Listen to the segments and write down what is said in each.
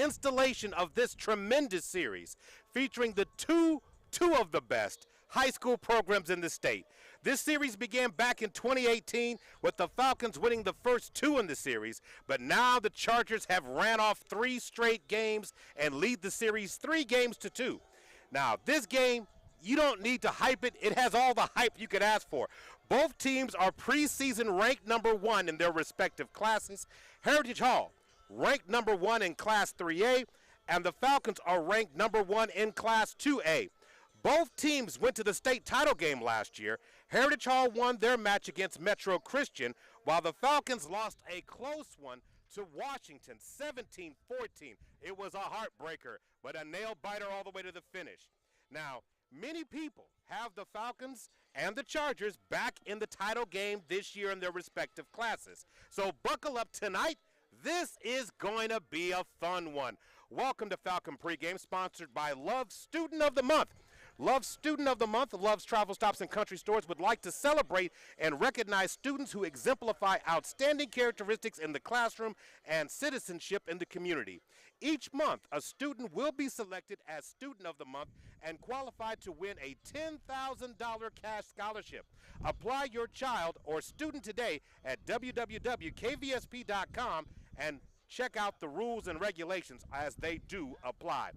installation of this tremendous series featuring the two of the best high school programs in the state. This series began back in 2018 with the Falcons winning the first two in the series, but now the Chargers have ran off 3 straight games and lead the series 3-2. Now, this game, you don't need to hype it. It has all the hype you could ask for. Both teams are preseason ranked number 1 in their respective classes. Heritage Hall ranked number 1 in Class 3A, and the Falcons are ranked number 1 in Class 2A. Both teams went to the state title game last year. Heritage Hall won their match against Metro Christian, while the Falcons lost a close one to Washington, 17-14. It was a heartbreaker, but a nail-biter all the way to the finish. Now, many people have the Falcons and the Chargers back in the title game this year in their respective classes. So buckle up tonight. This is going to be a fun one. Welcome to Falcon Pregame, sponsored by Love Student of the Month. Love Student of the Month, Love's Travel Stops and Country Stores would like to celebrate and recognize students who exemplify outstanding characteristics in the classroom and citizenship in the community. Each month, a student will be selected as Student of the Month and qualified to win a $10,000 cash scholarship. Apply your child or student today at www.kvsp.com and check out the rules and regulations as they do apply.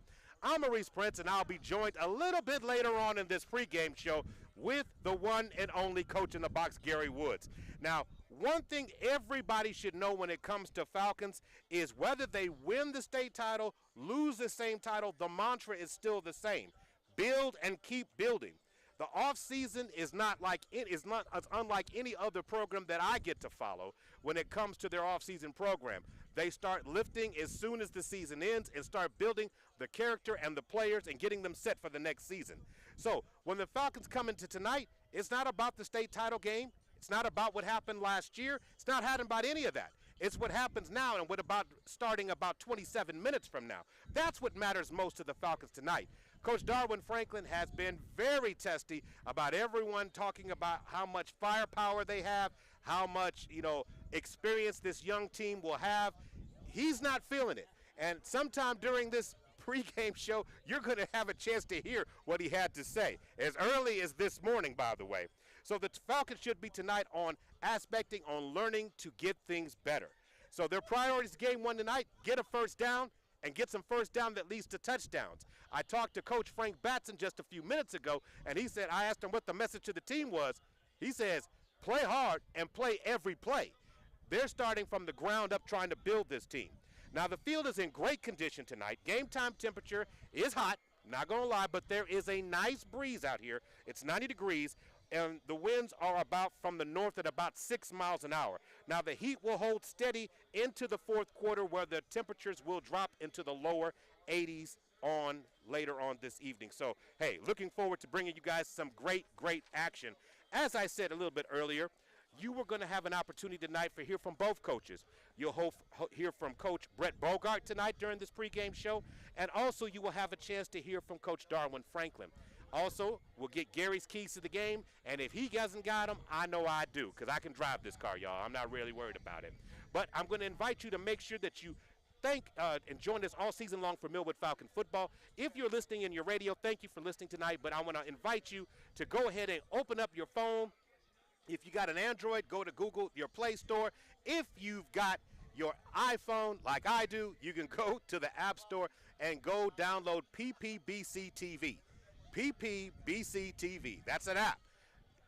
I'm Maurice Prince, and I'll be joined a little bit later on in this pregame show with the one and only coach in the box, Gary Woods. Now, one thing everybody should know when it comes to Falcons is whether they win the state title, lose the same title, the mantra is still the same. Build and keep building. The offseason is not unlike any other program that I get to follow when it comes to their offseason program. They start lifting as soon as the season ends and start building the character and the players and getting them set for the next season. So when the Falcons come into tonight, it's not about the state title game. It's not about what happened last year. It's not about any of that. It's what happens now and what about starting about 27 minutes from now. That's what matters most to the Falcons tonight. Coach Darwin Franklin has been very testy about everyone talking about how much firepower they have, how much, experience this young team will have. He's not feeling it. And sometime during this pregame show, you're going to have a chance to hear what he had to say, as early as this morning, by the way. So the Falcons should be tonight on learning to get things better. So their priorities game 1 tonight, get a first down and get some first down that leads to touchdowns. I talked to Coach Frank Batson just a few minutes ago, and he said, I asked him what the message to the team was. He says, play hard and play every play. They're starting from the ground up trying to build this team. Now, the field is in great condition tonight. Game time temperature is hot, not going to lie, but there is a nice breeze out here. It's 90 degrees, and the winds are about from the north at about 6 miles an hour. Now, the heat will hold steady into the fourth quarter where the temperatures will drop into the lower 80s later on this evening. So, hey, looking forward to bringing you guys some great action. As I said a little bit earlier, you were going to have an opportunity tonight to hear from both coaches. You'll hear from Coach Brett Bogart tonight during this pregame show, and also you will have a chance to hear from Coach Darwin Franklin. Also, we'll get Gary's keys to the game, and if he hasn't got them, I know I do, because I can drive this car, y'all. I'm not really worried about it. But I'm going to invite you to make sure that you and join us all season long for Millwood Falcon football. If you're listening in your radio, thank you for listening tonight, but I want to invite you to go ahead and open up your phone. If you got an Android, go to Google, your Play Store. If you've got your iPhone like I do, you can go to the App Store and go download PPBC TV. PPBC TV. That's an app.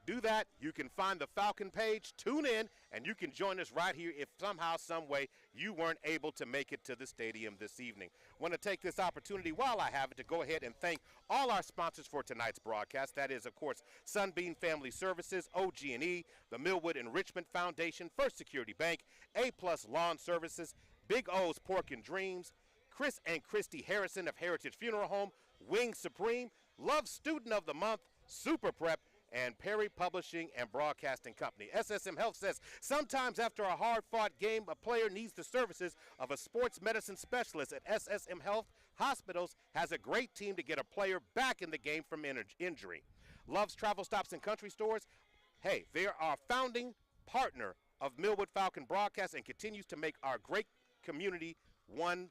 Do that. You can find the Falcon page, tune in, and you can join us right here if somehow, some way, you weren't able to make it to the stadium this evening. I want to take this opportunity while I have it to go ahead and thank all our sponsors for tonight's broadcast. That is, of course, Sunbeam Family Services, OG&E, the Millwood Enrichment Foundation, First Security Bank, A-Plus Lawn Services, Big O's Pork and Dreams, Chris and Christy Harrison of Heritage Funeral Home, Wing Supreme, Love Student of the Month, Super Prep, and Perry Publishing and Broadcasting Company. SSM Health says sometimes after a hard-fought game, a player needs the services of a sports medicine specialist at SSM Health Hospitals has a great team to get a player back in the game from injury. Love's Travel Stops and Country Stores. Hey, they are our founding partner of Millwood Falcon Broadcast and continues to make our great community one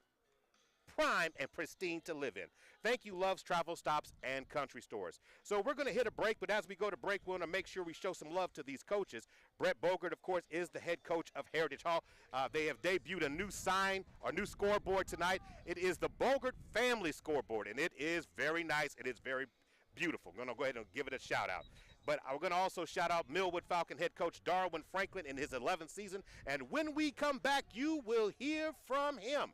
prime and pristine to live in. Thank you, Love's Travel Stops and Country Stores. So we're going to hit a break, but as we go to break, we want to make sure we show some love to these coaches. Brett Bogert, of course, is the head coach of Heritage Hall. They have debuted a new sign, or new scoreboard tonight. It is the Bogert Family Scoreboard, and it is very nice. It is very beautiful. I'm going to go ahead and give it a shout out. But I'm going to also shout out Millwood Falcon head coach Darwin Franklin in his 11th season. And when we come back, you will hear from him.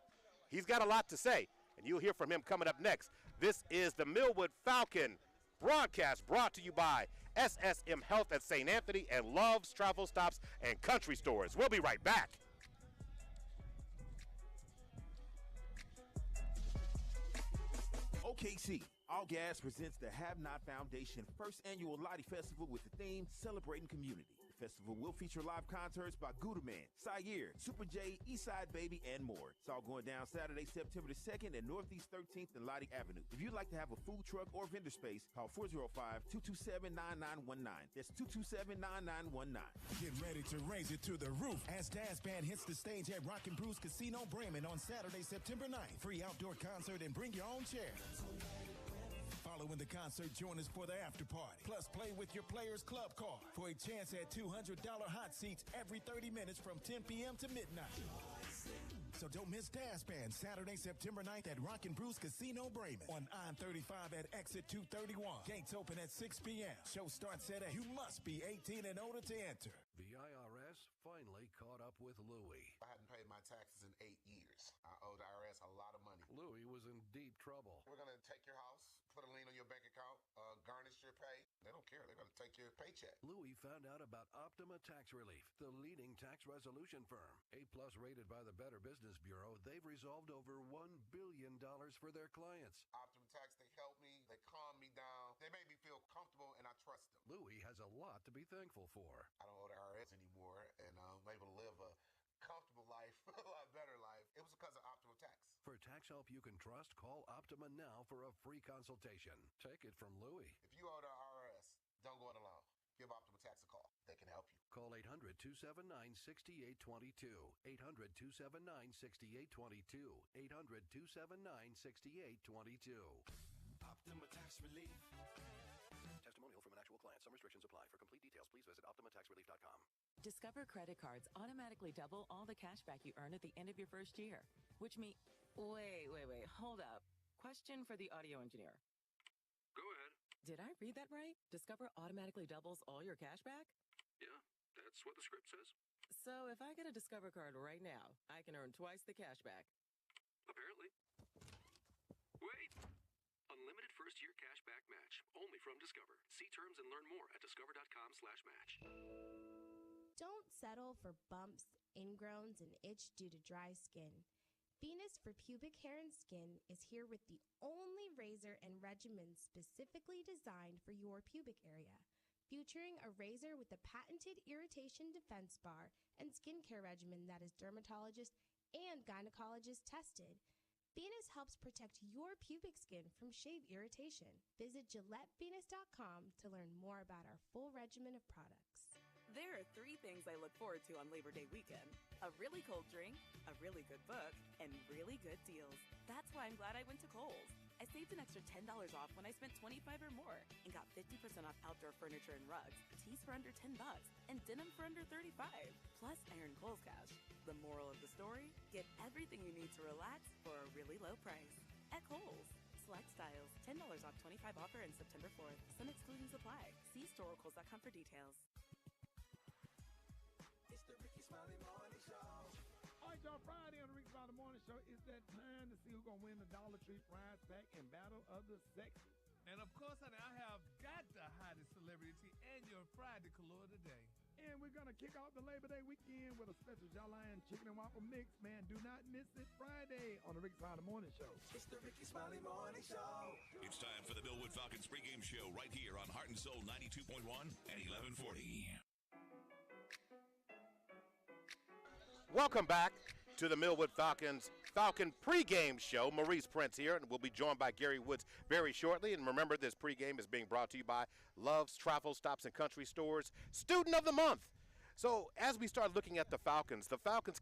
He's got a lot to say, and you'll hear from him coming up next. This is the Millwood Falcon broadcast brought to you by SSM Health at St. Anthony and Love's Travel Stops and Country Stores. We'll be right back. OKC, All Gas presents the Have Not Foundation first annual Lottie Festival with the theme Celebrating Community. The festival will feature live concerts by Gouda Man, Syer, Super J, Eastside Baby, and more. It's all going down Saturday, September the 2nd at Northeast 13th and Lottie Avenue. If you'd like to have a food truck or vendor space, call 405-227-9919. That's 227-9919. Get ready to raise it to the roof as Daz Band hits the stage at Rockin' Brews Casino Bremen on Saturday, September 9th. Free outdoor concert and bring your own chair. Following the concert, join us for the after party. Plus, play with your Players Club card for a chance at $200 hot seats every 30 minutes from 10 p.m. to midnight. So don't miss Daz Band Saturday, September 9th at Rockin' Brews Casino Bremen on I-35 at exit 231. Gates open at 6 p.m. Show starts at 8. You must be 18 and older to enter. The IRS finally caught up with Louie. I hadn't paid my taxes in 8 years. I owed the IRS a lot of money. Louie was in deep trouble. We're going to take your house, put a lien on your bank account, garnish your pay. They don't care. They're going to take your paycheck. Louie found out about Optima Tax Relief, the leading tax resolution firm. A-plus rated by the Better Business Bureau, they've resolved over $1 billion for their clients. Optima Tax, they helped me. They calmed me down. They made me feel comfortable, and I trust them. Louie has a lot to be thankful for. I don't owe the IRS anymore, and I'm able to live a comfortable life, a lot better life. It was because of Optima Tax. For tax help you can trust, call Optima now for a free consultation. Take it from Louie. If you owe the IRS, don't go it alone. Give Optima Tax a call. They can help you. Call 800-279-6822. 800-279-6822. 800-279-6822. Optima Tax Relief. Testimonial from an actual client. Some restrictions apply. For complete details, please visit OptimaTaxRelief.com. Discover credit cards automatically double all the cash back you earn at the end of your first year, which means... Wait, hold up. Question for the audio engineer. Go ahead. Did I read that right? Discover automatically doubles all your cash back? Yeah, that's what the script says. So if I get a Discover card right now, I can earn twice the cash back. Apparently. Wait! Unlimited first-year cash back match. Only from Discover. See terms and learn more at discover.com/match. Don't settle for bumps, ingrowns, and itch due to dry skin. Venus for Pubic Hair and Skin is here with the only razor and regimen specifically designed for your pubic area, featuring a razor with a patented irritation defense bar and skincare regimen that is dermatologist and gynecologist tested. Venus helps protect your pubic skin from shave irritation. Visit GilletteVenus.com to learn more about our full regimen of products. There are 3 things I look forward to on Labor Day weekend. A really cold drink, a really good book, and really good deals. That's why I'm glad I went to Kohl's. I saved an extra $10 off when I spent $25 or more and got 50% off outdoor furniture and rugs, tees for under $10, and denim for under $35. Plus, I earned Kohl's cash. The moral of the story? Get everything you need to relax for a really low price. At Kohl's. Select styles. $10 off 25 offer and September 4th. Some exclusions apply. See store or Kohl's.com for details. It's the Ricky Smiley Morning Show. All right, y'all, Friday on the Ricky Smiley Morning Show, it's that time to see who's going to win the Dollar Tree prize pack in Battle of the Sexes. And of course, honey, I have got the hottest celebrity and your Friday color today. And we're going to kick off the Labor Day weekend with a special Jolline Chicken and Waffle Mix. Man, do not miss it Friday on the Ricky Smiley Morning Show. It's the Ricky Smiley Morning Show. It's time for the Millwood Falcons pregame show right here on Heart and Soul 92.1 and 1140. Welcome back to the Millwood Falcon pregame show. Maurice Prince here, and we'll be joined by Gary Woods very shortly. And remember, this pregame is being brought to you by Love's Travel Stops and Country Stores Student of the Month. So as we start looking at the Falcons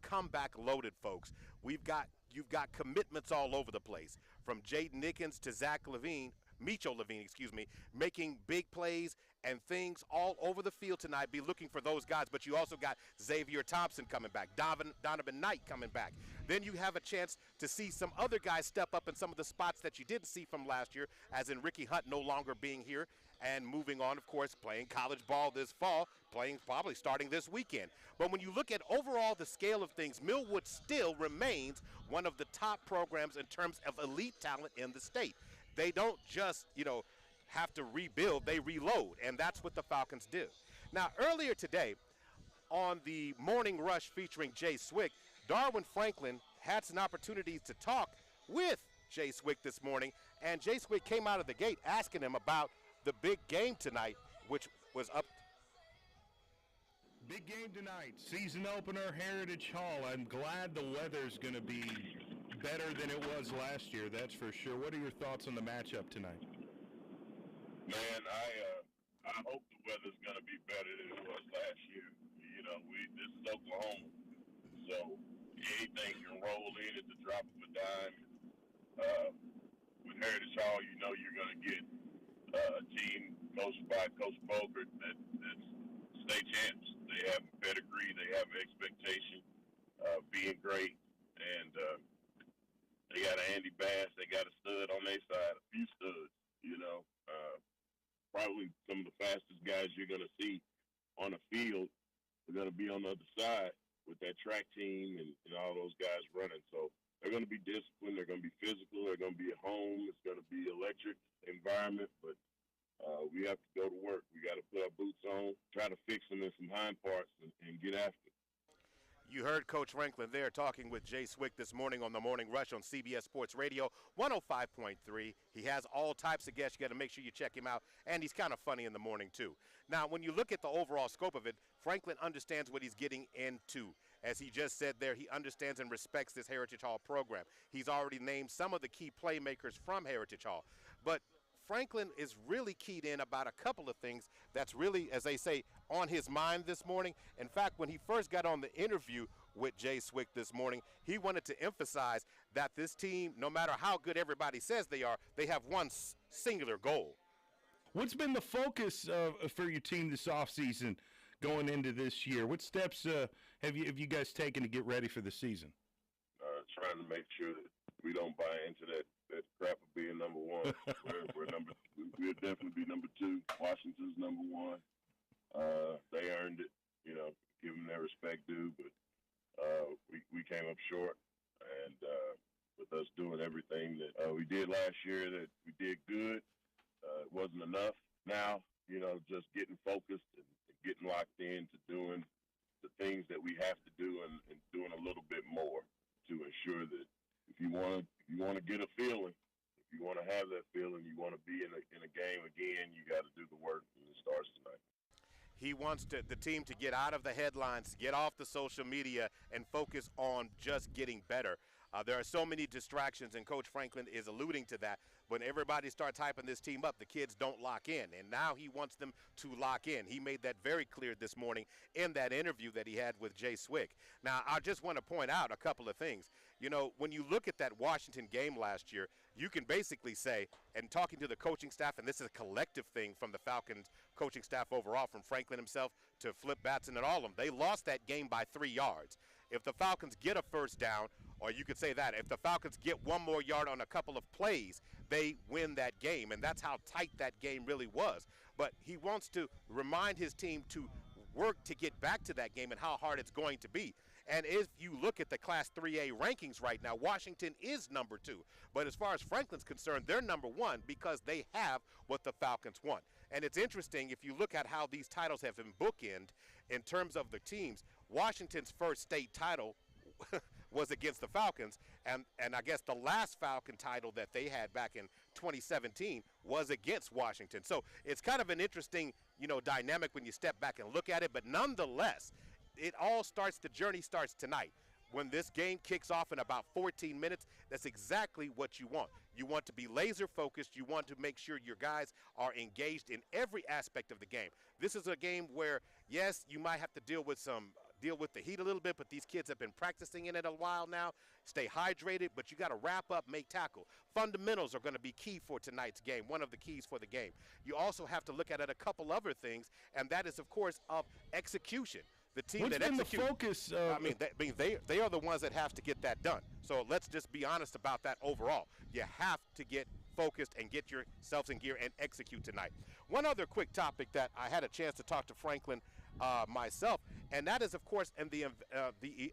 come back loaded, folks. You've got commitments all over the place, from Jaden Nickens to Mitchell Levine, making big plays and things all over the field tonight. Be looking for those guys, but you also got Xavier Thompson coming back, Donovan Knight coming back. Then you have a chance to see some other guys step up in some of the spots that you didn't see from last year, as in Ricky Hunt no longer being here and moving on, of course, playing college ball this fall, probably starting this weekend. But when you look at overall the scale of things, Millwood still remains one of the top programs in terms of elite talent in the state. They don't just, have to rebuild, they reload, and that's what the Falcons do. Now, earlier today, on the Morning Rush featuring Jay Swick, Darwin Franklin had some opportunities to talk with Jay Swick this morning, and Jay Swick came out of the gate asking him about the big game tonight, which was up. Big game tonight, season opener, Heritage Hall. I'm glad the weather's going to be better than it was last year, that's for sure. What are your thoughts on the matchup tonight? Man, I hope the weather's going to be better than it was last year. This is Oklahoma, so anything can roll in at the drop of a dime. With Heritage Hall, you're going to get a team coached by Coach Bogert that's state champs. They have pedigree, they have expectation of being great, and they got an Andy Bass, they got a stud on their side, a few studs, probably some of the fastest guys you're going to see on the field are going to be on the other side with that track team and all those guys running. So they're going to be disciplined, they're going to be physical, they're going to be at home, it's going to be electric environment, but we have to go to work. We got to put our boots on, try to fix them in some hind parts, and get after it. You heard Coach Franklin there talking with Jay Swick this morning on the Morning Rush on CBS Sports Radio 105.3. He has all types of guests. You got to make sure you check him out, and he's kind of funny in the morning too. Now, when you look at the overall scope of it, Franklin understands what he's getting into. As he just said there, he understands and respects this Heritage Hall program. He's already named some of the key playmakers from Heritage Hall. But Franklin is really keyed in about a couple of things that's really, as they say, on his mind this morning. In fact, when he first got on the interview with Jay Swick this morning, he wanted to emphasize that this team, no matter how good everybody says they are, they have one singular goal. What's been the focus for your team this offseason going into this year? What steps have you guys taken to get ready for the season? Trying to make sure that we don't buy into that crap of being number one. We'll definitely be number two. Washington's number one. They earned it, give them their respect due, but we came up short. And with us doing everything that we did last year, that we did good, it wasn't enough. Now, just getting focused and getting locked in to doing the things that we have to do and doing a little bit more to ensure that if you want to get a feeling, if you want to have that feeling, you want to be in a game again, you got to do the work, and it starts tonight. He wants the team to get out of the headlines, get off the social media, and focus on just getting better. There are so many distractions, and Coach Franklin is alluding to that. When everybody starts hyping this team up, the kids don't lock in, and now he wants them to lock in. He made that very clear this morning in that interview that he had with Jay Swick. Now, I just want to point out a couple of things. When you look at that Washington game last year, you can basically say, and talking to the coaching staff, and this is a collective thing from the Falcons coaching staff overall, from Franklin himself to Flip Batson and all of them, they lost that game by 3 yards. If the Falcons get a first down, or you could say that, if the Falcons get one more yard on a couple of plays, they win that game, and that's how tight that game really was. But he wants to remind his team to work to get back to that game and how hard it's going to be. And if you look at the Class 3A rankings right now, Washington is number 2. But as far as Franklin's concerned, they're number 1 because they have what the Falcons want. And it's interesting, if you look at how these titles have been bookended in terms of the teams, Washington's first state title was against the Falcons, and I guess the last Falcon title that they had back in 2017 was against Washington. So it's kind of an interesting, dynamic when you step back and look at it, but nonetheless, the journey starts tonight. when this game kicks off in about 14 minutes, that's exactly what you want. You want to be laser focused. You want to make sure your guys are engaged in every aspect of the game. This is a game where, yes, you might have to deal with the heat a little bit, but these kids have been practicing in it a while now. Stay hydrated, but you got to wrap up, make tackle. Fundamentals are going to be key for tonight's game, one of the keys for the game. You also have to look at it a couple other things, and that is, of course, of execution. The team What's that been executes. the focus? They are the ones that have to get that done. So let's just be honest about that overall. You have to get focused and get yourselves in gear and execute tonight. One other quick topic that I had a chance to talk to Franklin myself, and that is, of course, in the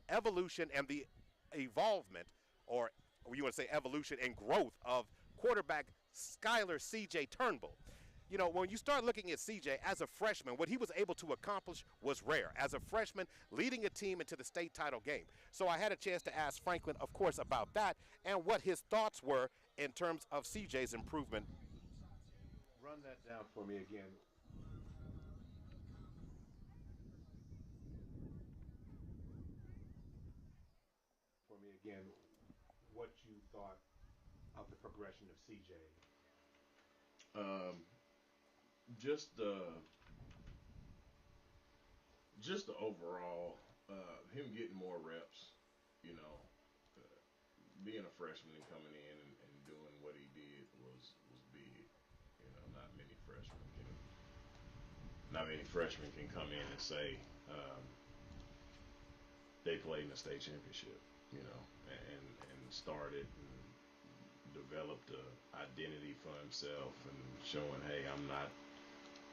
evolution and the evolvement, or you want to say evolution and growth of quarterback Skylar C.J. Turnbull. You know, when you start looking at CJ as a freshman, what he was able to accomplish was rare. As a freshman, leading a team into the state title game. So I had a chance to ask Franklin, of course, about that and what his thoughts were in terms of CJ's improvement. Run that down for me again. What you thought of the progression of CJ. Just the overall, him getting more reps, being a freshman and coming in and doing what he did was big. Not many freshmen can come in and say they played in the state championship, and started and developed an identity for himself and showing, hey, I'm not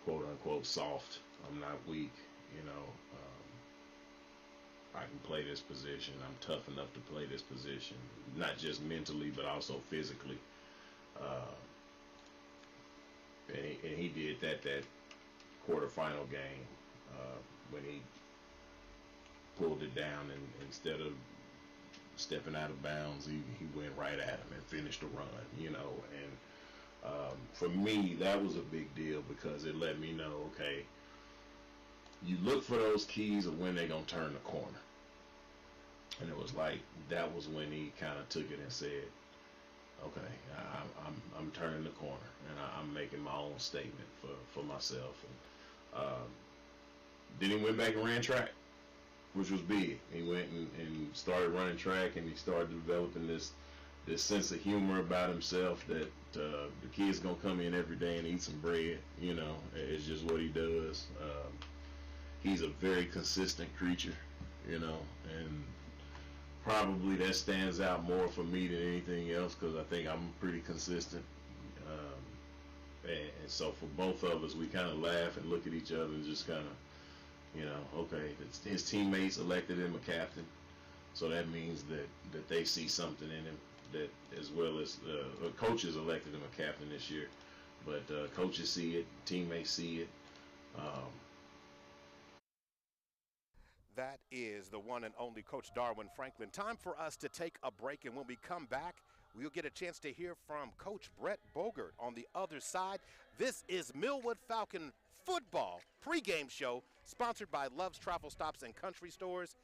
quote unquote soft, I'm not weak, I can play this position, I'm tough enough to play this position, not just mentally but also physically. And he did that quarterfinal game when he pulled it down, and instead of stepping out of bounds, he went right at him and finished the run, and for me, that was a big deal because it let me know, okay, you look for those keys of when they're going to turn the corner. And it was like, that was when he kind of took it and said, okay, I'm turning the corner, and I'm making my own statement for myself. And then he went back and ran track, which was big. He went and started running track, and he started developing this sense of humor about himself that the kid's gonna come in every day and eat some bread. It's just what he does. He's a very consistent creature, and probably that stands out more for me than anything else because I think I'm pretty consistent. And so for both of us, we kind of laugh and look at each other and just kind of, okay, his teammates elected him a captain, so that means that they see something in him, that as well as coaches elected him a captain this year, but coaches see it, teammates see it. That is the one and only Coach Darwin Franklin. Time for us to take a break, and when we come back, we'll get a chance to hear from Coach Brett Bogert on the other side. This is Millwood Falcon football pregame show sponsored by Love's Travel Stops and Country Stores.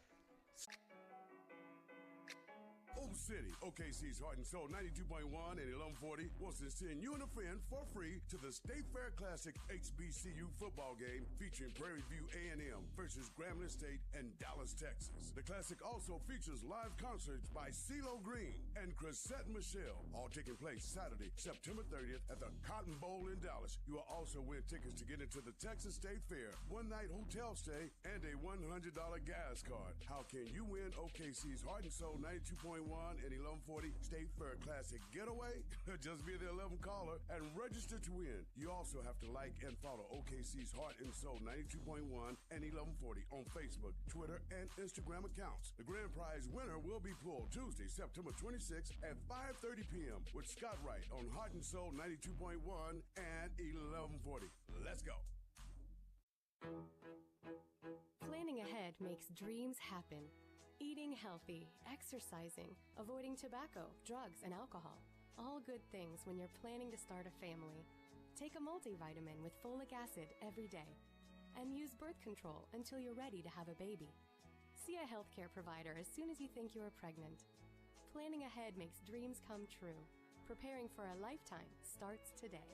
Old City, OKC's Heart and Soul 92.1 and 1140 wants to send you and a friend for free to the State Fair Classic HBCU football game featuring Prairie View A&M versus Grambling State and Dallas, Texas. The Classic also features live concerts by CeeLo Green and Chrisette Michelle, all taking place Saturday, September 30th at the Cotton Bowl in Dallas. You will also win tickets to get into the Texas State Fair, one-night hotel stay, and a $100 gas card. How can you win OKC's Heart and Soul 92.1 and 1140 State Fair Classic getaway? Just be the 11th caller and register to win. You also have to like and follow OKC's Heart and Soul 92.1 and 1140 on Facebook, Twitter, and Instagram accounts. The grand prize winner will be pulled Tuesday, September 26th at 5:30 p.m. with Scott Wright on Heart and Soul 92.1 and 1140. Let's go. Planning ahead makes dreams happen. Eating healthy, exercising, avoiding tobacco, drugs, and alcohol. All good things when you're planning to start a family. Take a multivitamin with folic acid every day. And use birth control until you're ready to have a baby. See a healthcare provider as soon as you think you are pregnant. Planning ahead makes dreams come true. Preparing for a lifetime starts today.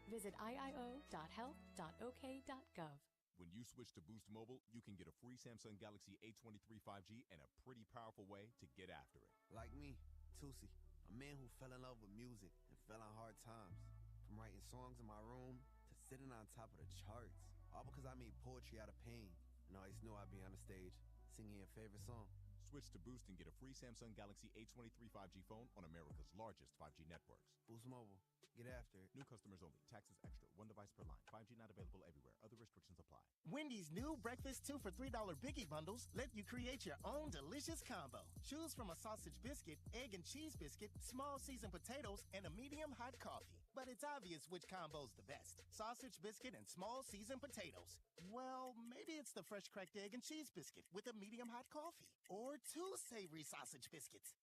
Visit iio.health.ok.gov. When you switch to Boost Mobile, you can get a free Samsung Galaxy A23 5G and a pretty powerful way to get after it. Like me, Tusi, a man who fell in love with music and fell on hard times. From writing songs in my room to sitting on top of the charts. All because I made poetry out of pain and always knew I'd be on the stage singing your favorite song. Switch to Boost and get a free Samsung Galaxy A23 5G phone on America's largest 5G networks. Boost Mobile. Get after it. New customers only. Taxes extra. One device per line. 5G not available everywhere. Other restrictions apply. Wendy's new breakfast 2 for $3 Biggie bundles let you create your own delicious combo. Choose from a sausage biscuit, egg and cheese biscuit, small seasoned potatoes, and a medium hot coffee. But it's obvious which combo's the best. Sausage biscuit and small seasoned potatoes. Well, maybe it's the fresh cracked egg and cheese biscuit with a medium hot coffee. Or 2 savory sausage biscuits.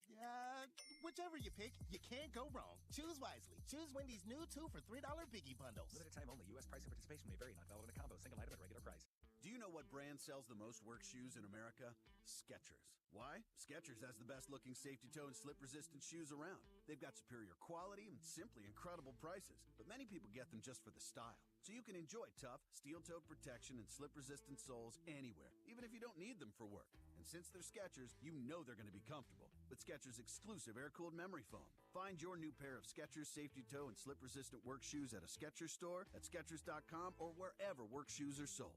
Whichever you pick, you can't go wrong. Choose wisely. Choose Wendy's new 2 for $3 Biggie bundles. Limited time only. U.S. price and participation may vary. Not valid in a combo. Single item at regular price. Do you know what brand sells the most work shoes in America? Skechers. Why? Skechers has the best looking safety toe and slip resistant shoes around. They've got superior quality and simply incredible prices, but many people get them just for the style. So you can enjoy tough, steel-toed protection and slip-resistant soles anywhere, even if you don't need them for work. And since they're Skechers, you know they're going to be comfortable with Skechers' exclusive air-cooled memory foam. Find your new pair of Skechers safety toe and slip-resistant work shoes at a Skechers store, at Skechers.com, or wherever work shoes are sold.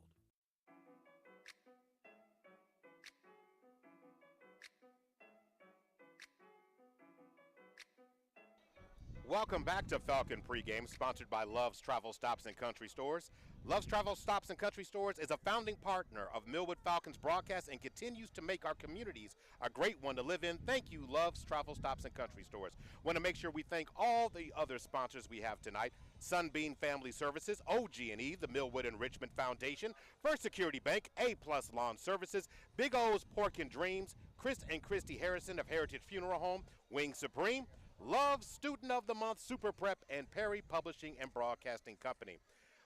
Welcome back to Falcon Pregame, sponsored by Love's Travel Stops and Country Stores. Love's Travel Stops and Country Stores is a founding partner of Millwood Falcons broadcast and continues to make our communities a great one to live in. Thank you, Love's Travel Stops and Country Stores. Want to make sure we thank all the other sponsors we have tonight. Sunbeam Family Services, OG&E, the Millwood and Richmond Foundation, First Security Bank, A-Plus Lawn Services, Big O's Pork and Dreams, Chris and Christy Harrison of Heritage Funeral Home, Wing Supreme, Love Student of the Month, Super Prep, and Perry Publishing and Broadcasting Company.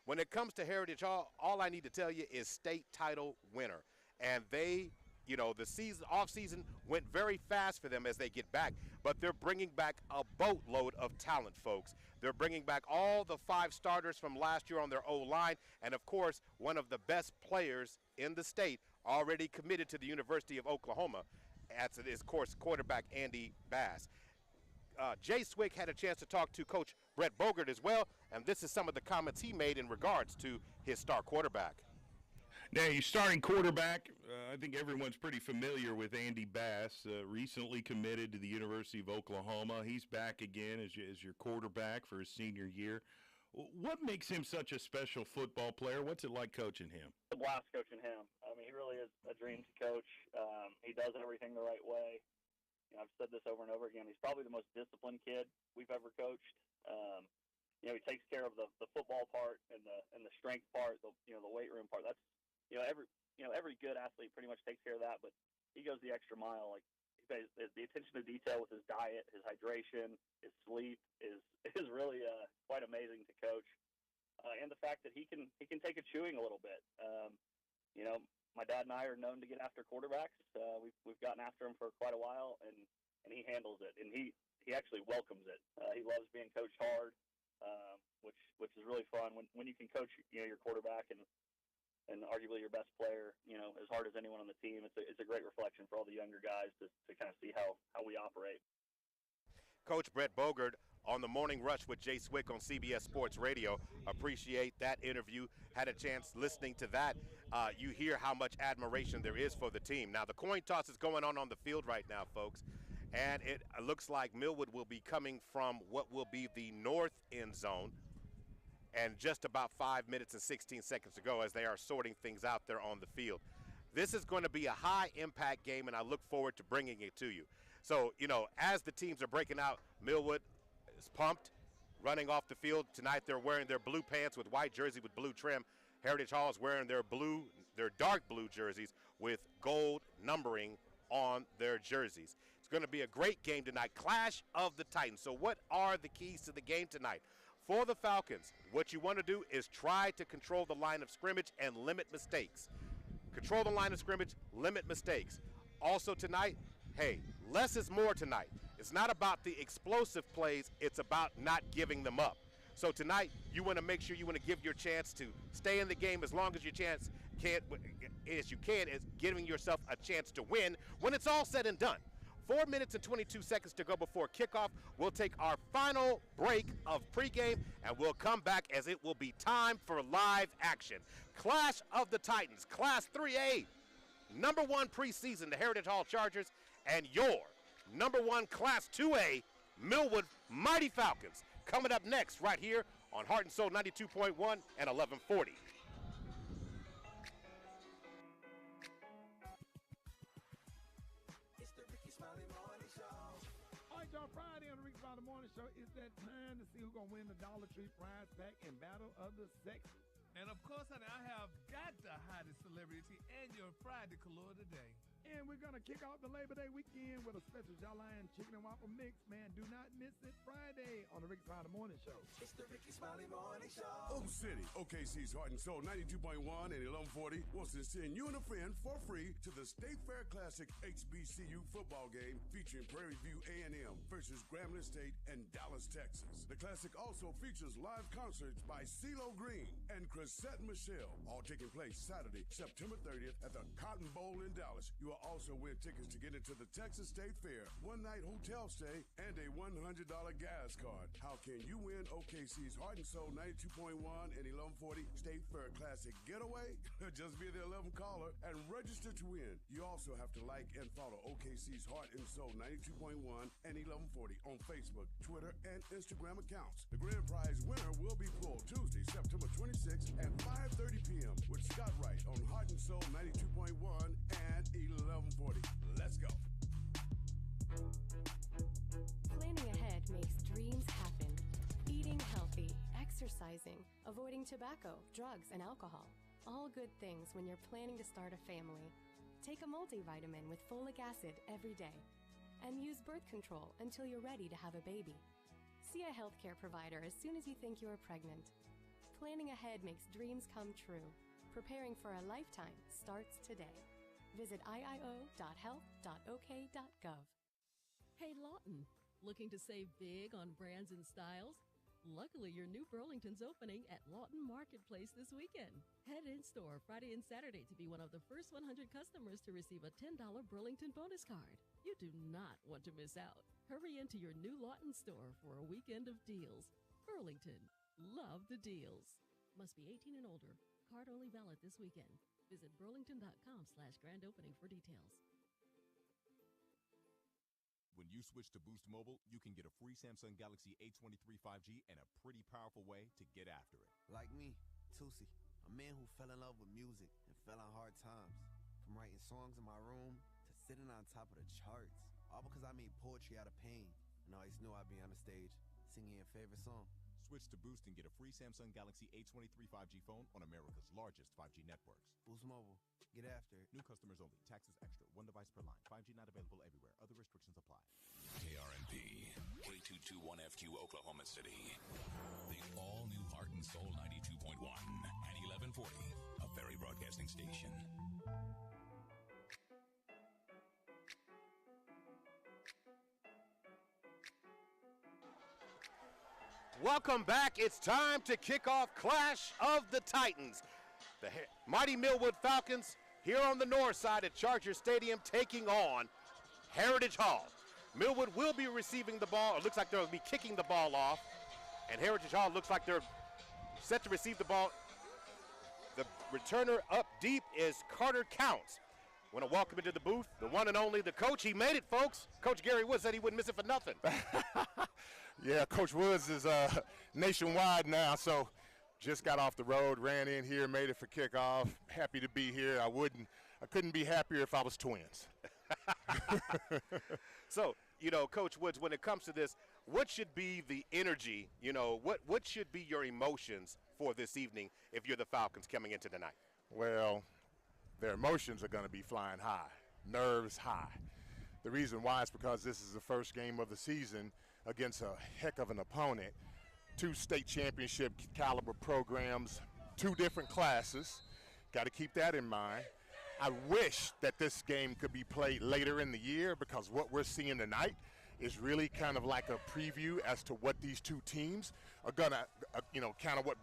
When it comes to Heritage Hall, all I need to tell you is state title winner. And they, the season, off-season went very fast for them as they get back. But they're bringing back a boatload of talent, folks. They're bringing back all the 5 starters from last year on their O-line. And, of course, one of the best players in the state already committed to the University of Oklahoma. That's, of course, quarterback Andy Bass. Jay Swick had a chance to talk to Coach Brett Bogert as well, and this is some of the comments he made in regards to his star quarterback. Now, your starting quarterback, I think everyone's pretty familiar with Andy Bass, recently committed to the University of Oklahoma. He's back again as your quarterback for his senior year. What makes him such a special football player? What's it like coaching him? It's a blast coaching him. I mean, he really is a dream to coach. He does everything the right way. I've said this over and over again. He's probably the most disciplined kid we've ever coached. He takes care of the football part and the strength part, the weight room part. That's every good athlete pretty much takes care of that, but he goes the extra mile. Like he pays the attention to detail with his diet, his hydration, his sleep is really quite amazing to coach. And the fact that he can take a chewing a little bit. My dad and I are known to get after quarterbacks. We've gotten after him for quite a while, and he handles it, and he actually welcomes it. He loves being coached hard, which is really fun when you can coach your quarterback and arguably your best player as hard as anyone on the team. It's a great reflection for all the younger guys to kind of see how we operate. Coach Brett Bogert on the Morning Rush with Jay Swick on CBS Sports Radio. Appreciate that interview. Had a chance listening to that. You hear how much admiration there is for the team. Now, the coin toss is going on the field right now, folks. And it looks like Millwood will be coming from what will be the north end zone. And just about 5 minutes and 16 seconds to go as they are sorting things out there on the field. This is going to be a high-impact game, and I look forward to bringing it to you. So, as the teams are breaking out, Millwood is pumped, running off the field. Tonight they're wearing their blue pants with white jersey with blue trim. Heritage Hall is wearing their dark blue jerseys with gold numbering on their jerseys. It's going to be a great game tonight. Clash of the Titans. So what are the keys to the game tonight? For the Falcons, what you want to do is try to control the line of scrimmage and limit mistakes. Control the line of scrimmage, limit mistakes. Also tonight, hey, less is more tonight. It's not about the explosive plays. It's about not giving them up. So tonight, you want to make sure you want to give your chance to stay in the game as long as you can, is giving yourself a chance to win when it's all said and done. 4 minutes and 22 seconds to go before kickoff. We'll take our final break of pregame, and we'll come back as it will be time for live action. Clash of the Titans, Class 3A, number 1 preseason, the Heritage Hall Chargers, and your number 1 Class 2A, Millwood Mighty Falcons. Coming up next right here on Heart and Soul 92.1 and 1140. Y'all, Friday on the Ricky Smiley Morning Show, it's that time to see who's going to win the Dollar Tree prize pack in Battle of the Sexes. And of course, honey, I have got the hottest celebrity and your Friday color today. And we're going to kick off the Labor Day weekend with a special Jolline Chicken and Waffle Mix. Man, do not miss it Friday on the Ricky Smiley Morning Show. It's the Ricky Smiley Morning Show. Oak City, OKC's Heart and Soul 92.1 and 1140 wants to send you and a friend for free to the State Fair Classic HBCU football game featuring Prairie View A&M versus Grambling State and Dallas, Texas. The Classic also features live concerts by CeeLo Green and Chrisette Michelle, all taking place Saturday, September 30th at the Cotton Bowl in Dallas. You will also win tickets to get into the Texas State Fair, one-night hotel stay, and a $100 gas card. How can you win OKC's Heart and Soul 92.1 and 1140 State Fair Classic Getaway? Just be the 11th caller and register to win. You also have to like and follow OKC's Heart and Soul 92.1 and 1140 on Facebook, Twitter, and Instagram accounts. The grand prize winner will be pulled Tuesday, September 26th at 5:30 p.m. with Scott Wright on Heart and Soul 92.1 and 1140. Let's go. Planning ahead makes dreams happen. Eating healthy, exercising, avoiding tobacco, drugs, and alcohol. All good things when you're planning to start a family. Take a multivitamin with folic acid every day. And use birth control until you're ready to have a baby. See a healthcare provider as soon as you think you're pregnant. Planning ahead makes dreams come true. Preparing for a lifetime starts today. Visit iio.health.ok.gov. Hey Lawton, looking to save big on brands and styles? Luckily, your new Burlington's opening at Lawton Marketplace this weekend. Head in-store Friday and Saturday to be one of the first 100 customers to receive a $10 Burlington bonus card. You do not want to miss out. Hurry into your new Lawton store for a weekend of deals. Burlington, love the deals. Must be 18 and older. Card only valid this weekend. Visit burlington.com/grand opening for details. When you switch to Boost Mobile, you can get a free Samsung Galaxy A23 5G and a pretty powerful way to get after it. Like me, Tusi, a man who fell in love with music and fell on hard times. From writing songs in my room to sitting on top of the charts. All because I made poetry out of pain and always knew I'd be on the stage singing your favorite song. Switch to Boost and get a free Samsung Galaxy A23 5G phone on America's largest 5G networks. Boost Mobile. Get after it. New customers only. Taxes extra. One device per line. 5G not available everywhere. Other restrictions apply. KRNP, K221FQ, Oklahoma City. The all-new Heart and Soul 92.1 and 1140, a Ferry Broadcasting Station. Welcome back. It's time to kick off Clash of the Titans. The mighty Millwood Falcons here on the north side at Charger Stadium taking on Heritage Hall. Millwood will be receiving the ball. It looks like they'll be kicking the ball off. And Heritage Hall looks like they're set to receive the ball. The returner up deep is Carter Counts. Want to welcome into the booth the one and only, the coach. He made it, folks. Coach Gary Wood said he wouldn't miss it for nothing. Yeah, Coach Woods is nationwide now, so just got off the road, ran in here, made it for kickoff. Happy to be here. I couldn't be happier if I was twins. So, Coach Woods, when it comes to this, what should be the energy, what should be your emotions for this evening if you're the Falcons coming into the night? Well, their emotions are going to be flying high, nerves high. The reason why is because this is the first game of the season against a heck of an opponent. 2 state championship caliber programs, 2 different classes. Got to keep that in mind. I wish that this game could be played later in the year, because what we're seeing tonight is really kind of like a preview as to what these two teams are gonna, kind of what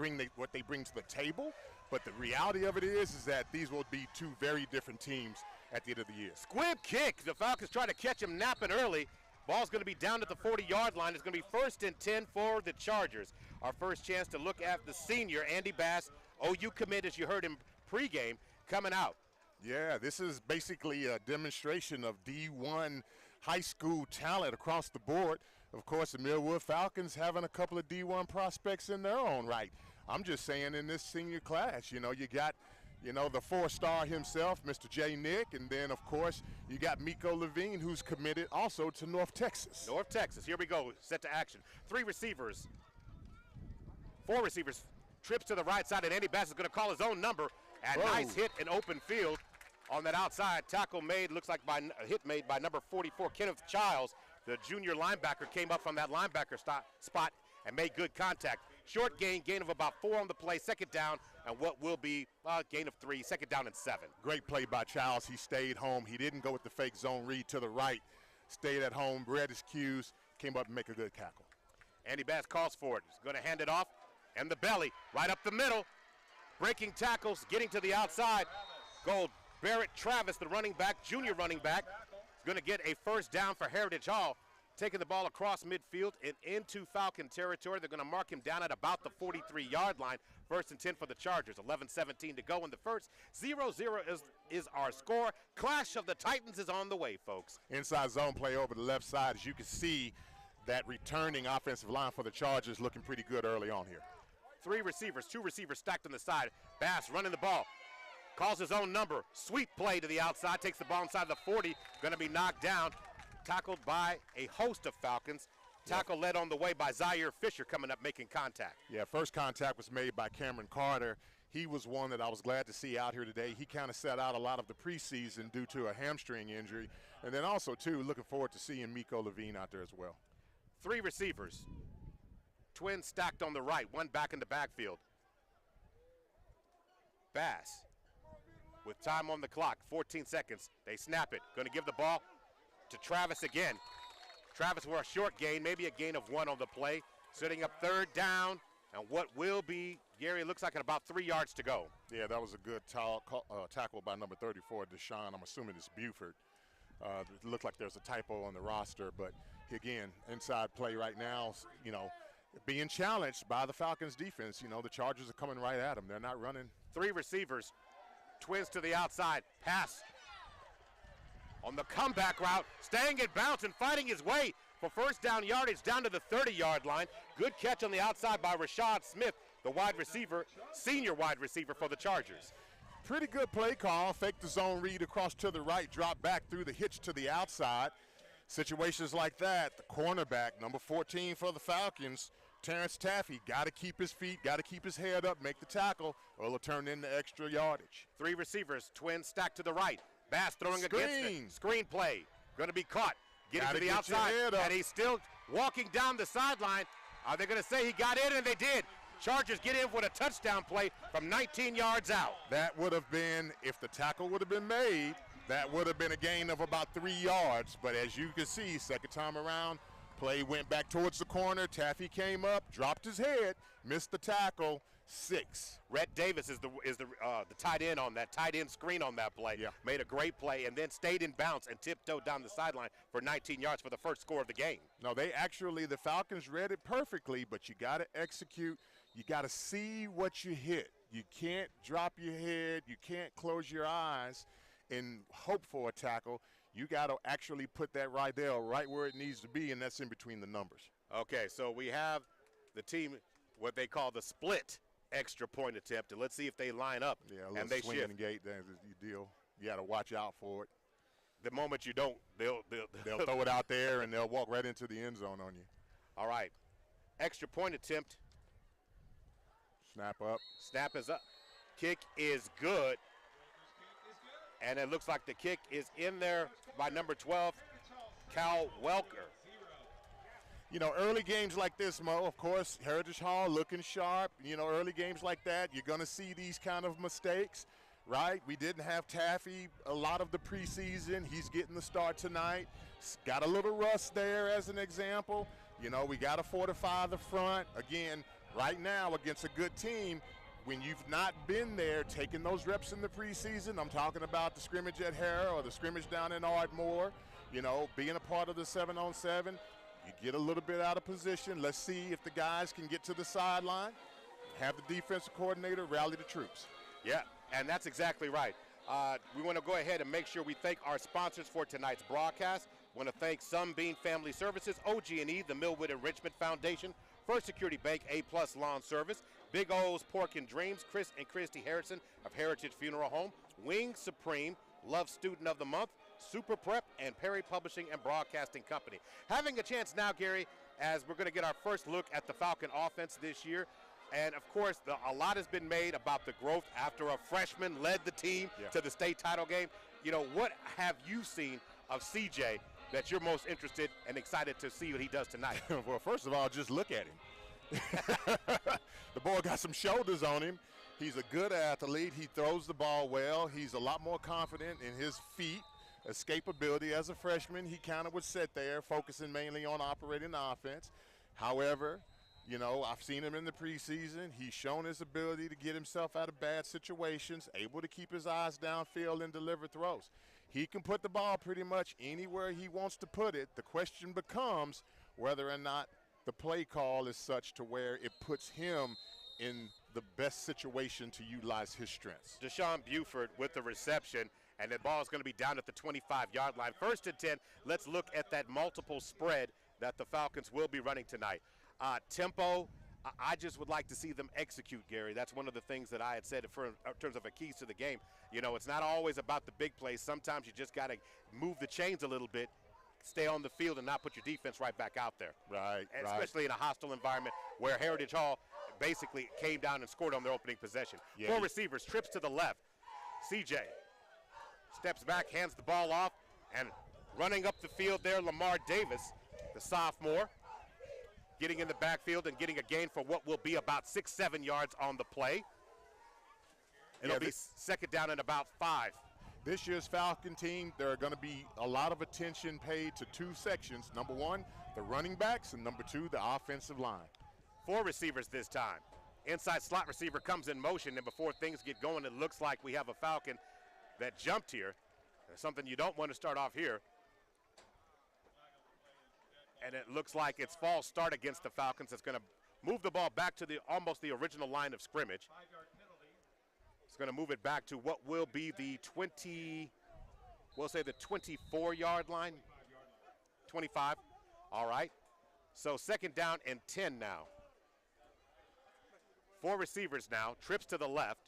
they bring to the table. But the reality of it is that these will be two very different teams at the end of the year. Squib kick. The Falcons try to catch him napping early. Ball's going to be down at the 40-yard line. It's going to be 1st and 10 for the Chargers. Our first chance to look at the senior, Andy Bass, OU commit, as you heard him pregame, coming out. Yeah, this is basically a demonstration of D1 high school talent across the board. Of course, the Millwood Falcons having a couple of D1 prospects in their own right. I'm just saying, in this senior class, you got, the 4-star himself, Mr. J. Nick, and then, of course, you got Miko Levine, who's committed also to North Texas. North Texas, here we go, set to action. 4 receivers, trips to the right side, and Andy Bass is going to call his own number. And nice hit in open field on that outside. Tackle made, looks like a hit made by number 44, Kenneth Childs. The junior linebacker came up from that linebacker spot and made good contact. Short gain of about 4 on the play, 2nd down, and what will be a gain of 3, 2nd down and 7. Great play by Childs. He stayed home. He didn't go with the fake zone read to the right. Stayed at home, read his cues, came up and make a good tackle. Andy Bass calls for it. He's going to hand it off, and the belly, right up the middle. Breaking tackles, getting to the outside. Barrett Travis, the running back, junior running back, is going to get a 1st down for Heritage Hall. Taking the ball across midfield and into Falcon territory. They're going to mark him down at about the 43-yard line. 1st and 10 for the Chargers. 11-17 to go in the first. 0-0 is our score. Clash of the Titans is on the way, folks. Inside zone play over the left side. As you can see, that returning offensive line for the Chargers looking pretty good early on here. 3 receivers, 2 receivers stacked on the side. Bass running the ball. Calls his own number. Sweep play to the outside. Takes the ball inside the 40. Going to be knocked down. Tackled by a host of Falcons. Tackle led on the way by Zaire Fisher coming up making contact. Yeah, first contact was made by Cameron Carter. He was one that I was glad to see out here today. He kind of set out a lot of the preseason due to a hamstring injury. And then also, too, looking forward to seeing Miko Levine out there as well. 3 receivers. Twins stacked on the right, 1 back in the backfield. Bass with time on the clock, 14 seconds. They snap it. Going to give the ball to Travis again. Travis for a short gain, maybe a gain of 1 on the play. Setting up 3rd down, and what will be, Gary, it looks like at about 3 yards to go. Yeah, that was a good tackle by number 34, Deshaun. I'm assuming it's Buford. It looked like there's a typo on the roster, but again, inside play right now, being challenged by the Falcons defense. The Chargers are coming right at them. They're not running. 3 receivers. Twins to the outside. Pass on the comeback route. Staying in bounds and fighting his way for 1st down yardage down to the 30-yard line. Good catch on the outside by Rashad Smith, the wide receiver, senior wide receiver for the Chargers. Pretty good play call. Fake the zone read across to the right. Drop back through the hitch to the outside. Situations like that, the cornerback, number 14 for the Falcons, Terrence Taffy, got to keep his feet, got to keep his head up, make the tackle, or it'll turn into extra yardage. 3 receivers, Twins stacked to the right. Bass throwing against it. Screen play. Going to be caught. Getting to the outside. And he's still walking down the sideline. Are they going to say he got in? And they did. Chargers get in with a touchdown play from 19 yards out. That would have been, if the tackle would have been made, that would have been a gain of about 3 yards. But as you can see, 2nd time around, play went back towards the corner. Taffy came up, dropped his head, missed the tackle. 6. Rhett Davis is the tight end on that tight end screen on that play. Yeah. Made a great play and then stayed in bounds and tiptoed down the sideline for 19 yards for the first score of the game. No, the Falcons read it perfectly, but you got to execute. You got to see what you hit. You can't drop your head. You can't close your eyes and hope for a tackle. You got to actually put that right there, right where it needs to be, and that's in between the numbers. Okay, so we have the team, what they call the split extra point attempt, and let's see if they line up. Yeah, and they swing shift. And gate, you got to watch out for it. The moment you don't, they'll throw it out there and they'll walk right into the end zone on you. All right, extra point attempt. Snap up. Snap is up. Kick is good. And it looks like the kick is in there by number 12, Cal Welker. Early games like this, Mo, of course, Heritage Hall looking sharp. Early games like that, you're going to see these kind of mistakes. right? We didn't have Taffy a lot of the preseason. He's getting the start tonight. Got a little rust there as an example. You know, we got to fortify the front. Again, right now against a good team, when you've not been there taking those reps in the preseason, I'm talking about the scrimmage at Hara or the scrimmage down in Ardmore, you know, being a part of the 7-on-7, you get a little bit out of position. Let's see if the guys can get to the sideline, have the defensive coordinator rally the troops. Yeah, and that's exactly right. We want to go ahead and make sure we thank our sponsors for tonight's broadcast. We want to thank Sunbeam Family Services, OG&E, the Millwood Enrichment Foundation, First Security Bank, A-Plus Lawn Service, Big O's Pork and Dreams, Chris and Christy Harrison of Heritage Funeral Home, Wing Supreme, Love Student of the Month, Super Prep, and Perry Publishing and Broadcasting Company. Having a chance now, Gary, as we're going to get our first look at the Falcon offense this year. And, of course, a lot has been made about the growth after a freshman led the team to the state title game. You know, what have you seen of CJ that you're most interested and excited to see what he does tonight? Well, first of all, just look at him. The boy got some shoulders on him. He's a good athlete. He throws the ball well. He's a lot more confident in his feet, escapability. As a freshman, he kind of would sit there focusing mainly on operating the offense. However, you know, I've seen him in the preseason. He's shown his ability to get himself out of bad situations, able to keep his eyes downfield and deliver throws. He can put the ball pretty much anywhere he wants to put it. The question becomes whether or not the play call is such to where it puts him in the best situation to utilize his strengths. Deshaun Buford with the reception, and the ball is going to be down at the 25-yard line. 1st and 10, let's look at that multiple spread that the Falcons will be running tonight. Tempo, I just would like to see them execute, Gary. That's one of the things that I had said in terms of a keys to the game. You know, it's not always about the big plays. Sometimes you just got to move the chains a little bit, stay on the field, and not put your defense right back out there. Right, and especially in a hostile environment where Heritage Hall basically came down and scored on their opening possession. Yeah. 4 receivers, trips to the left. CJ steps back, hands the ball off, and running up the field there, Lamar Davis, the sophomore, getting in the backfield and getting a gain for what will be about 6-7 yards on the play. It'll be 2nd down and about 5. This year's Falcon team, there are going to be a lot of attention paid to 2 sections. Number 1, the running backs, and number 2, the offensive line. 4 receivers this time. Inside slot receiver comes in motion, and before things get going, it looks like we have a Falcon that jumped here. There's something you don't want to start off here. And it looks like it's false start against the Falcons. It's going to move the ball back to almost the original line of scrimmage. It's going to move it back to what will be the 24-yard line. 25. All right. So 2nd down and 10 now. 4 receivers now. Trips to the left.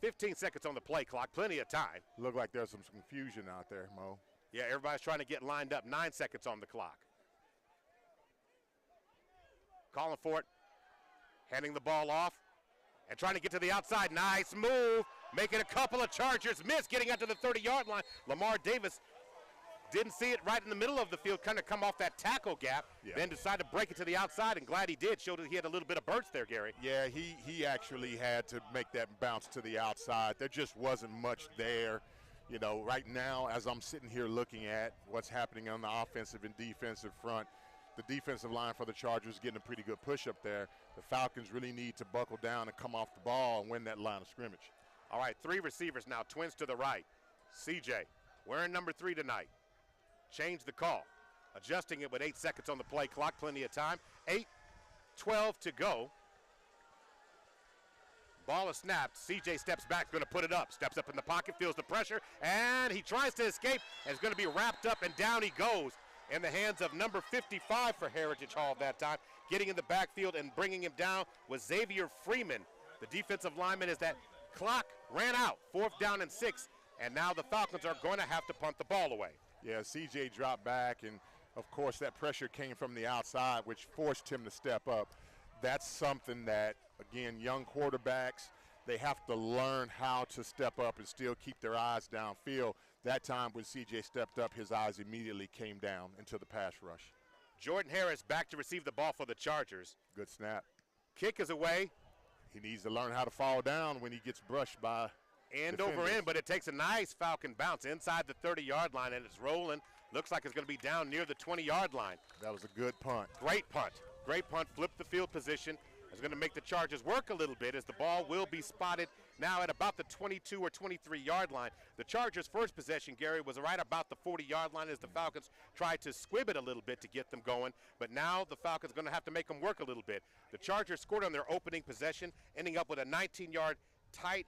15 seconds on the play clock. Plenty of time. Look like there's some confusion out there, Mo. Yeah, everybody's trying to get lined up. 9 seconds on the clock. Calling for it. Handing the ball off. And trying to get to the outside. Nice move. Making a couple of Chargers miss. Getting out to the 30-yard line. Lamar Davis didn't see it right in the middle of the field. Kind of come off that tackle gap. Yeah. Then decided to break it to the outside. And glad he did. Showed that he had a little bit of burst there, Gary. Yeah, he actually had to make that bounce to the outside. There just wasn't much there. You know, right now, as I'm sitting here looking at what's happening on the offensive and defensive front, the defensive line for the Chargers is getting a pretty good push up there. The Falcons really need to buckle down and come off the ball and win that line of scrimmage. All right, 3 receivers now, twins to the right. CJ wearing number 3 tonight. Change the call. Adjusting it with 8 seconds on the play clock, plenty of time. 8:12 to go. Ball is snapped. CJ steps back, going to put it up. Steps up in the pocket, feels the pressure, and he tries to escape, and is going to be wrapped up, and down he goes in the hands of number 55 for Heritage Hall that time. Getting in the backfield and bringing him down was Xavier Freeman, the defensive lineman, as that clock ran out. 4th down and 6, and now the Falcons are going to have to punt the ball away. Yeah, CJ dropped back, and, of course, that pressure came from the outside, which forced him to step up. That's something that, again, young quarterbacks, they have to learn how to step up and still keep their eyes downfield. That time when CJ stepped up, his eyes immediately came down into the pass rush. Jordan Harris back to receive the ball for the Chargers. Good snap. Kick is away. He needs to learn how to fall down when he gets brushed by end defenders. over end, but it takes a nice Falcon bounce inside the 30-yard line, and it's rolling. Looks like it's going to be down near the 20-yard line. That was a good punt. Great punt. Great punt. Flipped the field position. It's going to make the Chargers work a little bit as the ball will be spotted now at about the 22 or 23-yard line. The Chargers' first possession, Gary, was right about the 40-yard line as the Falcons tried to squib it a little bit to get them going. But now the Falcons are going to have to make them work a little bit. The Chargers scored on their opening possession, ending up with a 19-yard tight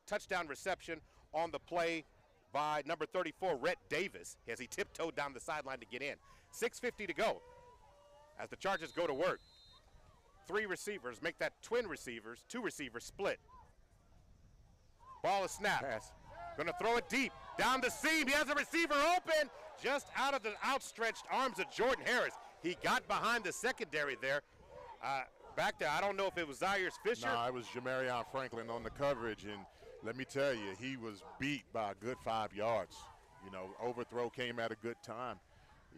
touchdown reception on the play by number 34, Rhett Davis, as he tiptoed down the sideline to get in. 6:50 to go as the Chargers go to work. 3 receivers make that two receivers split. Ball is snapped. Gonna throw it deep, down the seam. He has a receiver open, just out of the outstretched arms of Jordan Harris. He got behind the secondary there. Back there, I don't know if it was Zaire Fisher. No, it was Jamarion Franklin on the coverage, and let me tell you, he was beat by a good 5 yards. You know, overthrow came at a good time.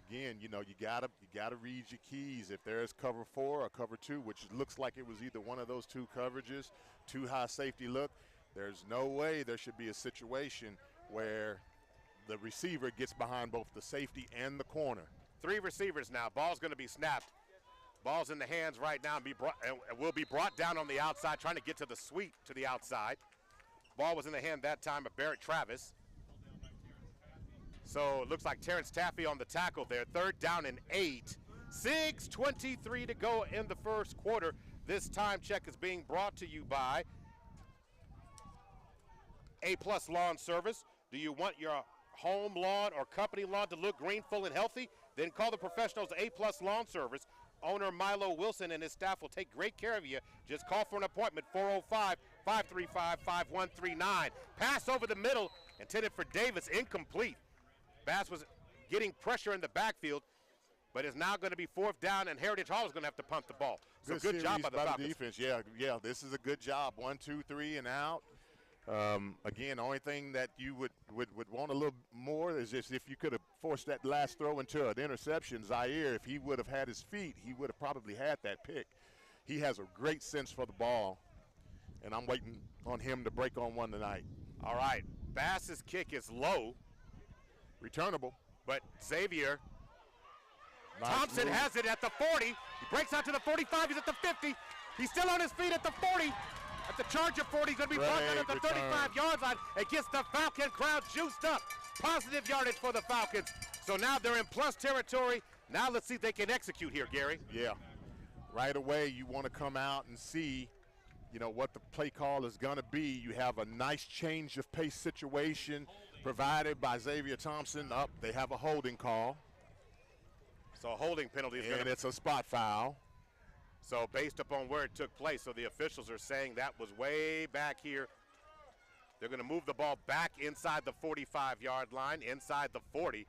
Again, you know, you gotta read your keys. If there's cover 4 or cover 2, which looks like it was either one of those 2 coverages, too high safety look, there's no way there should be a situation where the receiver gets behind both the safety and the corner. 3 receivers now. Ball's going to be snapped. Ball's in the hands right now and will be brought down on the outside, trying to get to the sweep to the outside. Ball was in the hand that time of Barrett Travis. So it looks like Terrence Taffy on the tackle there. 3rd down and 8. 6:23 to go in the first quarter. This time check is being brought to you by A+ Lawn Service. Do you want your home lawn or company lawn to look green, full, and healthy? Then call the professionals at A+ Lawn Service. Owner Milo Wilson and his staff will take great care of you. Just call for an appointment, 405-535-5139. Pass over the middle, intended for Davis, incomplete. Bass was getting pressure in the backfield, but it's now going to be 4th down, and Heritage Hall is going to have to punt the ball. So good job by the Falcons. Defense. Yeah, this is a good job. 1, 2, 3, and out. Again, the only thing that you would want a little more is just if you could have forced that last throw into an interception. Zaire, if he would have had his feet, he would have probably had that pick. He has a great sense for the ball, and I'm waiting on him to break on one tonight. All right, Bass's kick is low. Returnable. But Xavier Thompson has it at the 40. He breaks out to the 45. He's at the 50. He's still on his feet at the 40. At the Charger 40, he's going to be brought down at the 35-yard line. It gets the Falcon crowd juiced up. Positive yardage for the Falcons. So now they're in plus territory. Now let's see if they can execute here, Gary. Yeah. Right away, you want to come out and see, you know, what the play call is going to be. You have a nice change of pace situation provided by Xavier Thompson. Up, they have a holding call. So a holding penalty is and it's a spot foul. So based upon where it took place, so the officials are saying that was way back here. They're going to move the ball back inside the 45-yard line, inside the 40.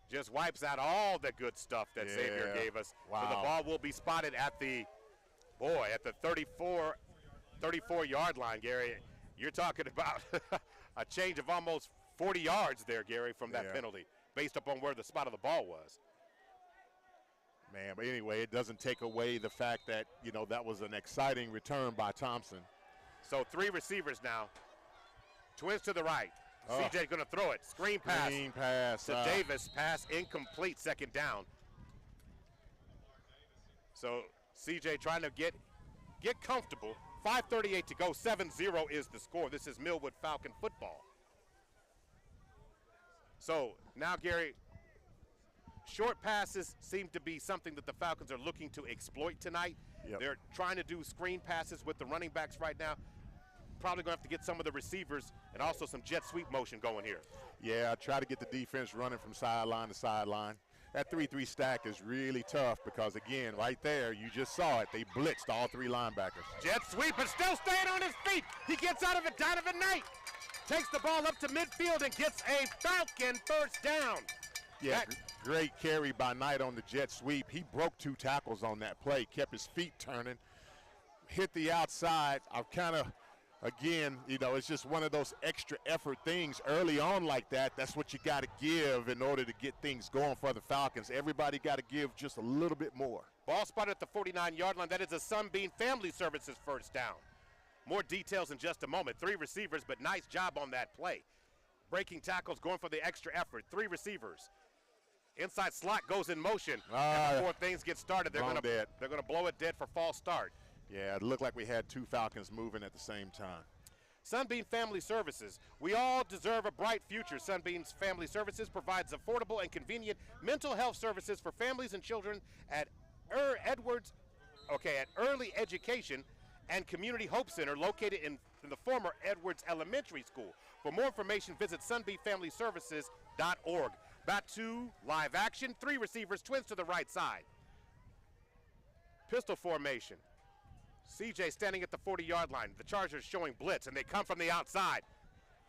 Just wipes out all the good stuff that Xavier gave us. Wow. So the ball will be spotted at the 34-yard line, Gary. You're talking about a change of almost 40 yards there, Gary, from that penalty, based upon where the spot of the ball was. Man, but anyway, it doesn't take away the fact that, you know, that was an exciting return by Thompson. So 3 receivers now. Twins to the right. CJ's going to throw it. Screen pass to Davis. Pass incomplete, 2nd down. So CJ trying to get comfortable. 5:38 to go. 7-0 is the score. This is Millwood Falcon football. So now, Gary, short passes seem to be something that the Falcons are looking to exploit tonight. Yep. They're trying to do screen passes with the running backs right now. Probably going to have to get some of the receivers and also some jet sweep motion going here. Yeah, try to get the defense running from sideline to sideline. That 3-3 stack is really tough because, again, right there, you just saw it. They blitzed all 3 linebackers. Jet sweep, but still staying on his feet. He gets out of it. Donovan Knight takes the ball up to midfield and gets a Falcon 1st down. Yeah, great carry by Knight on the jet sweep. He broke 2 tackles on that play, kept his feet turning, hit the outside. Again, it's just one of those extra effort things early on like that. That's what you got to give in order to get things going for the Falcons. Everybody got to give just a little bit more. Ball spotted at the 49-yard line. That is a Sunbeam Family Services first down. More details in just a moment. 3 receivers, but nice job on that play. Breaking tackles, going for the extra effort. 3 receivers. Inside slot goes in motion. And before things get started, they're going to blow it dead for false start. Yeah, it looked like we had 2 Falcons moving at the same time. Sunbeam Family Services. We all deserve a bright future. Sunbeam's Family Services provides affordable and convenient mental health services for families and children at Early Education and Community Hope Center located in the former Edwards Elementary School. For more information, visit sunbeamfamilyservices.org. Back to live action. 3 receivers, twins to the right side. Pistol formation. CJ standing at the 40-yard line. The Chargers showing blitz, and they come from the outside.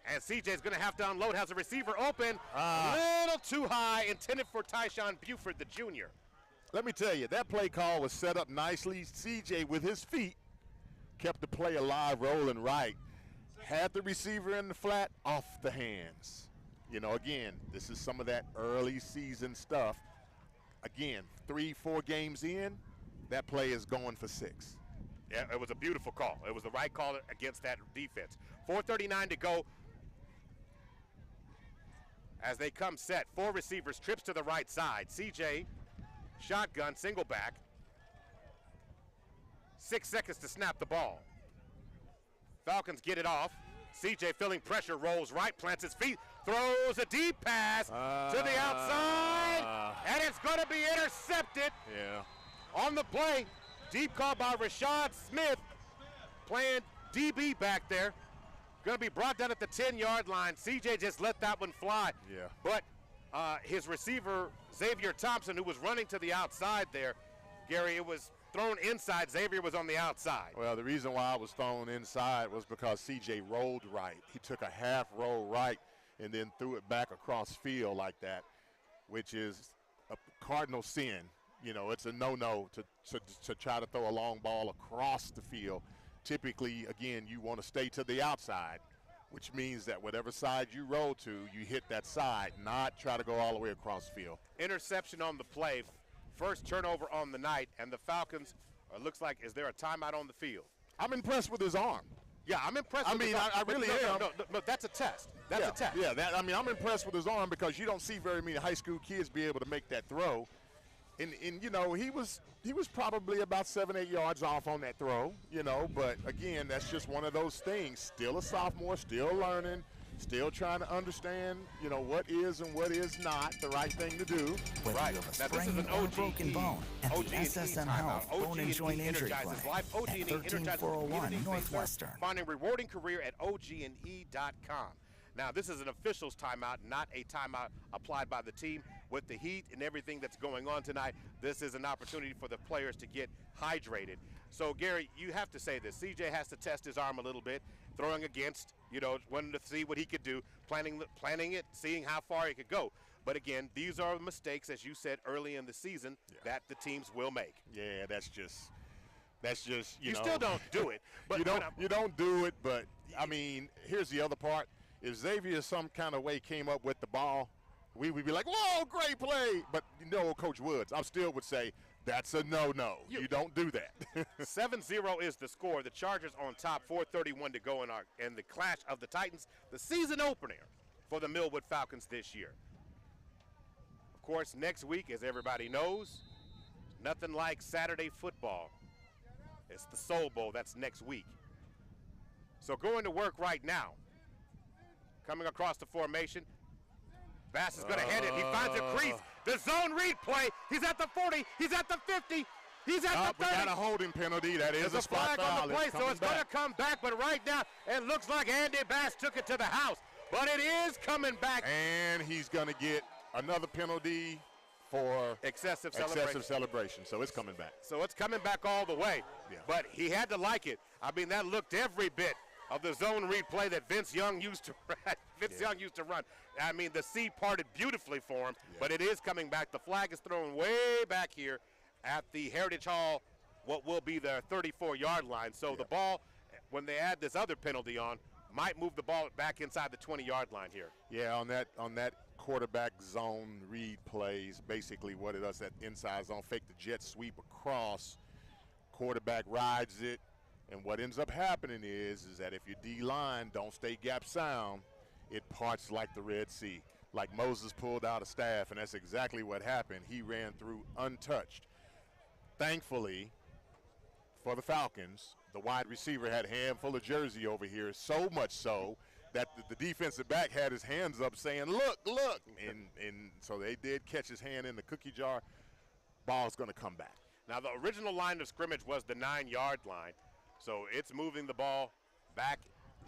And CJ's going to have to unload. Has a receiver open. A little too high, intended for Tyshawn Buford, the junior. Let me tell you, that play call was set up nicely. CJ, with his feet, kept the play alive, rolling right. Had the receiver in the flat, off the hands. Again, this is some of that early season stuff. Again, 3-4 games in, that play is going for 6. Yeah, it was a beautiful call. It was the right call against that defense. 4:39 to go as they come set. 4 receivers, trips to the right side. CJ, shotgun, single back. 6 seconds to snap the ball. Falcons get it off. CJ feeling pressure, rolls right, plants his feet, throws a deep pass to the outside, and it's going to be intercepted. Yeah. On the play. Deep call by Rashad Smith, playing DB back there. Going to be brought down at the 10-yard line. CJ just let that one fly. Yeah. But his receiver, Xavier Thompson, who was running to the outside there, Gary, it was thrown inside. Xavier was on the outside. Well, the reason why I was thrown inside was because CJ rolled right. He took a half roll right and then threw it back across field like that, which is a cardinal sin. It's a no-no to try to throw a long ball across the field. Typically, again, you want to stay to the outside, which means that whatever side you roll to, you hit that side, not try to go all the way across field. Interception on the play. First turnover on the night, and the Falcons, looks like, is there a timeout on the field? I'm impressed with his arm. Yeah, I'm impressed with his arm. I really am. No, that's a test. That's a test. Yeah, I'm impressed with his arm because you don't see very many high school kids be able to make that throw. And he was probably about 7-8 yards off on that throw, but again, that's just one of those things. Still a sophomore, still learning, still trying to understand, what is and what is not the right thing to do. Whether you have a sprain or a broken bone, at the SSM Health Bone and Joint Injury Clinic at 13401 Northwestern. Finding rewarding career at OG&E.com. Now, this is an official's timeout, not a timeout applied by the team. With the heat and everything that's going on tonight, this is an opportunity for the players to get hydrated. So, Gary, you have to say this. CJ has to test his arm a little bit, throwing against, wanting to see what he could do, planning it, seeing how far he could go. But, again, these are mistakes, as you said, early in the season that the teams will make. Yeah, that's just you still don't do it. But you don't do it, but, I mean, here's the other part. If Xavier some kind of way came up with the ball, we would be like, whoa, great play. But Coach Woods, I still would say that's a no-no. You don't do that. 7-0 is the score. The Chargers on top, 4:31 to go in the Clash of the Titans, the season opener for the Millwood Falcons this year. Of course, next week, as everybody knows, nothing like Saturday football. It's the Soul Bowl. That's next week. So going to work right now. Coming across the formation. Bass is going to head it. He finds a crease. The zone read play. He's at the 40. He's at the 50. He's at the 30. We got a holding penalty. That is a spot flag on the play, so it's going to come back. But right now, it looks like Andy Bass took it to the house. But it is coming back. And he's going to get another penalty for excessive celebration. So it's coming back. So it's coming back all the way. Yeah. But he had to like it. I mean, that looked every bit of the zone read play that Vince Young used to run. I mean, the sea parted beautifully for him, but it is coming back. The flag is thrown way back here at the Heritage Hall, what will be the 34-yard line. So the ball when they add this other penalty on, might move the ball back inside the 20-yard line here. Yeah, on that quarterback zone read plays, basically what it does, that inside zone, fake the jet sweep across, quarterback rides it, and what ends up happening is that if your D-line don't stay gap sound, it parts like the Red Sea. Like Moses pulled out a staff, and that's exactly what happened. He ran through untouched. Thankfully, for the Falcons, the wide receiver had a handful of jersey over here, so much so that the defensive back had his hands up saying, look, look. And so they did catch his hand in the cookie jar. Ball's going to come back. Now, the original line of scrimmage was the 9-yard line, so it's moving the ball back,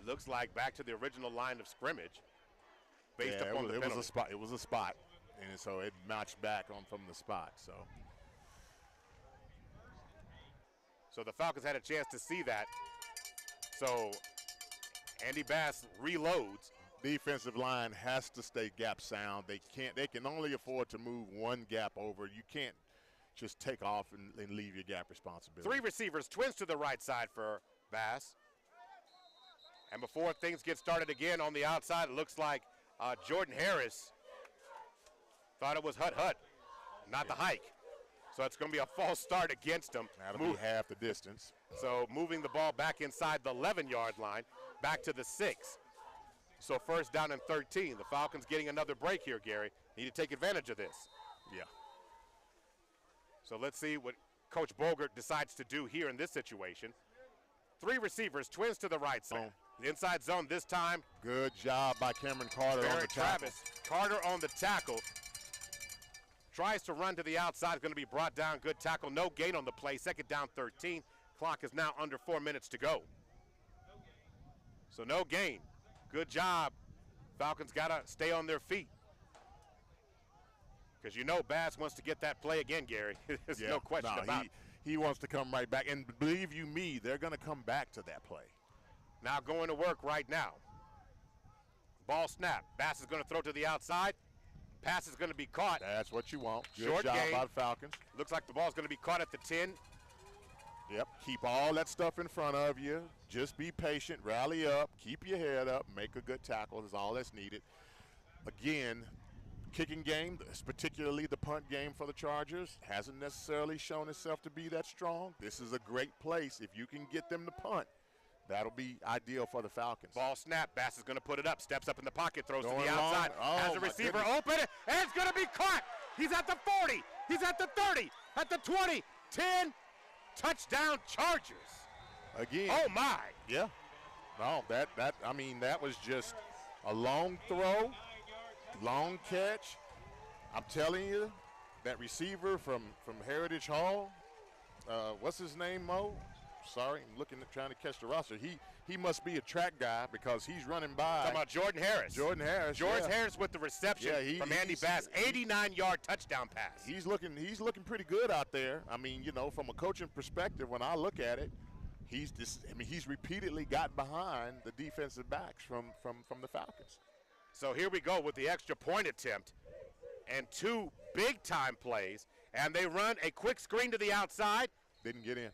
looks like back to the original line of scrimmage. Based upon the penalty. It was a spot, and so it matched back on from the spot. So the Falcons had a chance to see that. So Andy Bass reloads. Defensive line has to stay gap sound. They can only afford to move one gap over. You can't just take off and leave your gap responsibility. 3 receivers, twins to the right side for Bass. And before things get started again on the outside, it looks like Jordan Harris thought it was Hut, not the hike. So it's going to be a false start against him. That'll be half the distance. So moving the ball back inside the 11-yard line, back to the 6. So first down and 13. The Falcons getting another break here, Gary. Need to take advantage of this. Yeah. So let's see what Coach Bogert decides to do here in this situation. 3 receivers, twins to the right side. The inside zone this time. Good job by Cameron Carter on the tackle. Carter on the tackle. Tries to run to the outside, going to be brought down. Good tackle, no gain on the play. Second down, 13. Clock is now under 4 minutes to go. So no gain. Good job. Falcons got to stay on their feet. Because you know Bass wants to get that play again, Gary. There's no question about it. He wants to come right back. And believe you me, they're going to come back to that play. Now going to work right now. Ball snap. Bass is going to throw to the outside. Pass is going to be caught. That's what you want. Good Short job gain. by the Falcons. Looks like the ball's going to be caught at the 10. Yep, keep all that stuff in front of you. Just be patient, rally up, keep your head up, make a good tackle is all that's needed. Again, kicking game, particularly the punt game for the Chargers, hasn't necessarily shown itself to be that strong. This is a great place if you can get them to punt. That'll be ideal for the Falcons. Ball snap. Bass is going to put it up. Steps up in the pocket. Throws to the outside. Has a receiver open. And it's going to be caught. He's at the 40. He's at the 30. At the 20. 10. Touchdown Chargers. Again. Oh, my. Yeah. No, that was just a long throw, long catch. I'm telling you, that receiver from Heritage Hall, what's his name, Mo? Sorry, I'm trying to catch the roster. He must be a track guy because he's running by. Talking about Jordan Harris. Jordan Harris. George Harris with the reception from Andy Bass. 89-yard touchdown pass. He's looking pretty good out there. I mean, you know, from a coaching perspective, when I look at it, he's repeatedly got behind the defensive backs from the Falcons. So here we go with the extra point attempt and 2 big-time plays. And they run a quick screen to the outside. Didn't get in.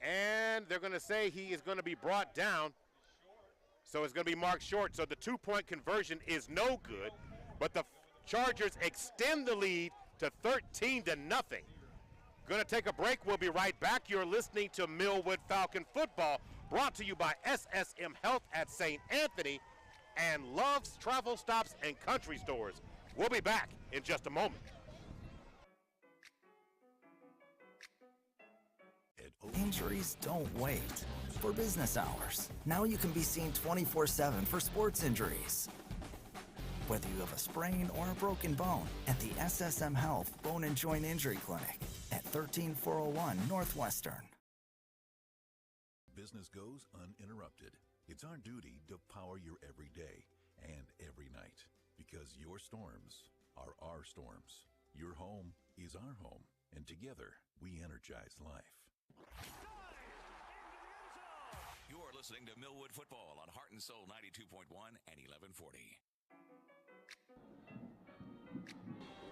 And they're going to say he is going to be brought down. So it's going to be marked short. So the 2-point conversion is no good. But the Chargers extend the lead to 13-0. Going to take a break. We'll be right back. You're listening to Millwood Falcon Football, brought to you by SSM Health at St. Anthony and Love's Travel Stops and Country Stores. We'll be back in just a moment. Injuries don't wait. For business hours, now you can be seen 24/7 for sports injuries. Whether you have a sprain or a broken bone, at the SSM Health Bone and Joint Injury Clinic at 13401 Northwestern. Business goes uninterrupted. It's our duty to power your every day and every night, because your storms are our storms. Your home is our home, and together we energize life. You're listening to Millwood Football on Heart and Soul 92.1 and 1140.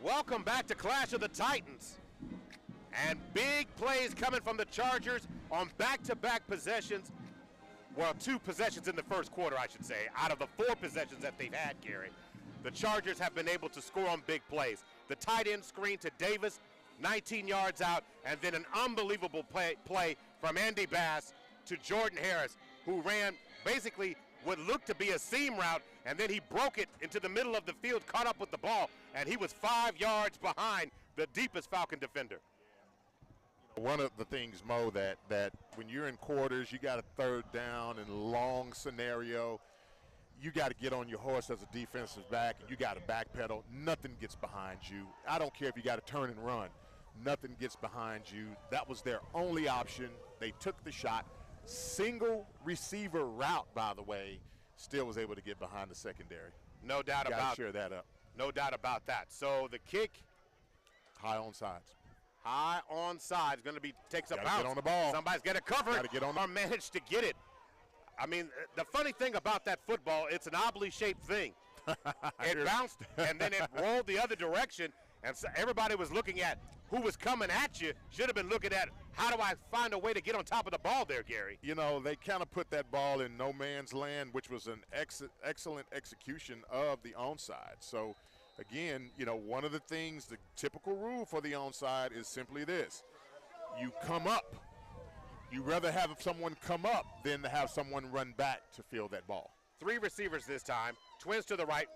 Welcome back to Clash of the Titans. And big plays coming from the Chargers on back-to-back possessions. well, 2 possessions in the first quarter, I should say. Out of the 4 possessions that they've had, Gary, the Chargers have been able to score on big plays. The tight end screen to Davis, 19 yards out, and then an unbelievable play from Andy Bass to Jordan Harris, who ran basically what looked to be a seam route, and then he broke it into the middle of the field, caught up with the ball, and he was 5 yards behind the deepest Falcon defender. One of the things, Mo, that when you're in quarters, you got a third down and long scenario, you got to get on your horse as a defensive back, and you got to backpedal. Nothing gets behind you. I don't care if you got to turn and run. Nothing gets behind you. That was their only option. They took the shot. Single receiver route, by the way, still was able to get behind the secondary. No doubt about share that up. No doubt about that. So the kick, high on sides. High on sides, going to be takes a bounce. Get on the ball. Somebody's got to cover it. Get on or managed to get it. I mean, the funny thing about that football, it's an oddly shaped thing. It bounced and then it rolled the other direction, and so everybody was looking at who was coming at you. Should have been looking at how do I find a way to get on top of the ball there, Gary. You know, they kind of put that ball in no man's land, which was an excellent execution of the onside. So, again, you know, one of the things, the typical rule for the onside is simply this. You come up. You rather have someone come up than to have someone run back to field that ball. 3 receivers this time. Twins to the right.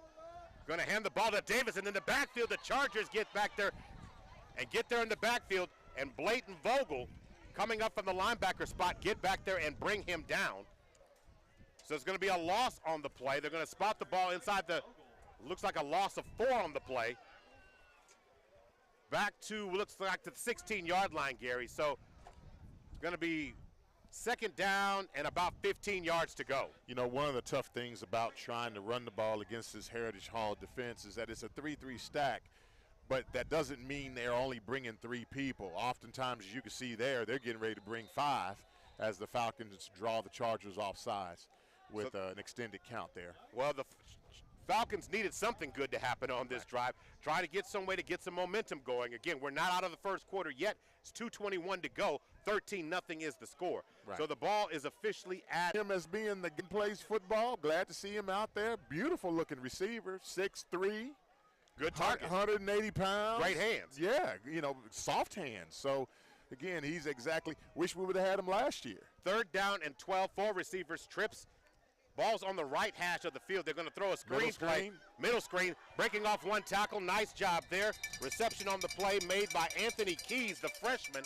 Going to hand the ball to Davis, and in the backfield, the Chargers get back there and get there in the backfield, and Blayton Vogel, coming up from the linebacker spot, get back there and bring him down. So it's going to be a loss on the play. They're going to spot the ball inside the, looks like a loss of 4 on the play. Back to, looks like the 16-yard line, Gary. So it's going to be second down and about 15 yards to go. You know, one of the tough things about trying to run the ball against this Heritage Hall defense is that it's a 3-3 stack, but that doesn't mean they're only bringing 3 people. Oftentimes, as you can see there, they're getting ready to bring 5 as the Falcons draw the Chargers off sides with an extended count there. Well, the Falcons needed something good to happen on this drive. Try to get some way to get some momentum going. Again, we're not out of the first quarter yet. It's 2:21 to go. 13-0 is the score. Right. So the ball is officially at him as being the good plays football. Glad to see him out there. Beautiful looking receiver, 6'3". Good target. 180 pounds. Great hands. Yeah, you know, soft hands. So, again, he's exactly, wish we would have had him last year. Third down and 12, 4 receivers, trips. Ball's on the right hash of the field. They're going to throw a screen play. Middle screen, breaking off 1 tackle. Nice job there. Reception on the play made by Anthony Keys, the freshman.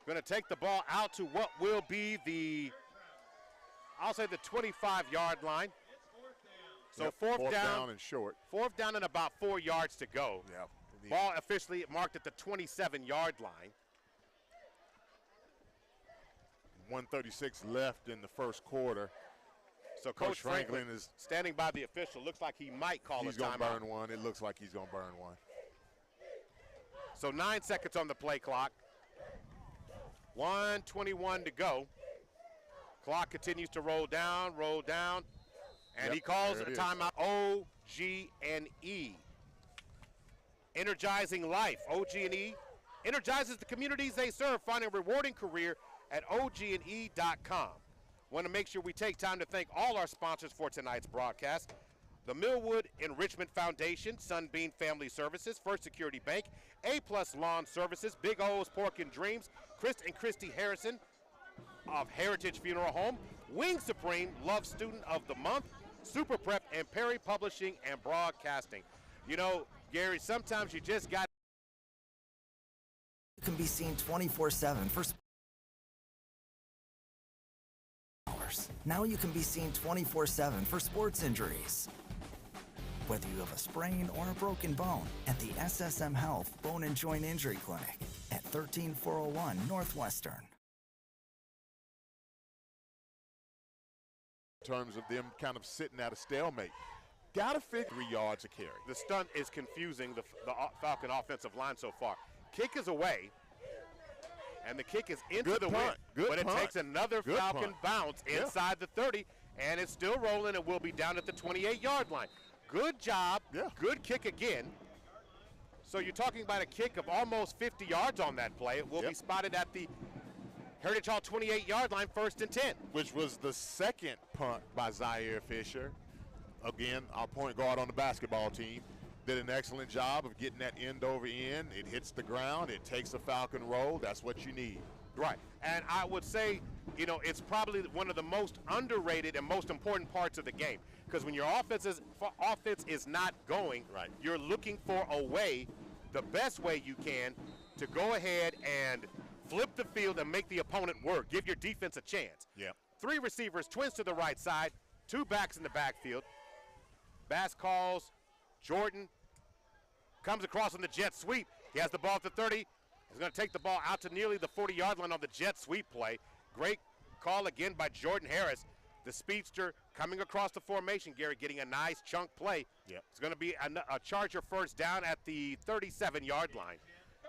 Going to take the ball out to what will be the, I'll say the 25-yard line. So fourth down and short. 4th down and about 4 yards to go. Yep. Ball officially marked at the 27-yard line. 1:36 left in the first quarter. So Coach Franklin is standing by the official. Looks like he might call a timeout. He's going to burn one. It looks like he's going to burn one. So 9 seconds on the play clock. 1:21 to go. Clock continues to roll down, and he calls a timeout. OG&E. Energizing life. OG&E energizes the communities they serve, finding a rewarding career at OG&E.com. Want to make sure we take time to thank all our sponsors for tonight's broadcast. The Millwood Enrichment Foundation, Sunbeam Family Services, First Security Bank, A-Plus Lawn Services, Big O's Pork and Dreams, Chris and Christy Harrison of Heritage Funeral Home, Wing Supreme, Love Student of the Month, Super Prep, and Perry Publishing and Broadcasting. You know, Gary, sometimes you just got. You can be seen 24/7 for. Now you can be seen 24/7 for sports injuries. Whether you have a sprain or a broken bone, at the SSM Health Bone and Joint Injury Clinic at 13401 Northwestern. In terms of them kind of sitting at a stalemate. Got to figure 3 yards a carry. The stunt is confusing the Falcon offensive line so far. Kick is away, and the kick is into the wind. But it takes another Falcon bounce inside the 30, and it's still rolling and will be down at the 28-yard line. Good job. Good kick again. So you're talking about a kick of almost 50 yards on that play. It will be spotted at the Heritage Hall 28-yard line, 1st and 10. Which was the second punt by Zaire Fisher. Again, our point guard on the basketball team did an excellent job of getting that end over end. It hits the ground. It takes a Falcon roll. That's what you need. Right. And I would say, you know, it's probably one of the most underrated and most important parts of the game. Because when your offense is not going, right, you're looking for a way, the best way you can, to go ahead and flip the field and make the opponent work. Give your defense a chance. Yeah. 3 receivers, twins to the right side, 2 backs in the backfield. Bass calls. Jordan comes across on the jet sweep. He has the ball at the 30. He's going to take the ball out to nearly the 40-yard line on the jet sweep play. Great call again by Jordan Harris. The speedster coming across the formation, Gary, getting a nice chunk play. Yep. It's going to be a Charger first down at the 37-yard line.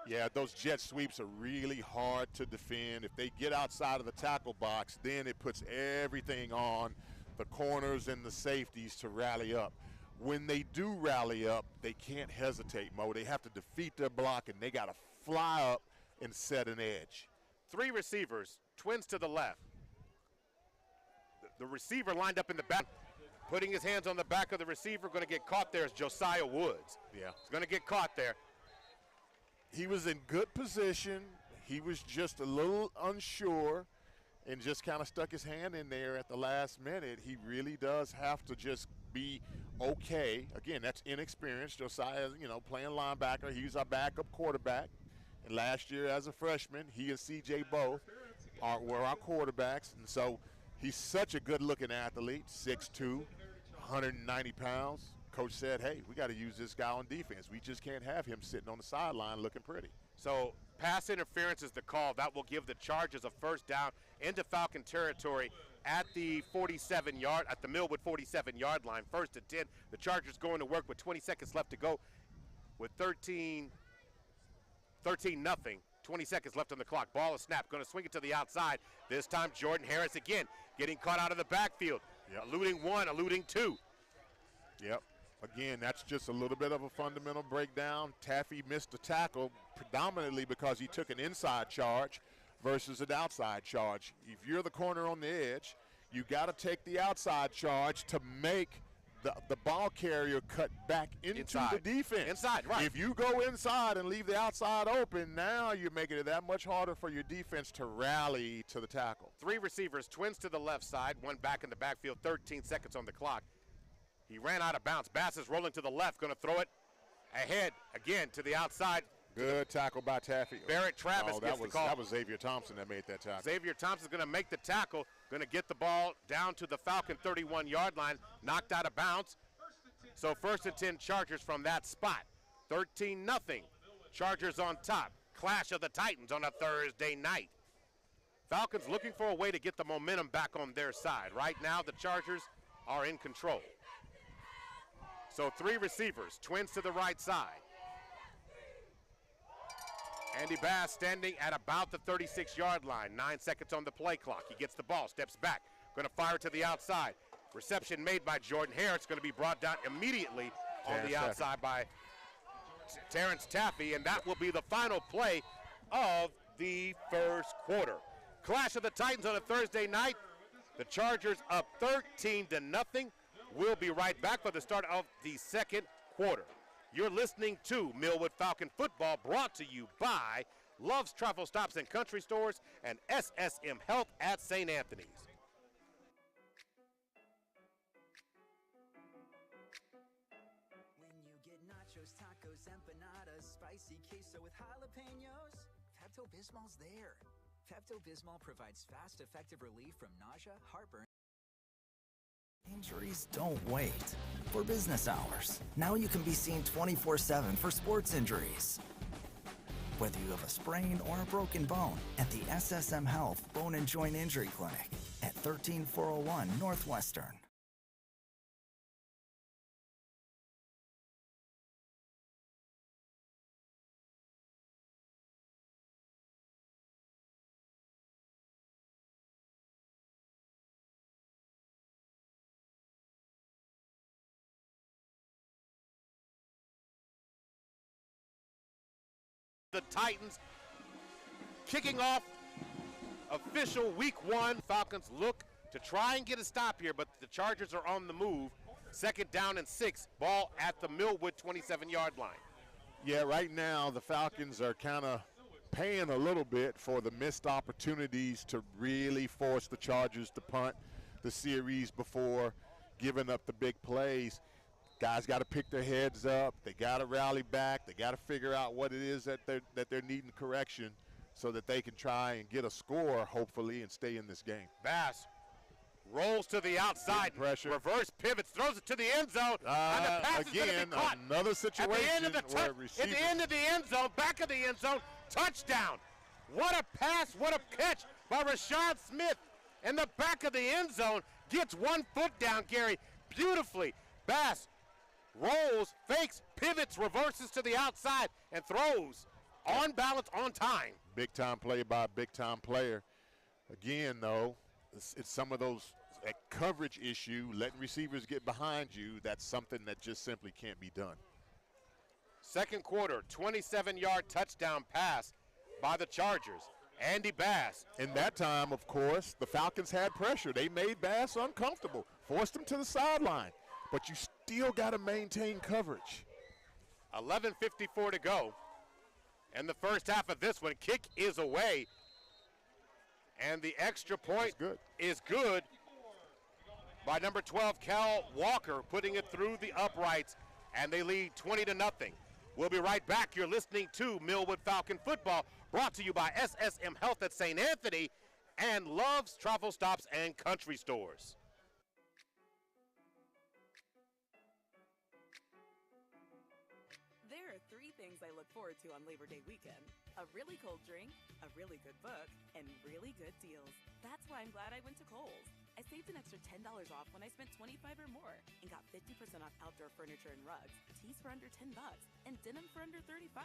Yeah, those jet sweeps are really hard to defend. If they get outside of the tackle box, then it puts everything on the corners and the safeties to rally up. When they do rally up, they can't hesitate, Mo. They have to defeat their block, and they got to fly up and set an edge. 3 receivers, twins to the left. The receiver lined up in the back, putting his hands on the back of the receiver. Going to get caught there is Josiah Woods. Yeah. He's going to get caught there. He was in good position. He was just a little unsure and just kind of stuck his hand in there at the last minute. He really does have to just be okay. Again, that's inexperience. Josiah, you know, playing linebacker. He was our backup quarterback. And last year as a freshman, he and CJ both were our quarterbacks. And so he's such a good-looking athlete, 6'2", 190 pounds. Coach said, hey, we got to use this guy on defense. We just can't have him sitting on the sideline looking pretty. So pass interference is the call. That will give the Chargers a first down into Falcon territory at the 47-yard, at the Millwood 47-yard line. 1st and 10. The Chargers going to work with 20 seconds left to go with 13-0. 20 seconds left on the clock. Ball is snapped. Going to swing it to the outside. This time Jordan Harris again getting caught out of the backfield. Yep. Eluding 1, eluding 2. Yep. Again, that's just a little bit of a fundamental breakdown. Taffy missed the tackle predominantly because he took an inside charge versus an outside charge. If you're the corner on the edge, you got to take the outside charge to make the ball carrier cut back into the defense. Inside, right. If you go inside and leave the outside open, now you're making it that much harder for your defense to rally to the tackle. 3 receivers, twins to the left side, 1 back in the backfield, 13 seconds on the clock. He ran out of bounds. Bass is rolling to the left, going to throw it ahead again to the outside. Good tackle by Taffy. Barrett Travis gets the call. That was Xavier Thompson that made that tackle. Xavier Thompson is going to make the tackle, going to get the ball down to the Falcon 31-yard line, knocked out of bounds. So 1st and 10 Chargers from that spot. 13-0. Chargers on top. Clash of the Titans on a Thursday night. Falcons looking for a way to get the momentum back on their side. Right now the Chargers are in control. So 3 receivers, twins to the right side. Andy Bass standing at about the 36-yard line. 9 seconds on the play clock. He gets the ball, steps back, going to fire to the outside. Reception made by Jordan Harris, going to be brought down immediately on the outside by Terrence Taffy, and that will be the final play of the first quarter. Clash of the Titans on a Thursday night. The Chargers up 13-0. We'll be right back for the start of the second quarter. You're listening to Millwood Falcon Football, brought to you by Love's Travel Stops and Country Stores and SSM Health at St. Anthony's. When you get nachos, tacos, empanadas, spicy queso with jalapenos, Pepto-Bismol's there. Pepto-Bismol provides fast, effective relief from nausea, heartburn. Injuries don't wait. For business hours, now you can be seen 24/7 for sports injuries. Whether you have a sprain or a broken bone, at the SSM Health Bone and Joint Injury Clinic at 13401 Northwestern. The Titans kicking off official week 1. Falcons look to try and get a stop here, but the Chargers are on the move. 2nd down and 6, ball at the Millwood 27-yard line. Yeah, right now the Falcons are kind of paying a little bit for the missed opportunities to really force the Chargers to punt the series before giving up the big plays. Guys got to pick their heads up. They got to rally back. They got to figure out what it is that they're needing correction so that they can try and get a score, hopefully, and stay in this game. Bass rolls to the outside, pressure, reverse pivots, throws it to the end zone, and the pass is going to be caught. Another situation at the end of the end zone, back of the end zone, touchdown. What a pass, what a catch by Rashad Smith in the back of the end zone. Gets 1 foot down, Gary, beautifully. Bass rolls, fakes, pivots, reverses to the outside, and throws on balance, on time. Big-time play by a big-time player. Again, though, it's some of those coverage issue, letting receivers get behind you. That's something that just simply can't be done. 2nd quarter, 27-yard touchdown pass by the Chargers. Andy Bass. In that time, of course, the Falcons had pressure. They made Bass uncomfortable, forced him to the sideline. But you still got to maintain coverage. 11:54 to go. And the first half of this one, kick is away. And the extra point is good by number 12, Cal Walker, putting it through the uprights, and they lead 20-0. We'll be right back. You're listening to Millwood Falcon Football, brought to you by SSM Health at St. Anthony and Love's Travel Stops and Country Stores. There are 3 things I look forward to on Labor Day weekend: a really cold drink, a really good book, and really good deals. That's why I'm glad I went to Kohl's. I saved an extra $10 off when I spent $25 or more and got 50% off outdoor furniture and rugs, tees for under $10, and denim for under $35.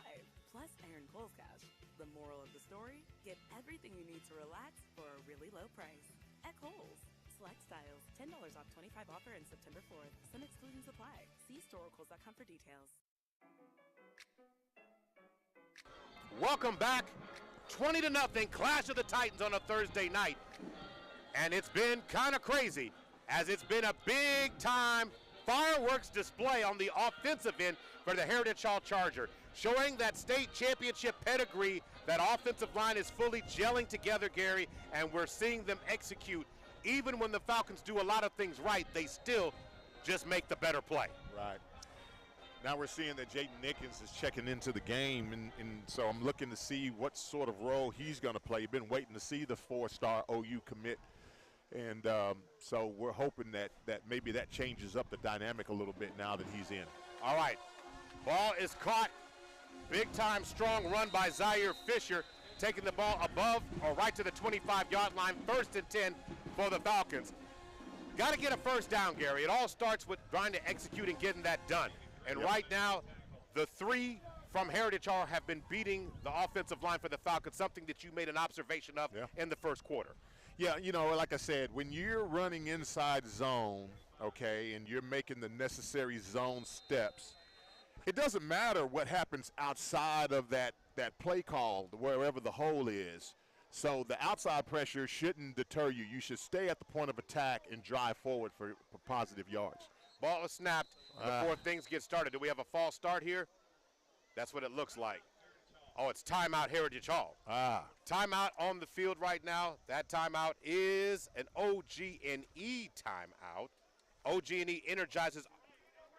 Plus, I earned Kohl's cash. The moral of the story: get everything you need to relax for a really low price at Kohl's. Select styles, $10 off 25 offer and September 4th. Some exclusions apply. See store or Kohl's.com for details. Welcome back. 20-0, Clash of the Titans on a Thursday night. And it's been kind of crazy, as it's been a big-time fireworks display on the offensive end for the Heritage Hall Charger, showing that state championship pedigree. That offensive line is fully gelling together, Gary, and we're seeing them execute. Even when the Falcons do a lot of things right, they still just make the better play. Right. Now we're seeing that Jaden Nickens is checking into the game, and so I'm looking to see what sort of role he's going to play. Been waiting to see the 4-star OU commit, and so we're hoping that maybe that changes up the dynamic a little bit now that he's in. All right, ball is caught. Big-time strong run by Zaire Fisher, taking the ball above or right to the 25-yard line. 1st and 10 for the Falcons. Got to get a first down, Gary. It all starts with trying to execute and getting that done. And right now, the 3 from Heritage Hall have been beating the offensive line for the Falcons, something that you made an observation of in the first quarter. Yeah, you know, like I said, when you're running inside zone, okay, and you're making the necessary zone steps, it doesn't matter what happens outside of that play call, wherever the hole is. So the outside pressure shouldn't deter you. You should stay at the point of attack and drive forward for positive yards. Ball is snapped before things get started. Do we have a false start here? That's what it looks like. Oh, it's timeout Heritage Hall. Timeout on the field right now. That timeout is an OG&E timeout. OG&E energizes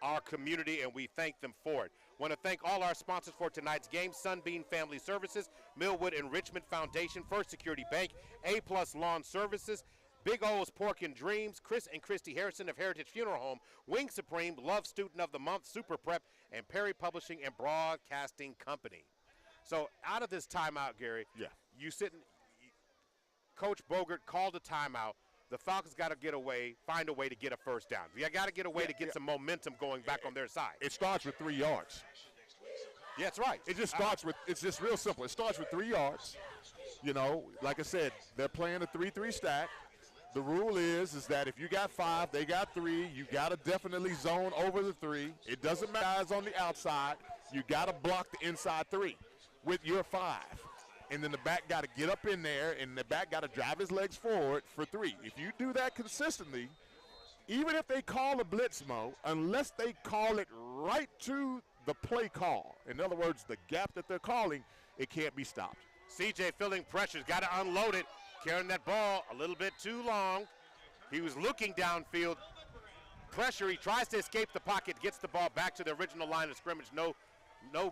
our community, and we thank them for it. Want to thank all our sponsors for tonight's game: Sunbeam Family Services, Millwood Enrichment Foundation, First Security Bank, A-Plus Lawn Services, Big O's Pork and Dreams, Chris and Christy Harrison of Heritage Funeral Home, Wing Supreme, Love Student of the Month, Super Prep, and Perry Publishing and Broadcasting Company. So out of this timeout, Gary, you Coach Bogert called a timeout. The Falcons got to get away, find a way to get a first down. You got to get a way to get some momentum going back on their side. It starts with 3 yards. Yeah, that's right. It just starts with, it's just real simple. It starts with 3 yards. You know, like I said, they're playing a 3-3 stack. The rule is that if you got 5, they got 3, you got to definitely zone over the 3. It doesn't matter guys on the outside. You got to block the inside 3 with your 5. and then the back got to get up in there, and the back got to drive his legs forward for 3. If you do that consistently, even if they call a blitz, Mo, unless they call it right to the play call, in other words, the gap that they're calling, it can't be stopped. CJ feeling pressures, got to unload it, carrying that ball a little bit too long. He was looking downfield. Pressure, he tries to escape the pocket, gets the ball back to the original line of scrimmage. No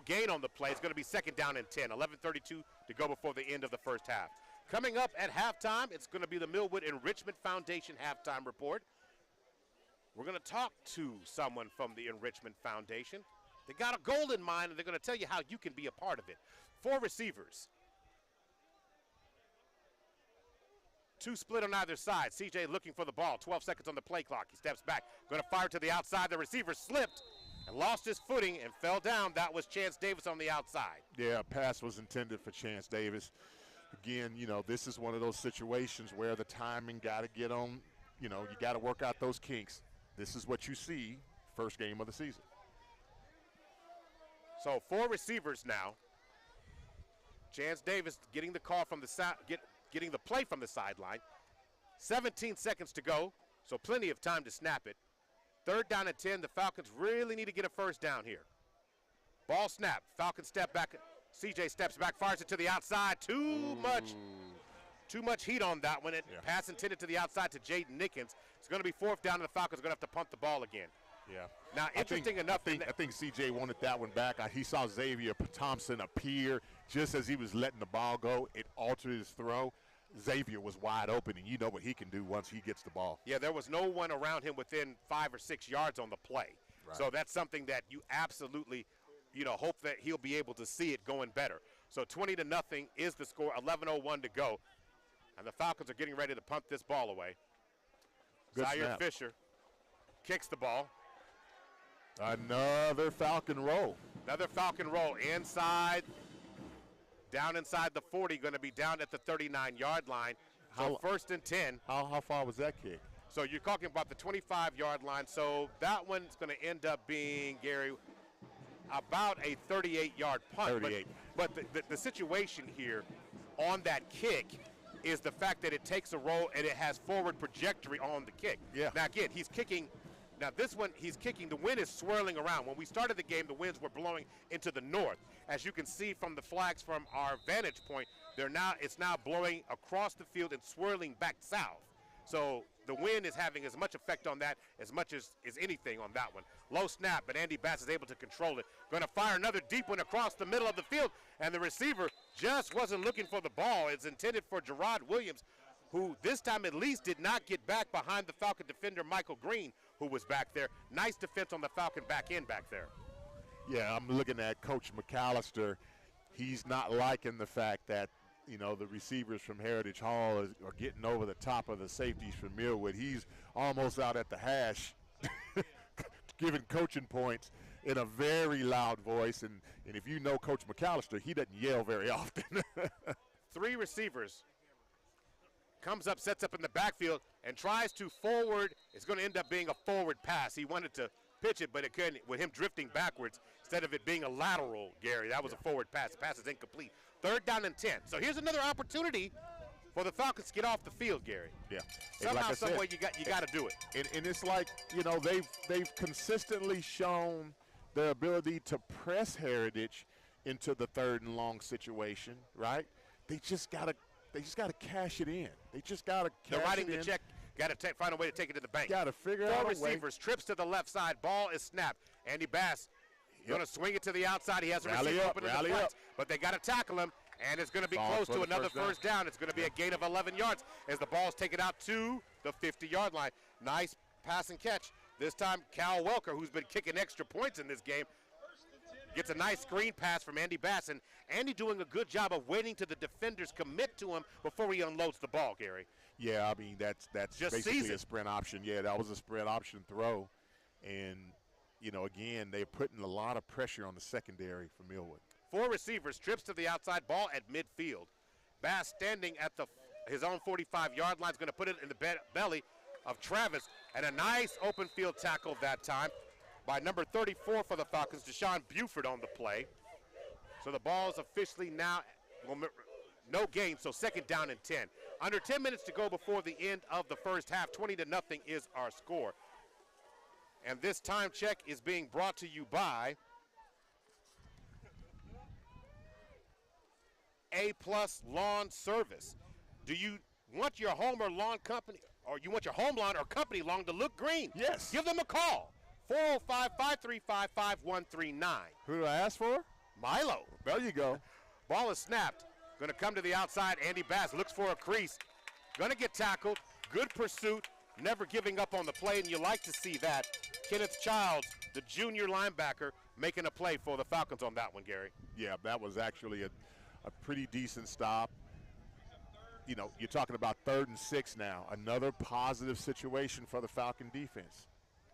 gain on the play. It's going to be 2nd down and 10. 11:32 to go before the end of the first half. Coming up at halftime, it's going to be the Millwood Enrichment Foundation halftime report. We're going to talk to someone from the Enrichment Foundation. They got a goal in mind, and they're going to tell you how you can be a part of it. 4 receivers. 2 split on either side. CJ looking for the ball. 12 seconds on the play clock. He steps back. Going to fire to the outside. The receiver slipped and lost his footing and fell down. That was Chance Davis on the outside. Yeah, pass was intended for Chance Davis. Again, this is one of those situations where the timing got to get on, you got to work out those kinks. This is what you see first game of the season. So 4 receivers now. Chance Davis getting the call from the side, getting the play from the sideline. 17 seconds to go, so plenty of time to snap it. 3rd down and 10. The Falcons really need to get a first down here. Ball snap. Falcons step back. CJ steps back, fires it to the outside. Too much heat on that one. Pass intended to the outside to Jaden Nickens. It's going to be 4th down, and the Falcons are going to have to punt the ball again. Yeah. Now, interesting enough. I think CJ wanted that one back. He saw Xavier Thompson appear just as he was letting the ball go. It altered his throw. Xavier was wide open, and you know what he can do once he gets the ball. Yeah, there was no one around him within 5 or 6 yards on the play. Right. So that's something that you absolutely, hope that he'll be able to see it going better. So 20-0 is the score. 11:01 to go, and the Falcons are getting ready to punt this ball away. Good Zaire snap. Fisher kicks the ball. Another Falcon roll. Another Falcon roll inside, down inside the 40, going to be down at the 39-yard line. So 1st and 10. How far was that kick? So you're talking about the 25-yard line. So that one's going to end up being, Gary, about a 38-yard punt. 38. But the situation here on that kick is the fact that it takes a roll and it has forward trajectory on the kick. Yeah. Now, again, he's kicking. Now, this one, he's kicking. The wind is swirling around. When we started the game, the winds were blowing into the north. As you can see from the flags from our vantage point, it's now blowing across the field and swirling back south. So the wind is having as much effect on that as much as anything on that one. Low snap, but Andy Bass is able to control it. Going to fire another deep one across the middle of the field, and the receiver just wasn't looking for the ball. It's intended for Gerard Williams, who this time at least did not get back behind the Falcon defender Michael Green, who was back there. Nice defense on the Falcon back end back there. Yeah, I'm looking at Coach McAllister. He's not liking the fact that, the receivers from Heritage Hall are getting over the top of the safeties from Millwood. He's almost out at the hash giving coaching points in a very loud voice. And if you know Coach McAllister, he doesn't yell very often. 3 receivers. Comes up, sets up in the backfield, and tries to forward. It's going to end up being a forward pass. He wanted to pitch it, but it couldn't. With him drifting backwards, instead of it being a lateral, Gary, that was a forward pass. The pass is incomplete. 3rd down and 10. So here's another opportunity for the Falcons to get off the field, Gary. Yeah. Somehow, some way, you got to do it. And it's like, they've consistently shown their ability to press Heritage into the 3rd and long situation, right? They just got to cash it in. They just got to cash it in. They're writing the check. Got to find a way to take it to the bank. Got to figure out a way. 4 receivers, trips to the left side. Ball is snapped. Andy Bass going to swing it to the outside. He has a receiver open in the front, but they got to tackle him, and it's going to be close to another first down. It's going to be a gain of 11 yards as the ball's taken out to the 50-yard line. Nice pass and catch. This time, Cal Welker, who's been kicking extra points in this game, gets a nice screen pass from Andy Bass, and Andy doing a good job of waiting till the defenders commit to him before he unloads the ball, Gary. Yeah, I mean, that's just basically a sprint option. Yeah, that was a sprint option throw. And, again, they're putting a lot of pressure on the secondary for Millwood. 4 receivers, trips to the outside, ball at midfield. Bass standing at his own 45-yard line is going to put it in the belly of Travis, and a nice open field tackle that time by number 34 for the Falcons, Deshaun Buford on the play. So the ball is officially now, No gain, so second down and 10. Under 10 minutes to go before the end of the first half. 20-0 is our score. And this time check is being brought to you by A-Plus Lawn Service. Do you want your home or lawn company, or you want your home lawn or company lawn to look green? Yes. Give them a call. 405-535-5139. Who do I ask for? Milo. There you go. Ball is snapped. Going to come to the outside. Andy Bass looks for a crease. Going to get tackled. Good pursuit. Never giving up on the play, and you like to see that. Kenneth Childs, the junior linebacker, making a play for the Falcons on that one, Gary. Yeah, that was actually a pretty decent stop. You know, you're talking about 3rd and 6 now. Another positive situation for the Falcon defense.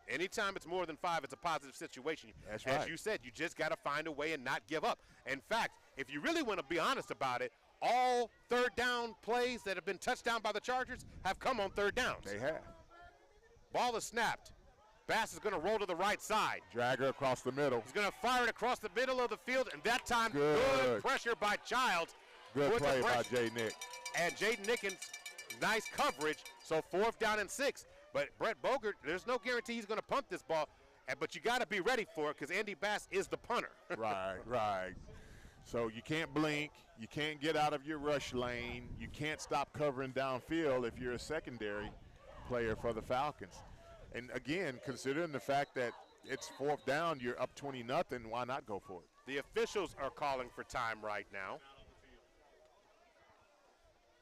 Anytime it's more than 5, it's a positive situation. That's right. As you said, you just got to find a way and not give up. In fact, if you really want to be honest about it, all 3rd down plays that have been touchdown by the Chargers have come on 3rd downs. They have. Ball is snapped. Bass is going to roll to the right side. Drag her across the middle. He's going to fire it across the middle of the field, and that time good pressure by Childs. Good play by Jay Nick. And Jaden Nickens, nice coverage, so 4th down and 6. But Brett Bogert, there's no guarantee he's going to punt this ball, but you got to be ready for it because Andy Bass is the punter. Right. So you can't blink. You can't get out of your rush lane. You can't stop covering downfield if you're a secondary player for the Falcons. And again, considering the fact that it's 4th down, you're up 20-0, why not go for it? The officials are calling for time right now.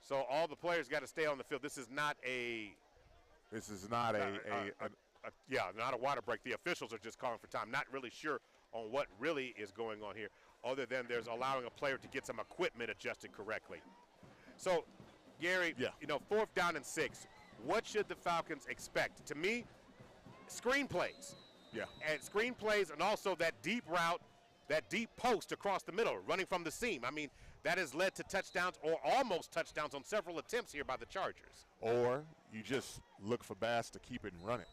So all the players got to stay on the field. This is not a not a water break. The officials are just calling for time. Not really sure on what really is going on here, other than there's allowing a player to get some equipment adjusted correctly. So, Gary, 4th down and 6. What should the Falcons expect? To me, screen plays. Yeah. And screen plays, and also that deep route, that deep post across the middle, running from the seam. I mean, that has led to touchdowns or almost touchdowns on several attempts here by the Chargers. Or you just look for Bass to keep it and run it.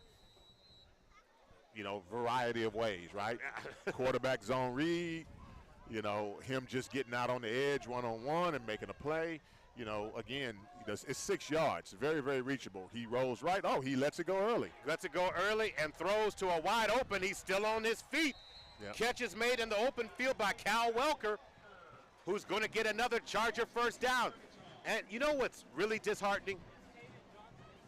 You know, variety of ways, right? Quarterback zone read, him just getting out on the edge one-on-one and making a play. Again, it's 6 yards, very, very reachable. He rolls right. Oh, he lets it go early. Lets it go early and throws to a wide open. He's still on his feet. Yep. Catch is made in the open field by Cal Welker, who's going to get another Charger 1st down. And you know what's really disheartening?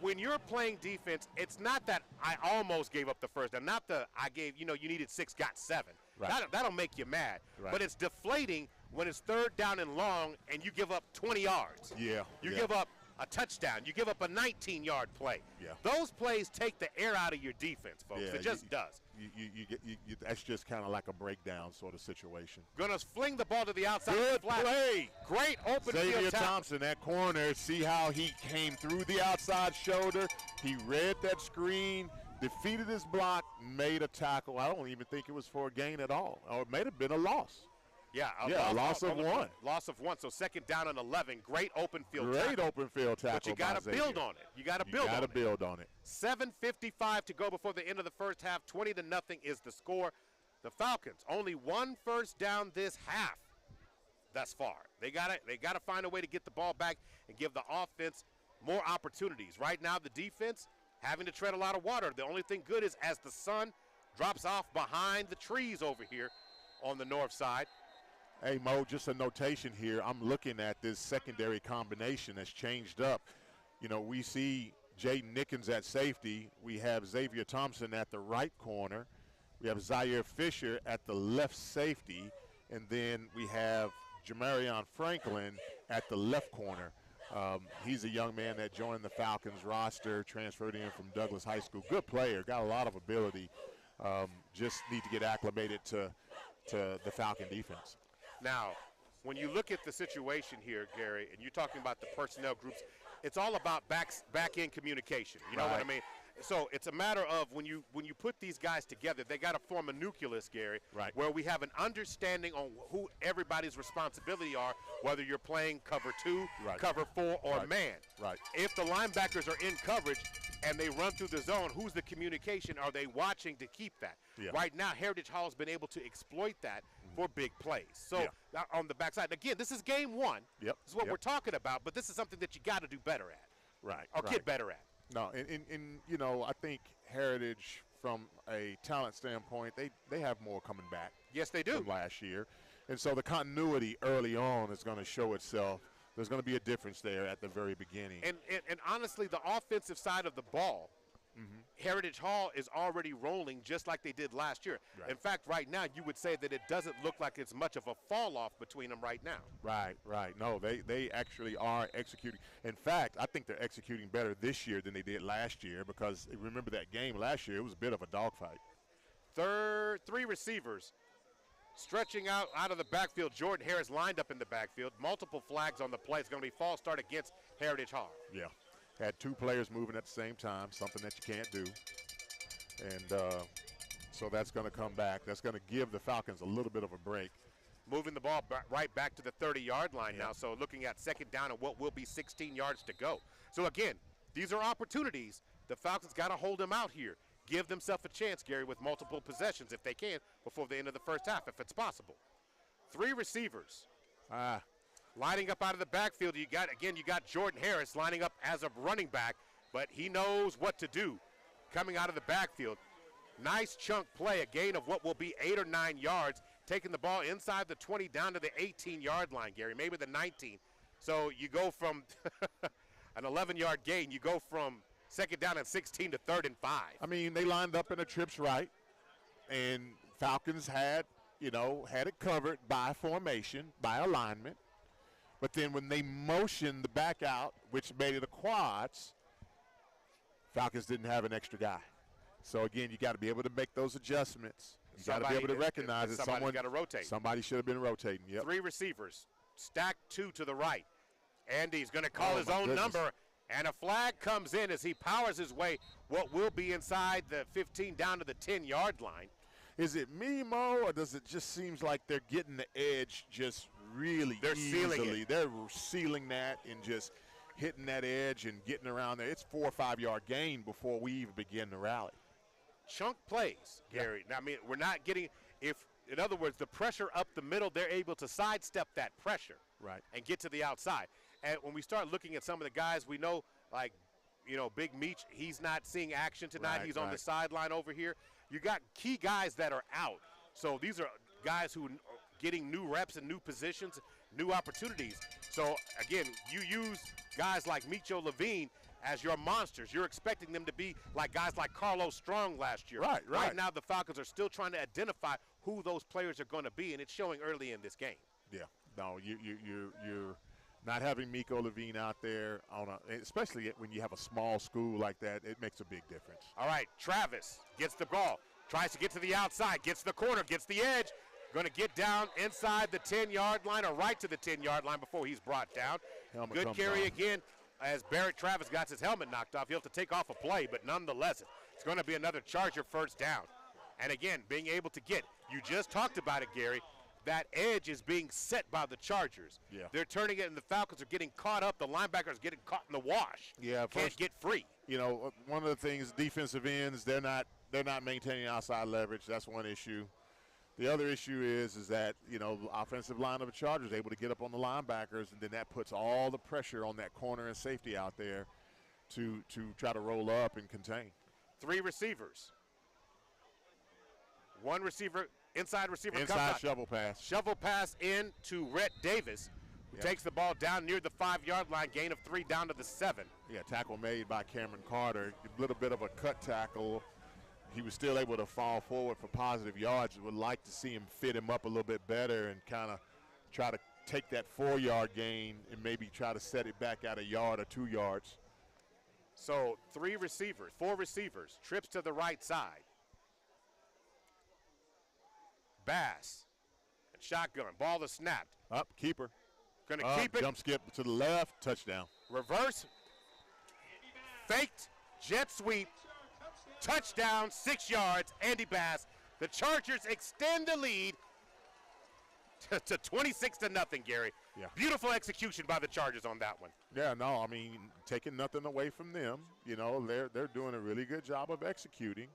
When you're playing defense, it's not that I almost gave up the 1st down. Not the I gave, you needed 6, got 7. Right. That'll make you mad. Right. But it's deflating when it's 3rd down and long and you give up 20 yards. Yeah. You give up a touchdown. You give up a 19-yard play. Yeah. Those plays take the air out of your defense, folks. Yeah, it just does. That's just kind of like a breakdown sort of situation. Gonna fling the ball to the outside. Good flat. play. Great open Xavier field tackle. Thompson, that corner, see how he came through the outside shoulder. He read that screen, defeated his block, made a tackle. I don't even think it was for a gain at all. Or it may have been a loss. Yeah, a loss of 1. Loss of 1, so 2nd down and 11. Great open field tackle. Great open field tackle. But you got to build on it. You got to build on it. 7:55 to go before the end of the first half. 20-0 is the score. The Falcons only 1 first down this half thus far. They got to find a way to get the ball back and give the offense more opportunities. Right now, the defense having to tread a lot of water. The only thing good is as the sun drops off behind the trees over here on the north side. Hey, Mo, just a notation here. I'm looking at this secondary combination that's changed up. We see Jaden Nickens at safety. We have Xavier Thompson at the right corner. We have Zaire Fisher at the left safety. And then we have Jamarion Franklin at the left corner. He's a young man that joined the Falcons roster, transferred in from Douglas High School. Good player, got a lot of ability. Just need to get acclimated to the Falcon defense. Now, when you look at the situation here, Gary, and you're talking about the personnel groups, it's all about back-end communication. You know what I mean? So it's a matter of when you put these guys together, they got to form a nucleus, Gary, where we have an understanding on who everybody's responsibility are, whether you're playing cover 2, cover 4, or man. Right. If the linebackers are in coverage and they run through the zone, who's the communication? Are they watching to keep that? Yeah. Right now, Heritage Hall has been able to exploit that for big plays. So now on the backside, again, this is game one. Yep. This is what we're talking about, but this is something that you got to do better at. Right. Or get better at. No, and you know, I think Heritage, from a talent standpoint, they have more coming back. Yes, they do. From last year. And so the continuity early on is going to show itself. There's going to be a difference there at the very beginning. And honestly, the offensive side of the ball, Heritage Hall is already rolling just like they did last year. Right. In fact, right now, you would say that it doesn't look like it's much of a fall off between them right now. Right. No, they actually are executing. In fact, I think they're executing better this year than they did last year, because remember that game last year, it was a bit of a dogfight. Three receivers stretching out of the backfield. Jordan Harris lined up in the backfield. Multiple flags on the play. It's going to be false start against Heritage Hall. Yeah. Had two players moving at the same time, something that you can't do. And so that's going to come back. That's going to give the Falcons a little bit of a break. Moving the ball right back to the 30-yard line now. So looking at second down and what will be 16 yards to go. So again, these are opportunities. The Falcons got to hold them out here. Give themselves a chance, Gary, with multiple possessions if they can before the end of the first half, if it's possible. Three receivers. Lining up out of the backfield, you got Jordan Harris lining up as a running back, but he knows what to do coming out of the backfield. Nice chunk play, a gain of what will be 8 or 9 yards, taking the ball inside the 20 down to the 18-yard line, Gary, maybe the 19. So you go from an 11-yard gain, you go from second down and 16 to 3rd and 5. I mean, they lined up in the trips right, and Falcons had it covered by formation, by alignment. But then when they motioned the back out, which made it a quads, Falcons didn't have an extra guy. So, again, you got to be able to make those adjustments. You got to be able to recognize that somebody's got to rotate. Somebody should have been rotating. Yep. Three receivers, stacked two to the right. Andy's going to call his own number, and a flag comes in as he powers his way what will be inside the 15 down to the 10-yard line. Is it me, Mo, or does it just seems like they're getting the edge just really sealing it. They're sealing that and just hitting that edge and getting around there. It's 4 or 5 yard gain before we even begin to rally. Chunk plays, Gary. Now, I mean, we're not getting in other words, the pressure up the middle, they're able to sidestep that pressure and get to the outside. And when we start looking at some of the guys we know, like, Big Meech, he's not seeing action tonight. He's on the sideline over here. You got key guys that are out. So these are guys who are getting new reps and new positions, new opportunities. So, again, you use guys like Micho Levine as your monsters. You're expecting them to be like guys like Carlos Strong last year. Right now, the Falcons are still trying to identify who those players are going to be, and it's showing early in this game. Yeah. No, you're not having Miko Levine out there, especially when you have a small school like that, it makes a big difference. All right, Travis gets the ball, tries to get to the outside, gets the corner, gets the edge, going to get down inside the 10-yard line or right to the 10-yard line before he's brought down. Good carry again as Barrett Travis got his helmet knocked off. He'll have to take off a play, but nonetheless, it's going to be another Charger first down. And again, being able to you just talked about it, Gary, that edge is being set by the Chargers. Yeah. They're turning it, and the Falcons are getting caught up. The linebackers getting caught in the wash. Yeah, can't get free. One of the things, defensive ends, they're not maintaining outside leverage. That's one issue. The other issue is that the offensive line of the Chargers able to get up on the linebackers, and then that puts all the pressure on that corner and safety out there to try to roll up and contain. Three receivers. One receiver. Inside receiver comes inside out. shovel pass. Shovel pass in to Rhett Davis, who takes the ball down near the 5-yard line, gain of 3 down to the 7. Yeah, tackle made by Cameron Carter. A little bit of a cut tackle. He was still able to fall forward for positive yards. Would like to see him fit him up a little bit better and kind of try to take that 4-yard gain and maybe try to set it back at a yard or 2 yards. So 4 receivers, trips to the right side. Bass and shotgun. Ball is snapped. Up, keeper. Going to keep it. Jump skip to the left, touchdown. Reverse. Faked. Jet sweep. Touchdown, 6 yards. Andy Bass. The Chargers extend the lead to 26-0, Gary. Yeah. Beautiful execution by the Chargers on that one. Yeah, no, I mean, taking nothing away from them. They're doing a really good job of executing.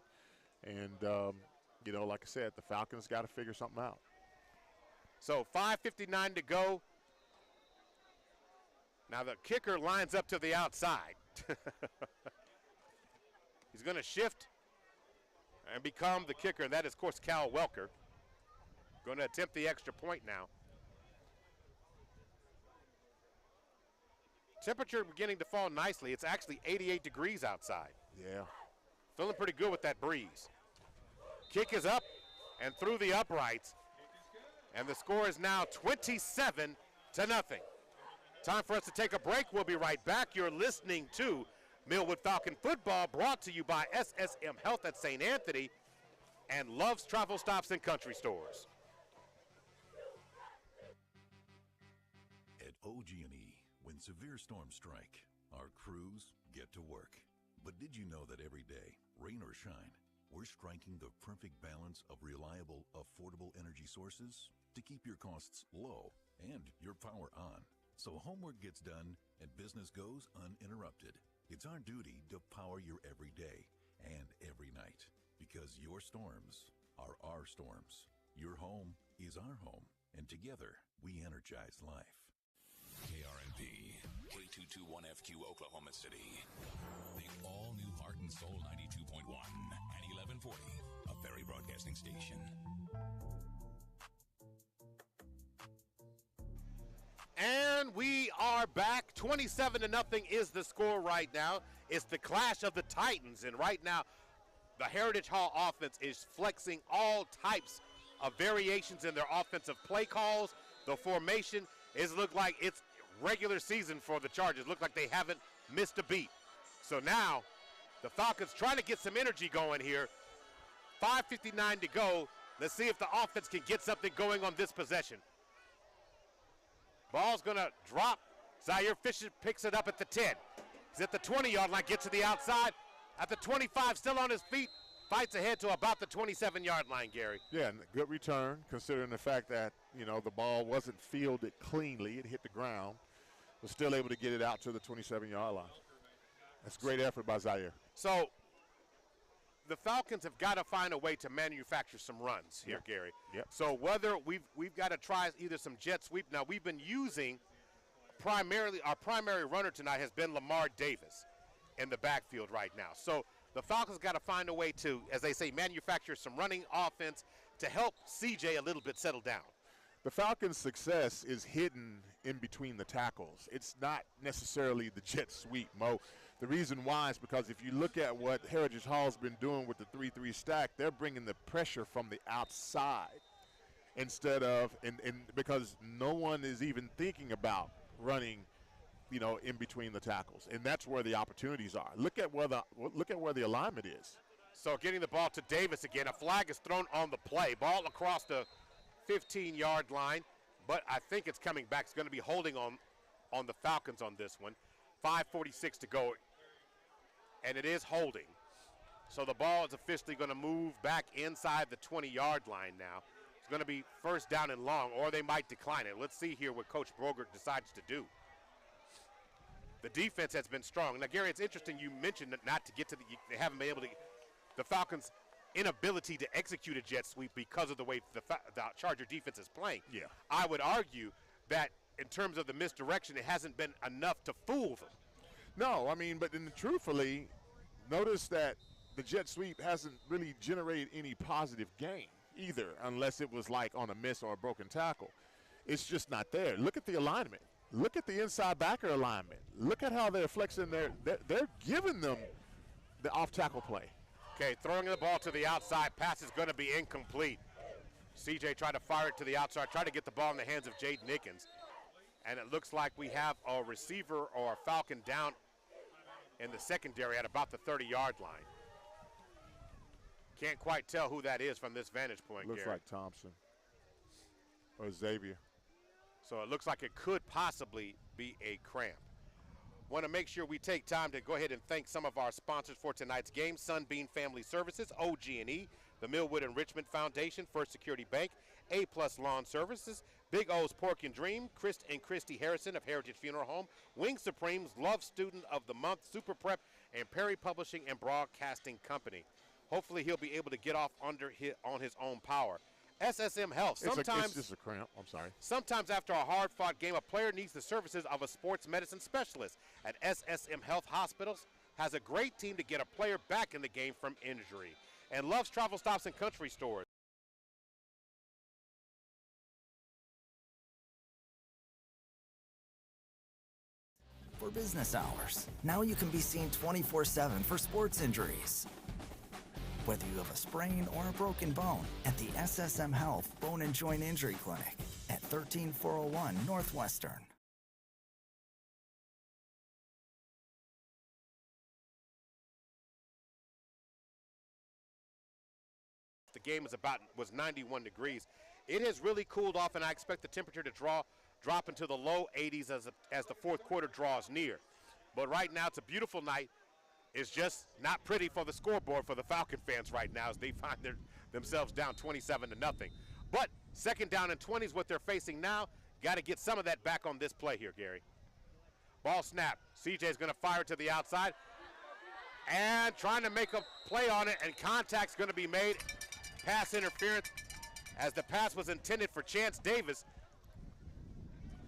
And, like I said, the Falcons got to figure something out. So 5:59 to go. Now the kicker lines up to the outside. He's going to shift and become the kicker, and that is, of course, Cal Welker. Going to attempt the extra point now. Temperature beginning to fall nicely. It's actually 88 degrees outside. Yeah. Feeling pretty good with that breeze. Kick is up and through the uprights. And the score is now 27-0. Time for us to take a break. We'll be right back. You're listening to Millwood Falcon Football, brought to you by SSM Health at St. Anthony and Love's Travel Stops and Country Stores. At OG&E, when severe storms strike, our crews get to work. But did you know that every day, rain or shine, we're striking the perfect balance of reliable, affordable energy sources to keep your costs low and your power on, so homework gets done and business goes uninterrupted. It's our duty to power your every day and every night, because your storms are our storms. Your home is our home, and together we energize life. KRNP, K221FQ, Oklahoma City. The all-new Heart and Soul 92.1 and 1140, a Ferry Broadcasting Station. And we are back. 27-0 is the score right now. It's the clash of the Titans, and right now the Heritage Hall offense is flexing all types of variations in their offensive play calls. The formation look like it's regular season for the Chargers. Look like they haven't missed a beat. So now the Falcons trying to get some energy going here. 5:59 to go. Let's see if the offense can get something going on this possession. Ball's going to drop. Zaire Fisher picks it up at the 10. He's at the 20-yard line, gets to the outside. At the 25, still on his feet, fights ahead to about the 27-yard line, Gary. Yeah, and good return, considering the fact that, the ball wasn't fielded cleanly. It hit the ground. Was still able to get it out to the 27-yard line. That's great effort by Zaire. So the Falcons have got to find a way to manufacture some runs here, Gary. Yep. So whether we've got to try either some jet sweep. Now, we've been using our primary runner tonight has been Lamar Davis in the backfield right now. So the Falcons got to find a way to, as they say, manufacture some running offense to help CJ a little bit settle down. The Falcons' success is hidden in between the tackles. It's not necessarily the jet sweep, Mo. The reason why is because if you look at what Heritage Hall's been doing with the 3-3 stack, they're bringing the pressure from the outside instead of, and because no one is even thinking about running, in between the tackles, and that's where the opportunities are. Look at where the alignment is. So getting the ball to Davis again. A flag is thrown on the play. Ball across the 15-yard line, but I think it's coming back. It's going to be holding on the Falcons on this one. 5:46 to go, and it is holding. So the ball is officially going to move back inside the 20-yard line now. It's going to be first down and long, or they might decline it. Let's see here what Coach Brogert decides to do. The defense has been strong. Now, Gary, it's interesting you mentioned that not to get to they haven't been able to, the Falcons' inability to execute a jet sweep because of the way the Charger defense is playing. Yeah. I would argue that in terms of the misdirection, it hasn't been enough to fool them. No, but truthfully, notice that the jet sweep hasn't really generated any positive gain either, unless it was like on a miss or a broken tackle. It's just not there. Look at the alignment. Look at the inside backer alignment. Look at how they're flexing they're giving them the off-tackle play. Okay, throwing the ball to the outside. Pass is going to be incomplete. CJ tried to fire it to the outside, tried to get the ball in the hands of Jade Nickens. And it looks like we have a receiver or a Falcon down in the secondary at about the 30-yard line. Can't quite tell who that is from this vantage point, Looks Gary. like Thompson or Xavier. So it looks like it could possibly be a cramp. Want to make sure we take time to go ahead and thank some of our sponsors for tonight's game. Sunbeam Family Services, OG&E, the Millwood and Richmond Foundation, First Security Bank, A-Plus Lawn Services, Big O's Pork and Dream, Chris and Christy Harrison of Heritage Funeral Home, Wing Supremes, Love Student of the Month, Super Prep, and Perry Publishing and Broadcasting Company. Hopefully he'll be able to get off on his own power. SSM Health. Sometimes it's just a cramp. I'm sorry. Sometimes after a hard-fought game, a player needs the services of a sports medicine specialist. At SSM Health Hospitals has a great team to get a player back in the game from injury. And Love's Travel Stops and Country Stores. For business hours, now you can be seen 24/7 for sports injuries. Whether you have a sprain or a broken bone, at the SSM Health Bone and Joint Injury Clinic at 13401 Northwestern. The game was 91 degrees. It has really cooled off, and I expect the temperature to drop into the low 80s as the fourth quarter draws near. But right now, it's a beautiful night. It's just not pretty for the scoreboard for the Falcon fans right now as they find themselves down 27-0. But second down and 20 is what they're facing now. Got to get some of that back on this play here, Gary. Ball snap. CJ's going to fire it to the outside and trying to make a play on it, and contact's going to be made. Pass interference as the pass was intended for Chance Davis.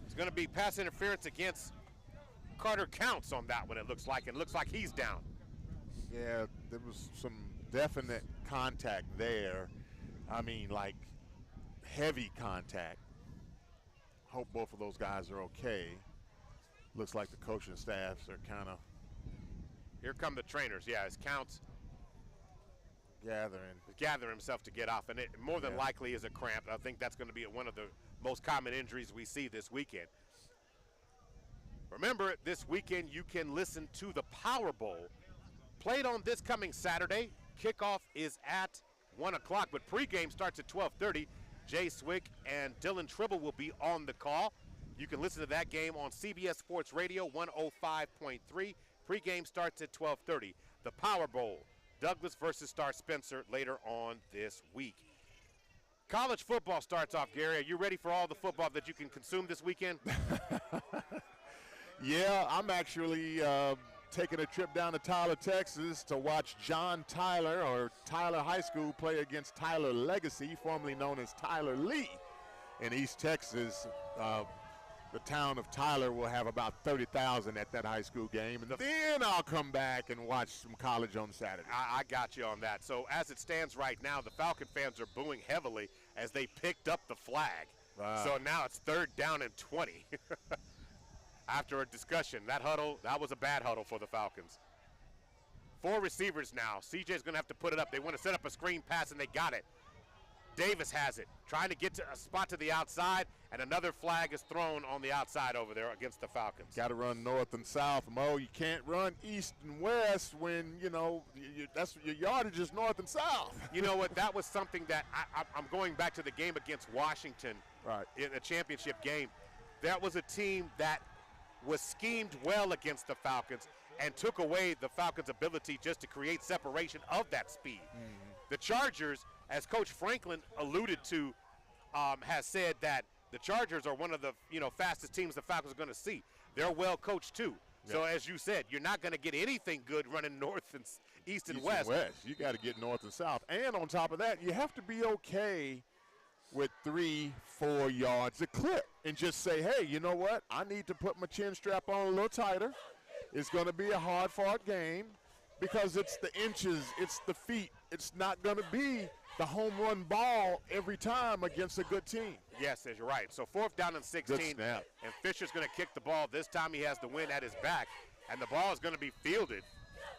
It's going to be pass interference against Carter Counts on that one, it looks like, and looks like he's down. Yeah, there was some definite contact there. I mean, like heavy contact. Hope both of those guys are okay. Looks like the coaching staffs are kind of. Here come the trainers. Yeah, as Counts gathering himself to get off, and it more than likely is a cramp. I think that's going to be one of the most common injuries we see this weekend. Remember, this weekend you can listen to the Power Bowl played on this coming Saturday. Kickoff is at 1 o'clock, but pregame starts at 12:30. Jay Swick and Dylan Tribble will be on the call. You can listen to that game on CBS Sports Radio 105.3. Pregame starts at 12:30. The Power Bowl, Douglas versus Star Spencer later on this week. College football starts off, Gary. Are you ready for all the football that you can consume this weekend? Yeah, I'm actually taking a trip down to Tyler, Texas to watch John Tyler, or Tyler High School, play against Tyler Legacy, formerly known as Tyler Lee. In East Texas, the town of Tyler will have about 30,000 at that high school game, and then I'll come back and watch some college on Saturday. I got you on that. So as it stands right now, the Falcon fans are booing heavily as they picked up the flag. So now it's 3rd down and 20. After a discussion, that was a bad huddle for the Falcons. 4 receivers now. CJ's going to have to put it up. They want to set up a screen pass, and they got it. Davis has it, trying to get to a spot to the outside, and another flag is thrown on the outside over there against the Falcons. Got to run north and south, Mo. You can't run east and west when, that's your yardage is north and south. You know what? That was something that I'm going back to the game against Washington in the championship game. That was a team that was schemed well against the Falcons and took away the Falcons' ability just to create separation of that speed. The Chargers, as Coach Franklin alluded to, has said that the Chargers are one of the fastest teams the Falcons are going to see. They're well coached too. Yeah. So as you said, you're not going to get anything good running north and east and west. You got to get north and south. And on top of that, you have to be okay with 3-4 yards a clip and just say, hey, you know what? I need to put my chin strap on a little tighter. It's going to be a hard-fought game because it's the inches, it's the feet. It's not going to be the home run ball every time against a good team. Yes, you're right. So 4th down and 16, and Fisher's going to kick the ball. This time he has the wind at his back, and the ball is going to be fielded.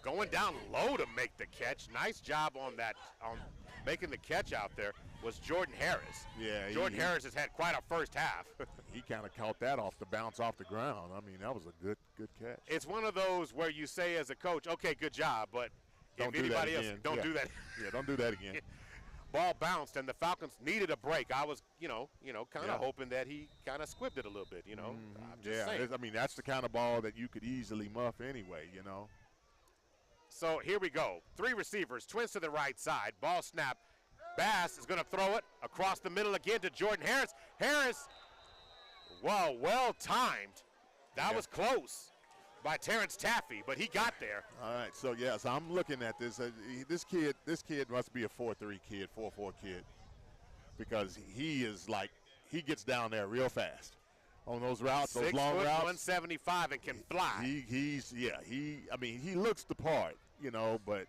Going down low to make the catch. Nice job on that, on making the catch out there was Jordan Harris. Yeah, Jordan Harris has had quite a first half. He kind of caught that off the bounce off the ground. I mean, that was a good catch. It's one of those where you say as a coach, okay, good job, but don't if anybody else, don't do that. Yeah, don't do that again. Ball bounced, and the Falcons needed a break. I was, kind of hoping that he kind of squibbed it a little bit, I'm just saying. I mean, that's the kind of ball that you could easily muff anyway, So here we go. 3 receivers, twins to the right side. Ball snap. Bass is going to throw it across the middle again to Jordan Harris. Harris, well timed. That was close by Terrence Taffy, but he got there. All right, so yes, I'm looking at this. This kid must be a 4-3 kid, 4-4 kid. because he gets down there real fast on those routes, those 6 long foot, routes. 175 and can fly. He looks the part, but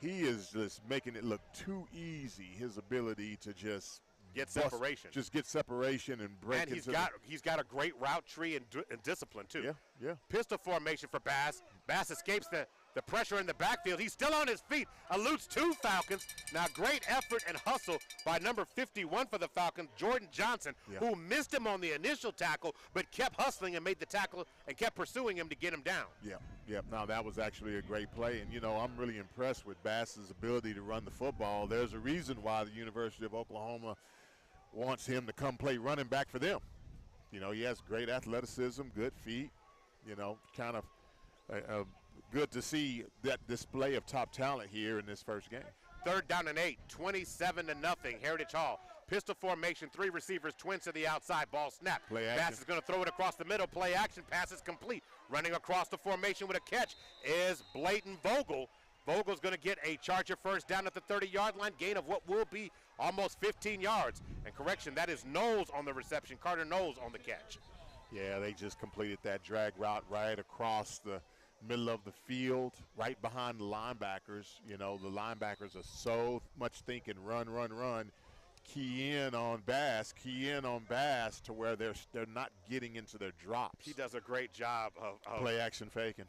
he is just making it look too easy. His ability to just get separation, and break. And he's got a great route tree and discipline too. Yeah. Pistol formation for Bass. Bass escapes the pressure in the backfield. He's still on his feet. Eludes 2 Falcons. Now great effort and hustle by number 51 for the Falcons, Jordan Johnson, who missed him on the initial tackle, but kept hustling and made the tackle and kept pursuing him to get him down. Yep. Now that was actually a great play, and I'm really impressed with Bass's ability to run the football. There's a reason why the University of Oklahoma wants him to come play running back for them. He has great athleticism, good feet, kind of good to see that display of top talent here in this first game. 3rd down and 8, 27-0, Heritage Hall. Pistol formation, 3 receivers, twins to the outside, ball snap. Bass is going to throw it across the middle, play action, pass is complete. Running across the formation with a catch is Bladen Vogel. Vogel's going to get a Charger first down at the 30-yard line, gain of what will be almost 15 yards. And correction, that is Knowles on the reception, Carter Knowles on the catch. Yeah, they just completed that drag route right across the middle of the field, right behind the linebackers. The linebackers are so much thinking run. Key in on Bass to where they're not getting into their drops. He does a great job of play action faking.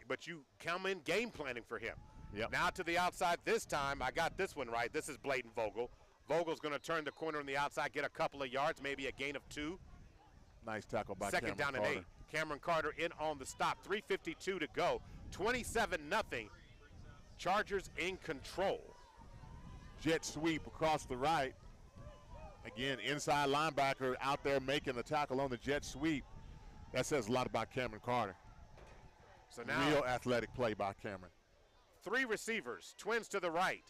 But you come in game planning for him. Yep. Now to the outside this time. I got this one right. This is Bladen Vogel. Vogel's going to turn the corner on the outside, get a couple of yards, maybe a gain of 2. Nice tackle by Cameron Carter. 2nd down and 8. Cameron Carter in on the stop. 3:52 to go. 27-0. Chargers in control. Jet sweep across the right. Again, inside linebacker out there making the tackle on the jet sweep. That says a lot about Cameron Carter. So now, real athletic play by Cameron. 3 receivers, twins to the right.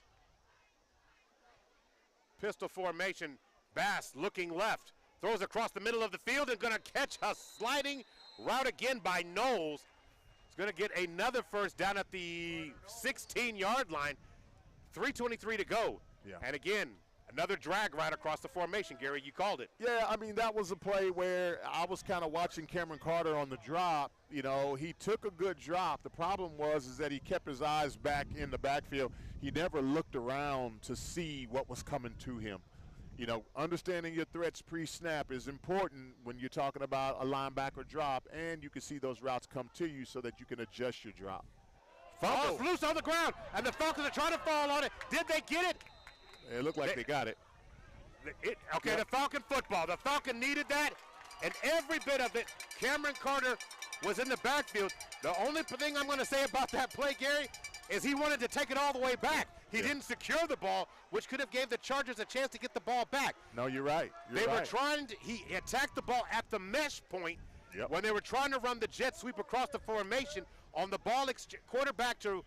Pistol formation, Bass looking left. Throws across the middle of the field and going to catch a sliding route again by Knowles. He's going to get another first down at the 16-yard line. 3:23 to go. Yeah. And again, another drag right across the formation, Gary. You called it. Yeah, that was a play where I was kind of watching Cameron Carter on the drop. He took a good drop. The problem was that he kept his eyes back in the backfield. He never looked around to see what was coming to him. Understanding your threats pre-snap is important when you're talking about a linebacker drop, and you can see those routes come to you so that you can adjust your drop. Ball's loose on the ground, and the Falcons are trying to fall on it. Did they get it? It looked like they got it. The Falcon football. The Falcon needed that, and every bit of it. Cameron Carter was in the backfield. The only thing I'm going to say about that play, Gary, is he wanted to take it all the way back. He didn't secure the ball, which could have gave the Chargers a chance to get the ball back. No, you're right. They were trying to, he attacked the ball at the mesh point when they were trying to run the jet sweep across the formation on the ball quarterback to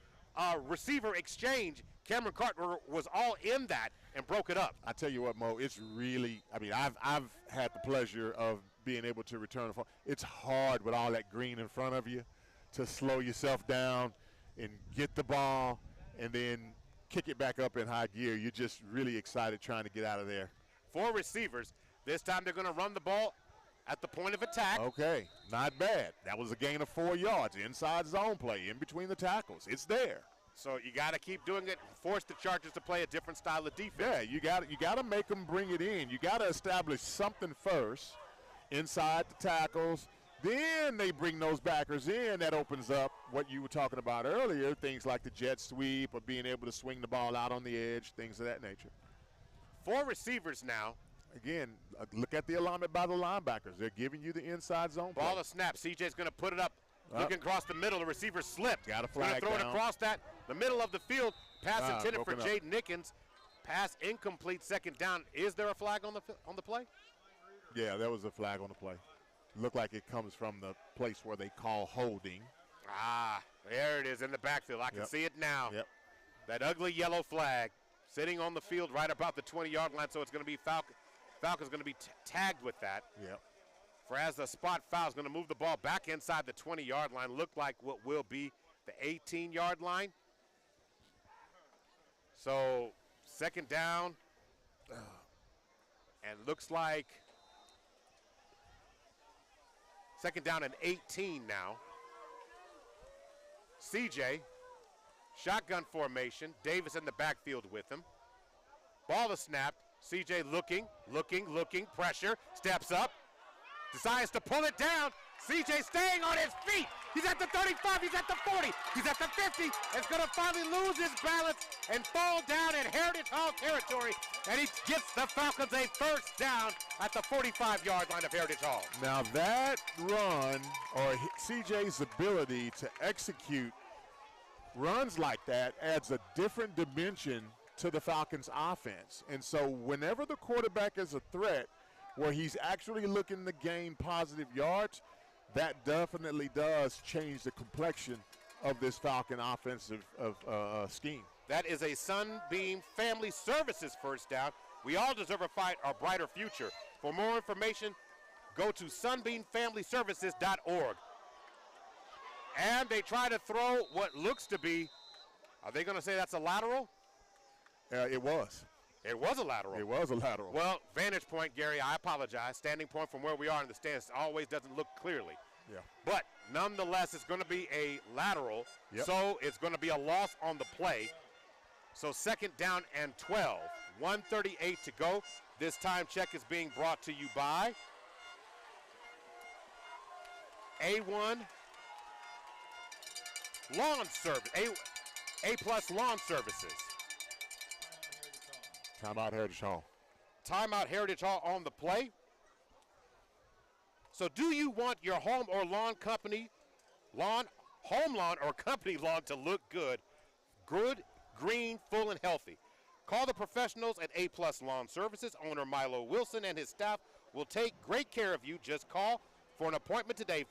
receiver exchange. Cameron Carter was all in that and broke it up. I tell you what, Mo, it's really, I've had the pleasure of being able to return the ball. It's hard with all that green in front of you to slow yourself down and get the ball and then kick it back up in high gear. You're just really excited trying to get out of there. 4 receivers. This time they're going to run the ball at the point of attack. Okay, not bad. That was a gain of 4 yards. Inside zone play, in between the tackles. It's there. So you got to keep doing it. Force the Chargers to play a different style of defense. Yeah, you got to make them bring it in. You got to establish something first inside the tackles. Then they bring those backers in. That opens up what you were talking about earlier, things like the jet sweep or being able to swing the ball out on the edge, things of that nature. 4 receivers now. Again, look at the alignment by the linebackers. They're giving you the inside zone ball play. A snap. CJ's going to put it up. Looking across the middle. The receiver slipped. Got a flag throw down. it across the middle of the field. Pass intended for broken up. Jaden Nickens. Pass incomplete. 2nd down. Is there a flag on the play? Yeah, there was a flag on the play. Looked like it comes from the place where they call holding. There it is in the backfield. I can see it now. Yep. That ugly yellow flag sitting on the field right about the 20-yard line, so it's going to be Falcons going to be tagged with that. Yep. For as the spot foul is going to move the ball back inside the 20-yard line, look like what will be the 18-yard line. So 2nd down. And looks like second down and 18 now. CJ, shotgun formation. Davis in the backfield with him. Ball is snapped. CJ looking, pressure, steps up, decides to pull it down. CJ staying on his feet. He's at the 35, he's at the 40, he's at the 50. It's going to finally lose his balance and fall down in Heritage Hall territory. And he gets the Falcons a first down at the 45-yard line of Heritage Hall. Now that run, or CJ's ability to execute runs like that, adds a different dimension to the Falcons offense. And so whenever the quarterback is a threat where he's actually looking to gain positive yards, that definitely does change the complexion of this Falcon offensive scheme. That is a Sunbeam Family Services first down. We all deserve a brighter future. For more information, go to sunbeamfamilyservices.org. And they try to throw what looks to be, are they going to say that's a lateral? It was. It was a lateral. It was a lateral. Well, vantage point, Gary, I apologize. Standing point from where we are in the stands always doesn't look clearly. Yeah. But nonetheless, it's going to be a lateral, so it's going to be a loss on the play. So second down and 12, 1:38 to go. This time check is being brought to you by A1 Lawn Service, A+ Lawn Services. Timeout Heritage Hall. Timeout Heritage Hall on the play. So do you want your home or lawn company, home lawn or company lawn to look good, green, full, and healthy? Call the professionals at A+ Lawn Services. Owner Milo Wilson and his staff will take great care of you. Just call for an appointment today,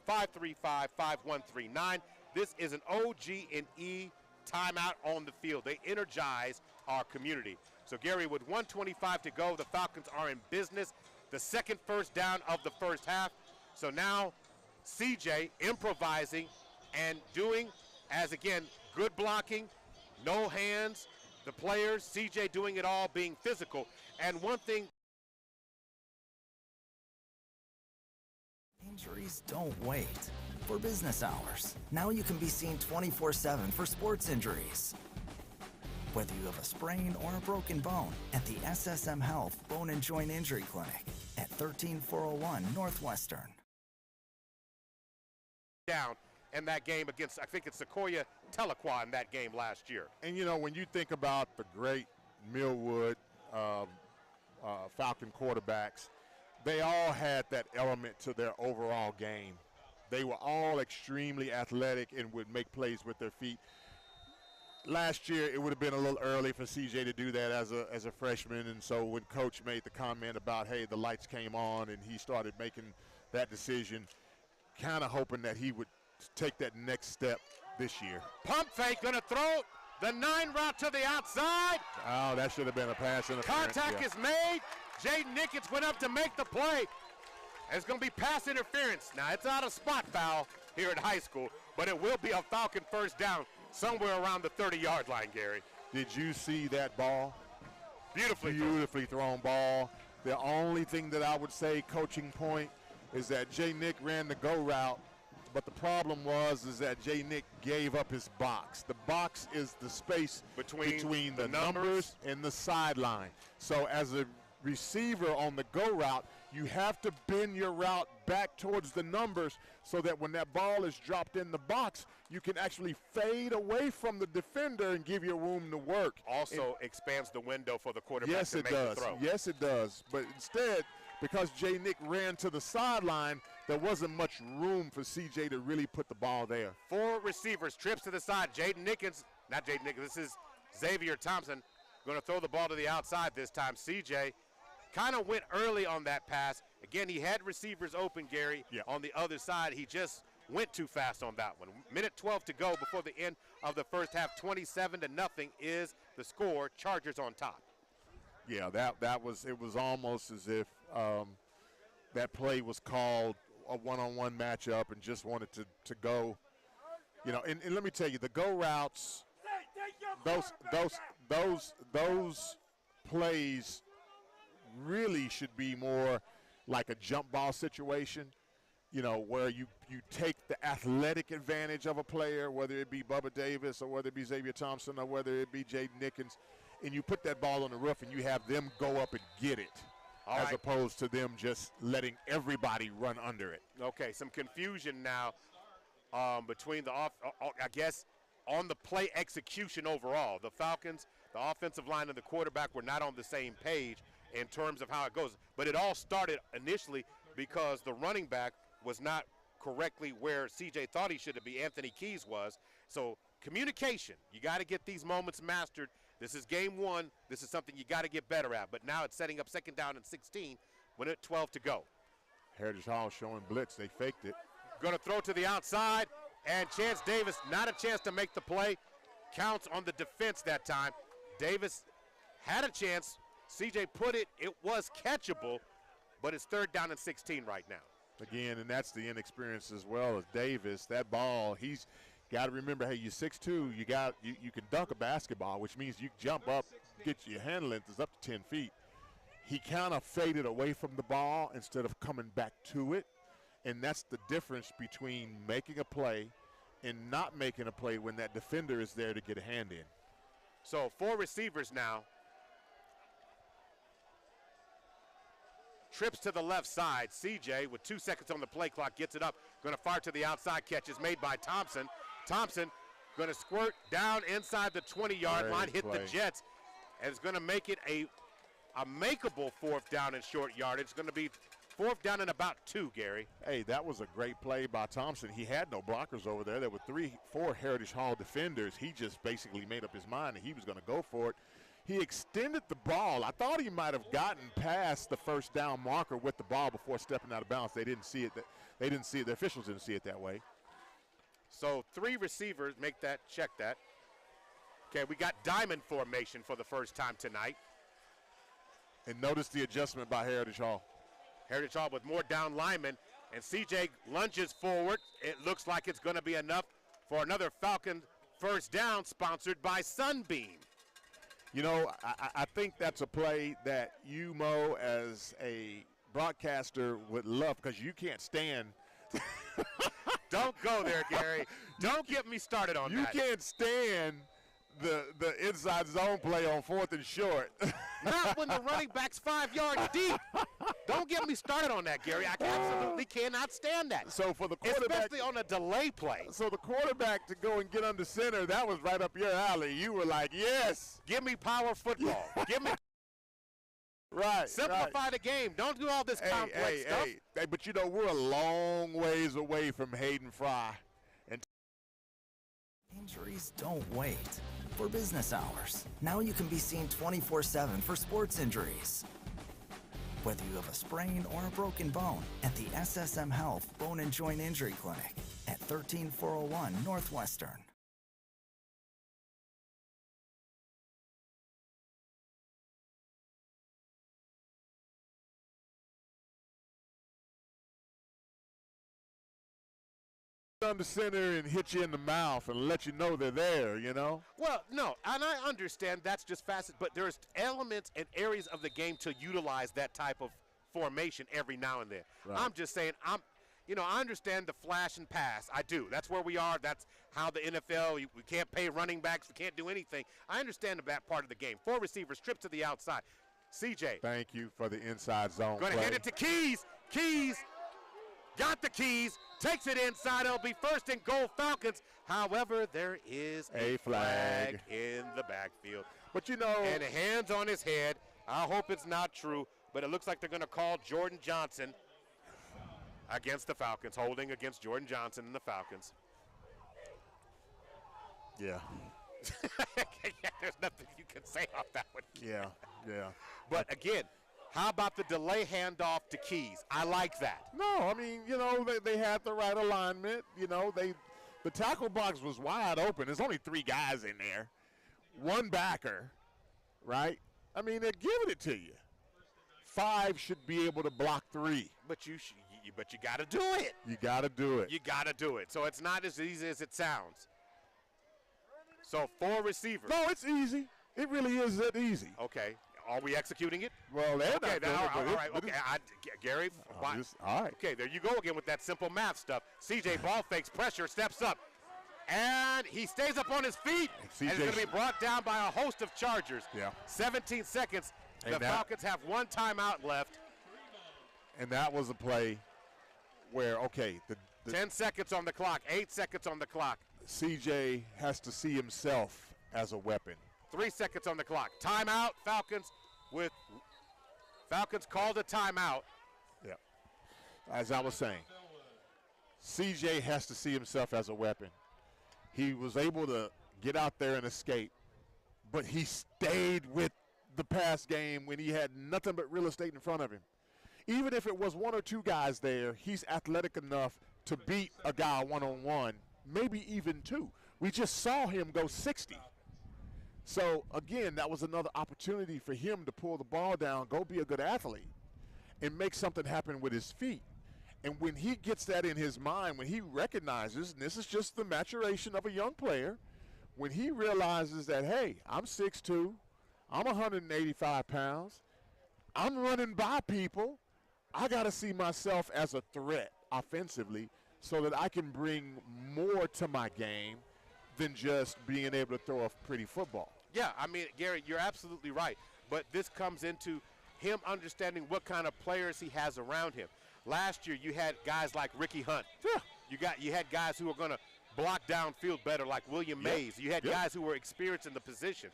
405-535-5139. This is an OG&E timeout on the field. They energize our community. So, Gary, with 1:25 to go, the Falcons are in business. The second first down of the first half. So now CJ improvising and doing, as again, good blocking, no hands, the players, CJ doing it all, being physical. And one thing. Injuries don't wait. For business hours, now you can be seen 24/7 for sports injuries. Whether you have a sprain or a broken bone, at the SSM Health Bone and Joint Injury Clinic at 13401 Northwestern. Down in that game against, I think it's Sequoia Tahlequah in that game last year. And, you know, when you think about the great Millwood Falcon quarterbacks, they all had that element to their overall game. They were all extremely athletic and would make plays with their feet. Last year, it would have been a little early for CJ to do that as a freshman, and so when Coach made the comment about, hey, the lights came on and he started making that decision, kind of hoping that he would take that next step this year. Pump fake, going to throw the 9 route to the outside. Oh, that should have been a pass interference. Contact is made. Jaden Nickens went up to make the play. It's going to be pass interference. Now, it's not a spot foul here at high school, but it will be a Falcon first down somewhere around the 30-yard line, Gary. Did you see that ball? Beautifully thrown ball. The only thing that I would say, coaching point, is that Jay Nick ran the go route, but the problem is that Jay Nick gave up his box. The box is the space between the numbers and the sideline. So as a receiver on the go route, you have to bend your route back towards the numbers so that when that ball is dropped in the box, you can actually fade away from the defender and give you room to work. Also expands the window for the quarterback to make the throw. Yes, it does. But instead, because Jay Nick ran to the sideline, there wasn't much room for CJ to really put the ball there. 4 receivers, trips to the side. Jaden Nickens, not Jaden Nickens, this is Xavier Thompson, going to throw the ball to the outside this time. CJ kind of went early on that pass. Again, he had receivers open, Gary, on the other side. He just went too fast on that one. Minute 12 to go before the end of the first half. 27-0 is the score. Chargers on top. Yeah, it was almost as if that play was called a one-on-one matchup and just wanted to go. You know, and let me tell you, the go routes, those plays really should be more like a jump ball situation, where you take the athletic advantage of a player, whether it be Bubba Davis or whether it be Xavier Thompson or whether it be Jaden Nickens, and you put that ball on the roof and you have them go up and get it, as opposed to them just letting everybody run under it. Okay, some confusion now between I guess, on the play execution overall. The Falcons, the offensive line and the quarterback were not on the same page in terms of how it goes. But it all started initially because the running back was not correctly where CJ thought he should be, Anthony Keys was. So communication, you got to get these moments mastered. This is game one. This is something you got to get better at. But now it's setting up 2nd down and 16 when it's 12 to go. Heritage Hall showing blitz. They faked it. Going to throw to the outside, and Chance Davis, not a chance to make the play. Counts on the defense that time. Davis had a chance. CJ put it. It was catchable, but it's 3rd down and 16 right now. Again, and that's the inexperience as well as Davis. That ball, he's got to remember, hey, you're 6'2", you can dunk a basketball, which means you jump up, get your hand length is up to 10 feet. He kind of faded away from the ball instead of coming back to it, and that's the difference between making a play and not making a play when that defender is there to get a hand in. So 4 receivers now. Trips to the left side. CJ, with 2 seconds on the play clock, gets it up. Going to fire to the outside. Catch is made by Thompson. Thompson going to squirt down inside the 20-yard line, hit the Jets, and it's going to make it a makeable 4th down and short yardage. It's going to be 4th down and about 2, Gary. Hey, that was a great play by Thompson. He had no blockers over there. There were 4 Heritage Hall defenders. He just basically made up his mind that he was going to go for it. He extended the ball. I thought he might have gotten past the 1st down marker with the ball before stepping out of bounds. They didn't see it. The officials didn't see it that way. So 3 receivers make that, check that. Okay, we got diamond formation for the first time tonight. And notice the adjustment by Heritage Hall. Heritage Hall with more down linemen, and CJ lunges forward. It looks like it's going to be enough for another Falcon 1st down, sponsored by Sunbeam. I think that's a play that you, Mo, as a broadcaster would love, because you can't stand. Don't go there, Gary. Don't get me started on that. You can't stand the inside zone play on 4th and short. Not when the running back's 5 yards deep. Don't get me started on that, Gary. I absolutely cannot stand that. So for the quarterback, especially on a delay play. So the quarterback to go and get under center, that was right up your alley. You were like, yes. Give me power football. Give me. Right. Simplify the game. Don't do all this complex stuff. Hey, but we're a long ways away from Hayden Fry. Injuries don't wait. For business hours, now you can be seen 24/7 for sports injuries. Whether you have a sprain or a broken bone, at the SSM Health Bone and Joint Injury Clinic at 13401 Northwestern. Under center and hit you in the mouth and let you know they're there, Well, no, and I understand that's just facet, but there's elements and areas of the game to utilize that type of formation every now and then. Right. I'm just saying, I understand the flash and pass. I do. That's where we are. That's how the NFL, we can't pay running backs. We can't do anything. I understand that part of the game. 4 receivers, trip to the outside. CJ. Thank you for the inside zone Going to hand it to Keys. Keys got the keys. Takes it inside. It'll be 1st and goal Falcons. However, there is a flag in the backfield. But and hands on his head. I hope it's not true, but it looks like they're going to call Jordan Johnson against the Falcons, holding against Jordan Johnson and the Falcons. Yeah. There's nothing you can say off that one. Yeah. But again, how about the delay handoff to Keys? I like that. No, I mean, they had the right alignment. The tackle box was wide open. There's only 3 guys in there. 1 backer, right? I mean, they're giving it to you. 5 should be able to block 3. But you got to do it. You got to do it. You got to do it. So it's not as easy as it sounds. So 4 receivers. No, it's easy. It really is that easy. Okay. Are we executing it? Well, they're okay, not all right. Okay, Gary. All right. Okay, there you go again with that simple math stuff. CJ ball fakes pressure, steps up, and he stays up on his feet. And is going to be brought down by a host of Chargers. Yeah. 17 seconds. The Falcons have one timeout left. And that was a play where, okay, the 10 seconds on the clock, 8 seconds on the clock. CJ has to see himself as a weapon. 3 seconds on the clock. Timeout, Falcons called a timeout. Yeah. As I was saying, CJ has to see himself as a weapon. He was able to get out there and escape, but he stayed with the pass game when he had nothing but real estate in front of him. Even if it was one or two guys there, he's athletic enough to beat a guy one-on-one, maybe even two. We just saw him go 60. So, again, that was another opportunity for him to pull the ball down, go be a good athlete, and make something happen with his feet. And when he gets that in his mind, when he recognizes, and this is just the maturation of a young player, when he realizes that, hey, I'm 6'2", I'm 185 pounds, I'm running by people, I got to see myself as a threat offensively so that I can bring more to my game than just being able to throw a pretty football. Yeah, I mean, Gary, you're absolutely right. But this comes into him understanding what kind of players he has around him. Last year, you had guys like Ricky Hunt. Yeah. You had guys who were going to block downfield better, like William Mays. You had guys who were experienced in the position.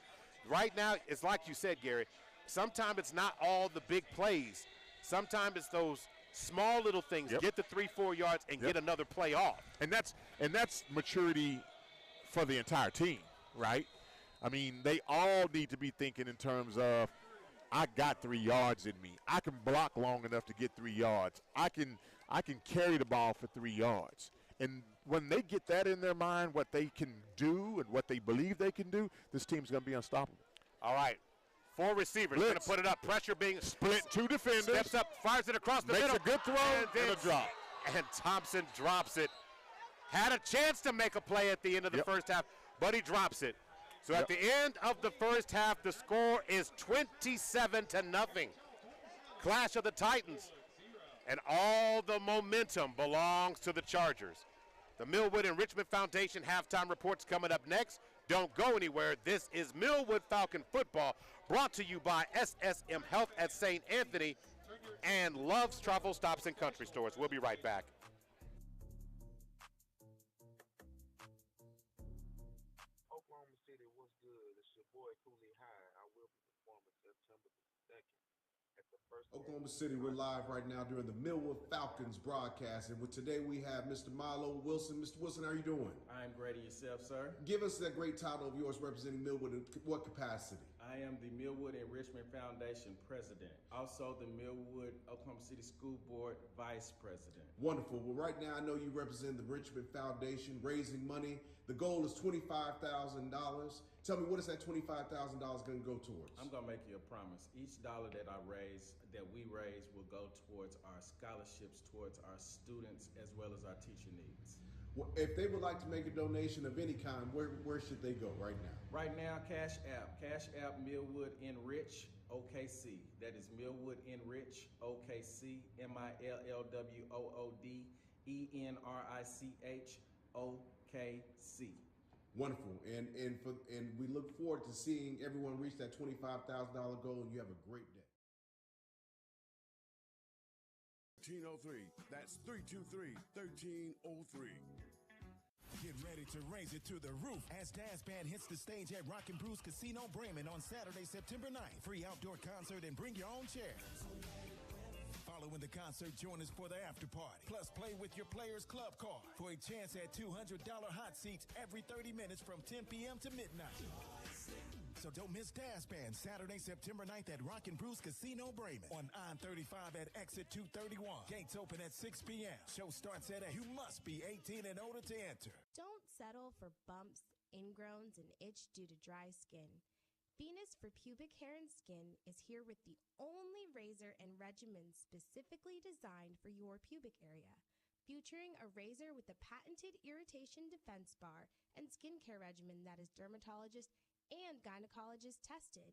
Right now, it's like you said, Gary, sometimes it's not all the big plays. Sometimes it's those small little things. Get the 3-4 yards and get another play off. And that's maturity for the entire team, right? I mean, they all need to be thinking in terms of, I got 3 yards in me. I can block long enough to get 3 yards. I can carry the ball for 3 yards. And when they get that in their mind, what they can do and what they believe they can do, this team's going to be unstoppable. All right. 4 receivers going to put it up. Pressure being split 2 defenders. Steps up, fires it across the middle. Makes a good throw and a drop. And Thompson drops it. Had a chance to make a play at the end of the first half, but he drops it. So at the end of the first half, the score is 27-0. Clash of the Titans. And all the momentum belongs to the Chargers. The Millwood and Richmond Foundation halftime reports coming up next. Don't go anywhere. This is Millwood Falcon football, brought to you by SSM Health at St. Anthony and Love's Travel Stops and Country Stores. We'll be right back. Oklahoma City, what's good? It's your boy Cooley High. I will be performing September the 2nd at the first. Oklahoma City, we're live right now during the Millwood Falcons broadcast, and with today we have Mr. Milo Wilson. Mr. Wilson, how are you doing? I'm great. Yourself, sir? Give us that great title of yours representing Millwood in what capacity? I am the Millwood and Richmond Foundation president, also the Millwood Oklahoma City School Board vice president. Wonderful. Well, right now I know you represent the Richmond Foundation, raising money. The goal is $25,000. Tell me, what is that $25,000 going to go towards? I'm going to make you a promise. Each dollar that we raise will go towards our scholarships, towards our students, as well as our teacher needs. Well, if they would like to make a donation of any kind, where should they go right now? Right now, Cash App Millwood Enrich OKC. That is Millwood Enrich OKC, MILLWOOD ENRICH OKC. Wonderful, and we look forward to seeing everyone reach that $25,000 goal, and you have a great day. 1303. That's 323-1303. Get ready to raise it to the roof as Daz Band hits the stage at Rock and Brews Casino Bremen on Saturday, September 9th. Free outdoor concert and bring your own chairs. Following the concert, join us for the after party. Plus, play with your Players Club card for a chance at $200 hot seats every 30 minutes from 10 p.m. to midnight. So don't miss Daz Band Saturday, September 9th at Rock and Brews Casino Bremen on I-35 at exit 231. Gates open at 6 p.m. Show starts at 8. You must be 18 and older to enter. Don't settle for bumps, ingrowns, and itch due to dry skin. Venus for Pubic Hair and Skin is here with the only razor and regimen specifically designed for your pubic area, featuring a razor with a patented irritation defense bar and skincare regimen that is dermatologist and gynecologist tested.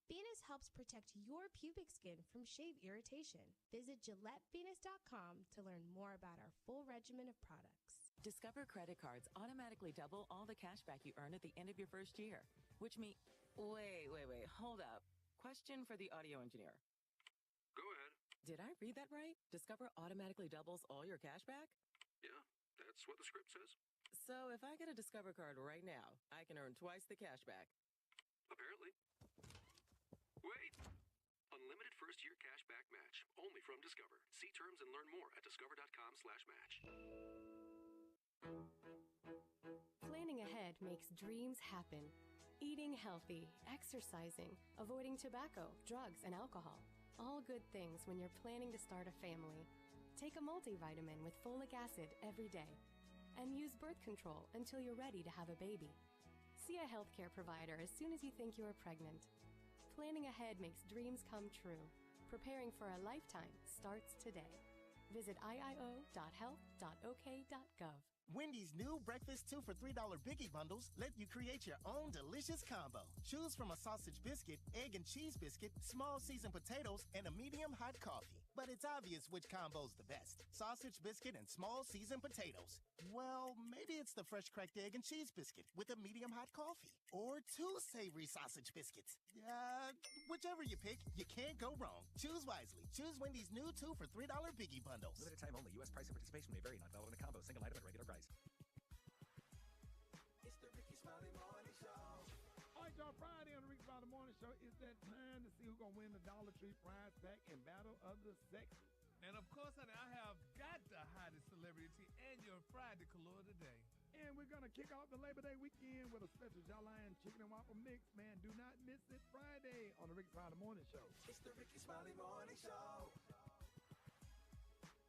Venus helps protect your pubic skin from shave irritation. Visit GilletteVenus.com to learn more about our full regimen of products. Discover credit cards automatically double all the cash back you earn at the end of your first year, which means... Wait, hold up. Question for the audio engineer. Go ahead. Did I read that right? Discover automatically doubles all your cash back? Yeah, that's what the script says. So if I get a Discover card right now, I can earn twice the cash back. Apparently. Wait! Unlimited first-year cash back match. Only from Discover. See terms and learn more at discover.com/match. Planning ahead makes dreams happen. Eating healthy, exercising, avoiding tobacco, drugs, and alcohol. All good things when you're planning to start a family. Take a multivitamin with folic acid every day. And use birth control until you're ready to have a baby. See a healthcare provider as soon as you think you are pregnant. Planning ahead makes dreams come true. Preparing for a lifetime starts today. Visit iio.health.ok.gov. Wendy's new breakfast 2 for $3 Biggie Bundles let you create your own delicious combo. Choose from a sausage biscuit, egg and cheese biscuit, small seasoned potatoes, and a medium hot coffee. But it's obvious which combo's the best. Sausage biscuit and small seasoned potatoes. Well, maybe it's the fresh cracked egg and cheese biscuit with a medium hot coffee. Or 2 savory sausage biscuits. Whichever you pick, you can't go wrong. Choose wisely. Choose Wendy's new 2 for $3 Biggie Bundles. Limited time only. U.S. price and participation may vary. Not valid in a combo. Single item at regular price. It's the Ricky Smiley Morning Show. All right, y'all, Friday on the Ricky Smiley Morning Show, it's that time to see who's going to win the Dollar Tree prize pack in Battle of the Sexes. And of course, honey, I have got the hottest celebrity and your Friday color today. And we're going to kick off the Labor Day weekend with a special Jolline Chicken and Waffle Mix. Man, do not miss it Friday on the Ricky Smiley Morning Show. It's the Ricky Smiley Morning Show.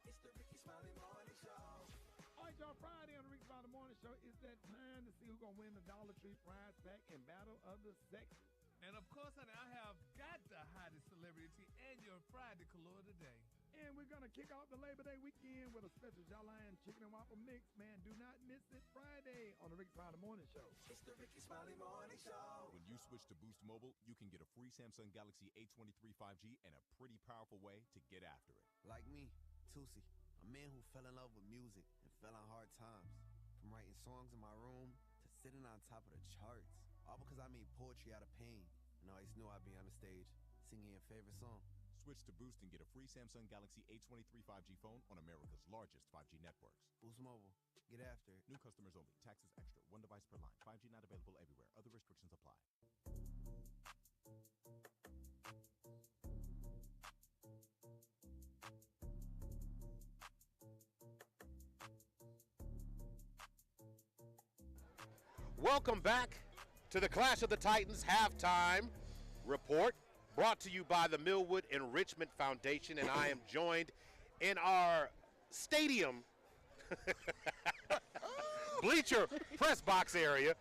It's the Ricky Smiley Morning Show. All right, y'all, Friday on the Ricky Smiley Morning Show, it's that time to see who's going to win the Dollar Tree prize pack in Battle of the Sexes. And of course, honey, I have got the hottest celebrity and your Friday color today. And we're going to kick off the Labor Day weekend with a special Jolline Chicken and Waffle Mix. Man, do not miss it Friday on the Ricky Smiley Morning Show. It's the Ricky Smiley Morning Show. When you switch to Boost Mobile, you can get a free Samsung Galaxy A23 5G and a pretty powerful way to get after it. Like me, Tusi, a man who fell in love with music and fell on hard times. From writing songs in my room to sitting on top of the charts. All because I made poetry out of pain and always knew I'd be on the stage singing your favorite song. Switch to Boost and get a free Samsung Galaxy A23 5G phone on America's largest 5G networks. Boost Mobile. Get after it. New customers only. Taxes extra. 1 device per line. 5G not available everywhere. Other restrictions apply. Welcome back to the Clash of the Titans halftime report, brought to you by the Millwood Enrichment Foundation, and I am joined in our stadium bleacher press box area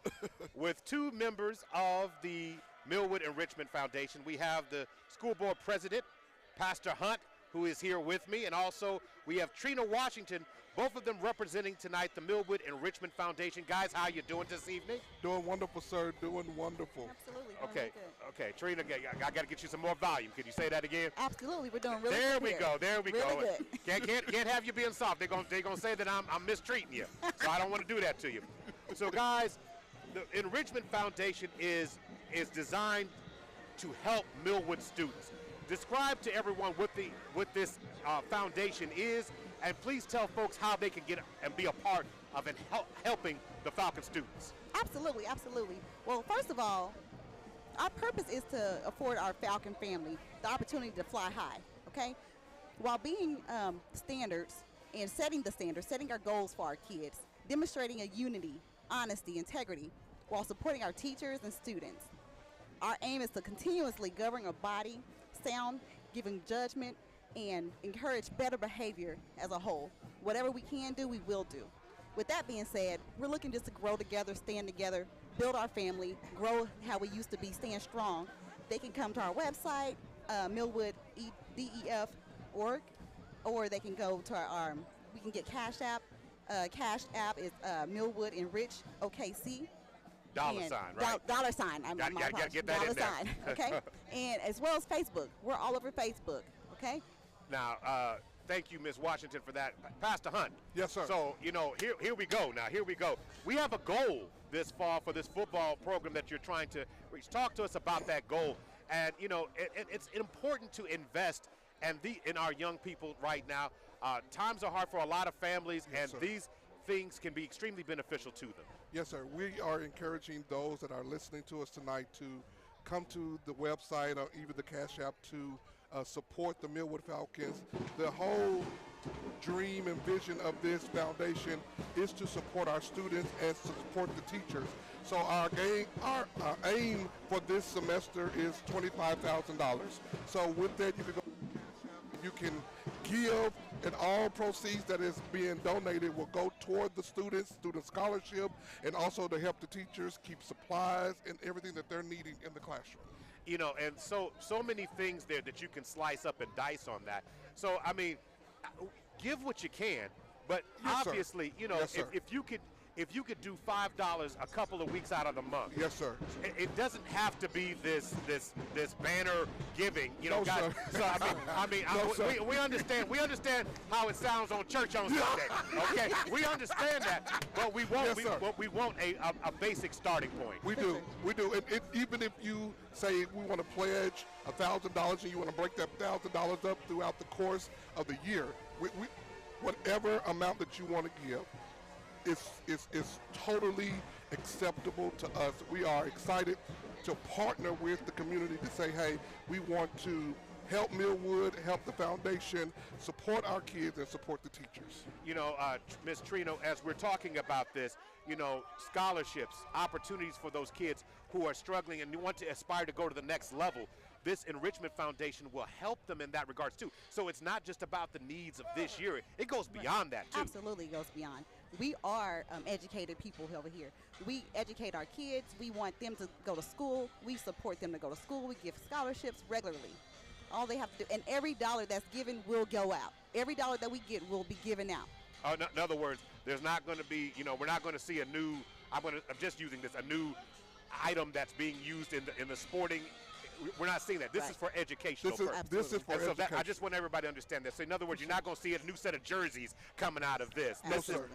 with 2 members of the Millwood Enrichment Foundation. We have the school board president, Pastor Hunt, who is here with me, and also we have Trina Washington, both of them representing tonight the Millwood Enrichment Foundation. Guys, how you doing this evening? Doing wonderful, sir. Doing wonderful. Absolutely. Okay. Okay, Trina, I got to get you some more volume. Can you say that again? Absolutely. We're doing really there good. We here. go. There we really go. Good. Can't have you being soft. They're gonna say that I'm mistreating you. So I don't want to do that to you. So guys, the Enrichment Foundation is designed to help Millwood students. Describe to everyone what this foundation is, and please tell folks how they can get and be a part of and helping the Falcon students. Absolutely, absolutely. Well, first of all, our purpose is to afford our Falcon family the opportunity to fly high, okay? While being standards and setting the standards, setting our goals for our kids, demonstrating a unity, honesty, integrity, while supporting our teachers and students. Our aim is to continuously govern a body, sound, giving judgment, and encourage better behavior as a whole. Whatever we can do, we will do. With that being said, we're looking just to grow together, stand together, build our family, grow how we used to be, stand strong. They can come to our website, MillwoodDEF.org, or they can go to our, we can get Cash App. Cash App is Millwood Enrich OKC. Dollar sign, right? Dollar sign. Gotta get that dollar in there. sign, okay? And as well as Facebook. We're all over Facebook, okay? Now, thank you, Ms. Washington, for that. Pastor Hunt. Yes, sir. So, here we go. Now, here we go. We have a goal this fall for this football program that you're trying to reach. Talk to us about that goal. And, it's important to invest in our young people right now. Times are hard for a lot of families, yes, and sir. These things can be extremely beneficial to them. Yes, sir. We are encouraging those that are listening to us tonight to come to the website or even the Cash App to support the Millwood Falcons. The whole dream and vision of this foundation is to support our students and to support the teachers. So our aim for this semester is $25,000. So with that, you can give, and all proceeds that is being donated will go toward the student scholarship, and also to help the teachers keep supplies and everything that they're needing in the classroom. And so many things there that you can slice up and dice on that. So, I mean, give what you can, but yes, obviously, yes, if you could do $5 a couple of weeks out of the month. Yes, sir. It doesn't have to be this banner giving, no, guys. Sir. So we understand how it sounds on church on Sunday. Okay, we understand that, but we want we want a basic starting point. We do. And even if you say we want to pledge $1,000 and you want to break that $1,000 up throughout the course of the year, whatever amount that you want to give. It's totally acceptable to us. We are excited to partner with the community to say, hey, we want to help Millwood, help the foundation, support our kids, and support the teachers. Ms. Trino, as we're talking about this, scholarships, opportunities for those kids who are struggling and want to aspire to go to the next level, this Enrichment Foundation will help them in that regards too. So it's not just about the needs of this year. It goes beyond that too. Absolutely goes beyond. We are educated people over here. We educate our kids. We want them to go to school. We support them to go to school. We give scholarships regularly. All they have to do, and every dollar that's given will go out. Every dollar that we get will be given out. In other words, there's not going to be, we're not going to see a new, I'm just using this, a new item that's being used in the sporting. We're not seeing that. This is for educational purposes. This is for education. I just want everybody to understand that. So in other words, you're not going to see a new set of jerseys coming out of this.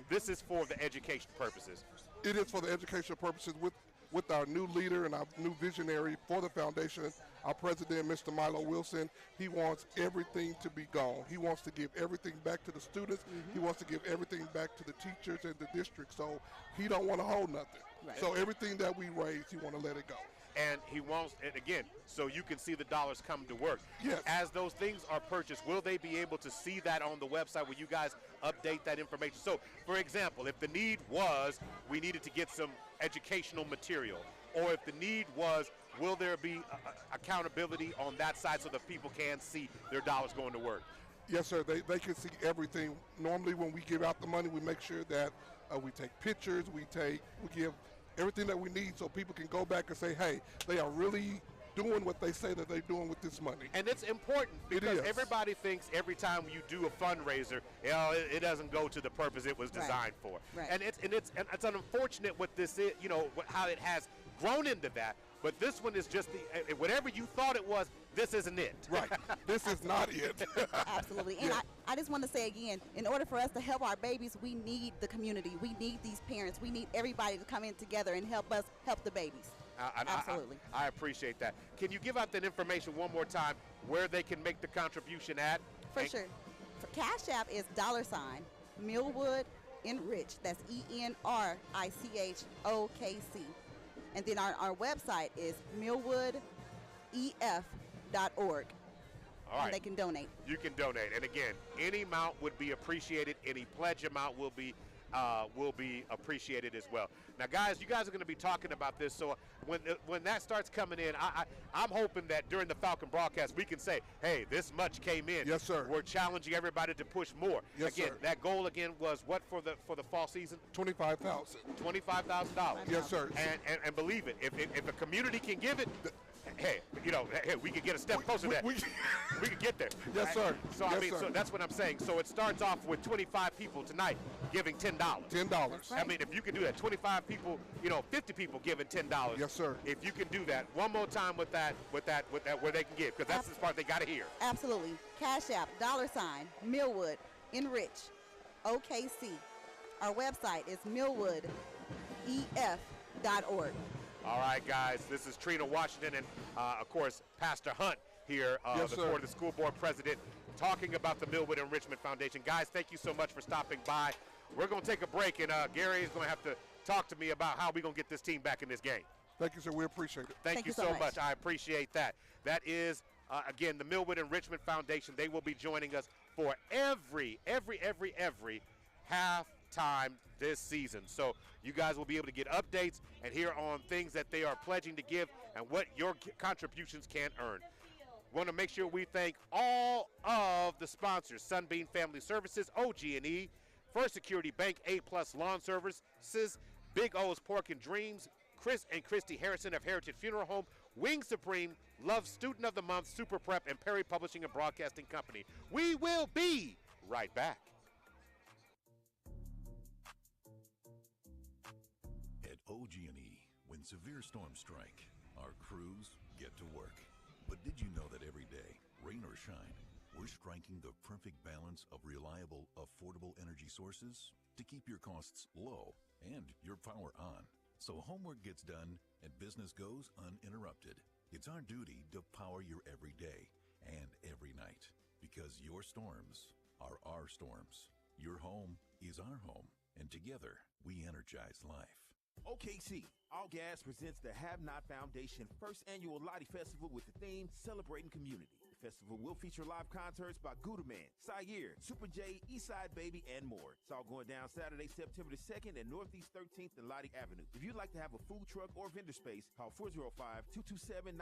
This is for the education purposes. It is for the educational purposes with our new leader and our new visionary for the foundation, our president, Mr. Milo Wilson. He wants everything to be gone. He wants to give everything back to the students. He wants to give everything back to the teachers and the district. So he don't want to hold nothing. Right. So everything that we raise, he want to let it go. And he wants it again, so you can see the dollars come to work. Yes. As those things are purchased, will they be able to see that on the website? Will you guys update that information? So, for example, if the need was we needed to get some educational material, or if the need was, will there be accountability on that side so that people can see their dollars going to work? Yes, sir. They can see everything. Normally, when we give out the money, we make sure that we take pictures, we give everything that we need so people can go back and say, hey, they are really doing what they say that they're doing with this money. And it's important because everybody thinks every time you do a fundraiser, it doesn't go to the purpose it was designed for. Right. And it's unfortunate what this is, how it has grown into that. But this one is just whatever you thought it was, this isn't it. Right. This is not it. Absolutely. And I just want to say again, in order for us to help our babies, we need the community. We need these parents. We need everybody to come in together and help us help the babies. Absolutely. I appreciate that. Can you give out that information one more time, where they can make the contribution at? For sure. For Cash App is $Millwood Enrich. That's ENRICHOKC. And then our website is millwoodef.org. All right. And they can donate. You can donate. And again, any amount would be appreciated. Any pledge amount will be appreciated as well. Now, guys, you guys are going to be talking about this. So when that starts coming in, I'm hoping that during the Falcon broadcast we can say, hey, this much came in. Yes, sir. We're challenging everybody to push more. Yes, again, sir. That goal again was what for the fall season? $25,000. $25,000. Yes, sir. And believe it, if a community can give it, hey, we could get a step closer to that. We could get there. Yes, sir. So, yes, I mean, sir. so that's what I'm saying. So it starts off with 25 people tonight giving $10. $10. I mean, if you can do that, 25 people, 50 people giving $10. Yes, sir. If you can do that, one more time with that, where they can give, because that's the part they got to hear. Absolutely. Cash App, $ Millwood, Enrich, OKC. Our website is millwoodef.org. All right, guys, this is Trina Washington and, of course, Pastor Hunt here, Yes, the sir. Florida School Board President, talking about the Millwood Enrichment Foundation. Guys, thank you so much for stopping by. We're going to take a break, and Gary is going to have to talk to me about how we're going to get this team back in this game. Thank you, sir. We appreciate it. Thank you so much. I appreciate that. That is, again, the Millwood Enrichment Foundation. They will be joining us for every halftime this season. So you guys will be able to get updates and hear on things that they are pledging to give and what your contributions can earn. Want to make sure we thank all of the sponsors: Sunbeam Family Services, OG&E, First Security Bank, A-Plus Lawn Services, Big O's Pork and Dreams, Chris and Christy Harrison of Heritage Funeral Home, Wing Supreme, Love Student of the Month, Super Prep, and Perry Publishing and Broadcasting Company. We will be right back. At OG&E, when severe storms strike, our crews get to work. But did you know that every day, rain or shine, we're striking the perfect balance of reliable, affordable energy sources to keep your costs low and your power on, so homework gets done and business goes uninterrupted. It's our duty to power your every day and every night, because your storms are our storms. Your home is our home, and together we energize life. OKC, All Gas presents the Have Not Foundation first annual Lottie Festival with the theme Celebrating Community. The festival will feature live concerts by Gouda Man, Sire, Super J, Eastside Baby, and more. It's all going down Saturday, September the 2nd at Northeast 13th and Lottie Avenue. If you'd like to have a food truck or vendor space, call 405-227-9919.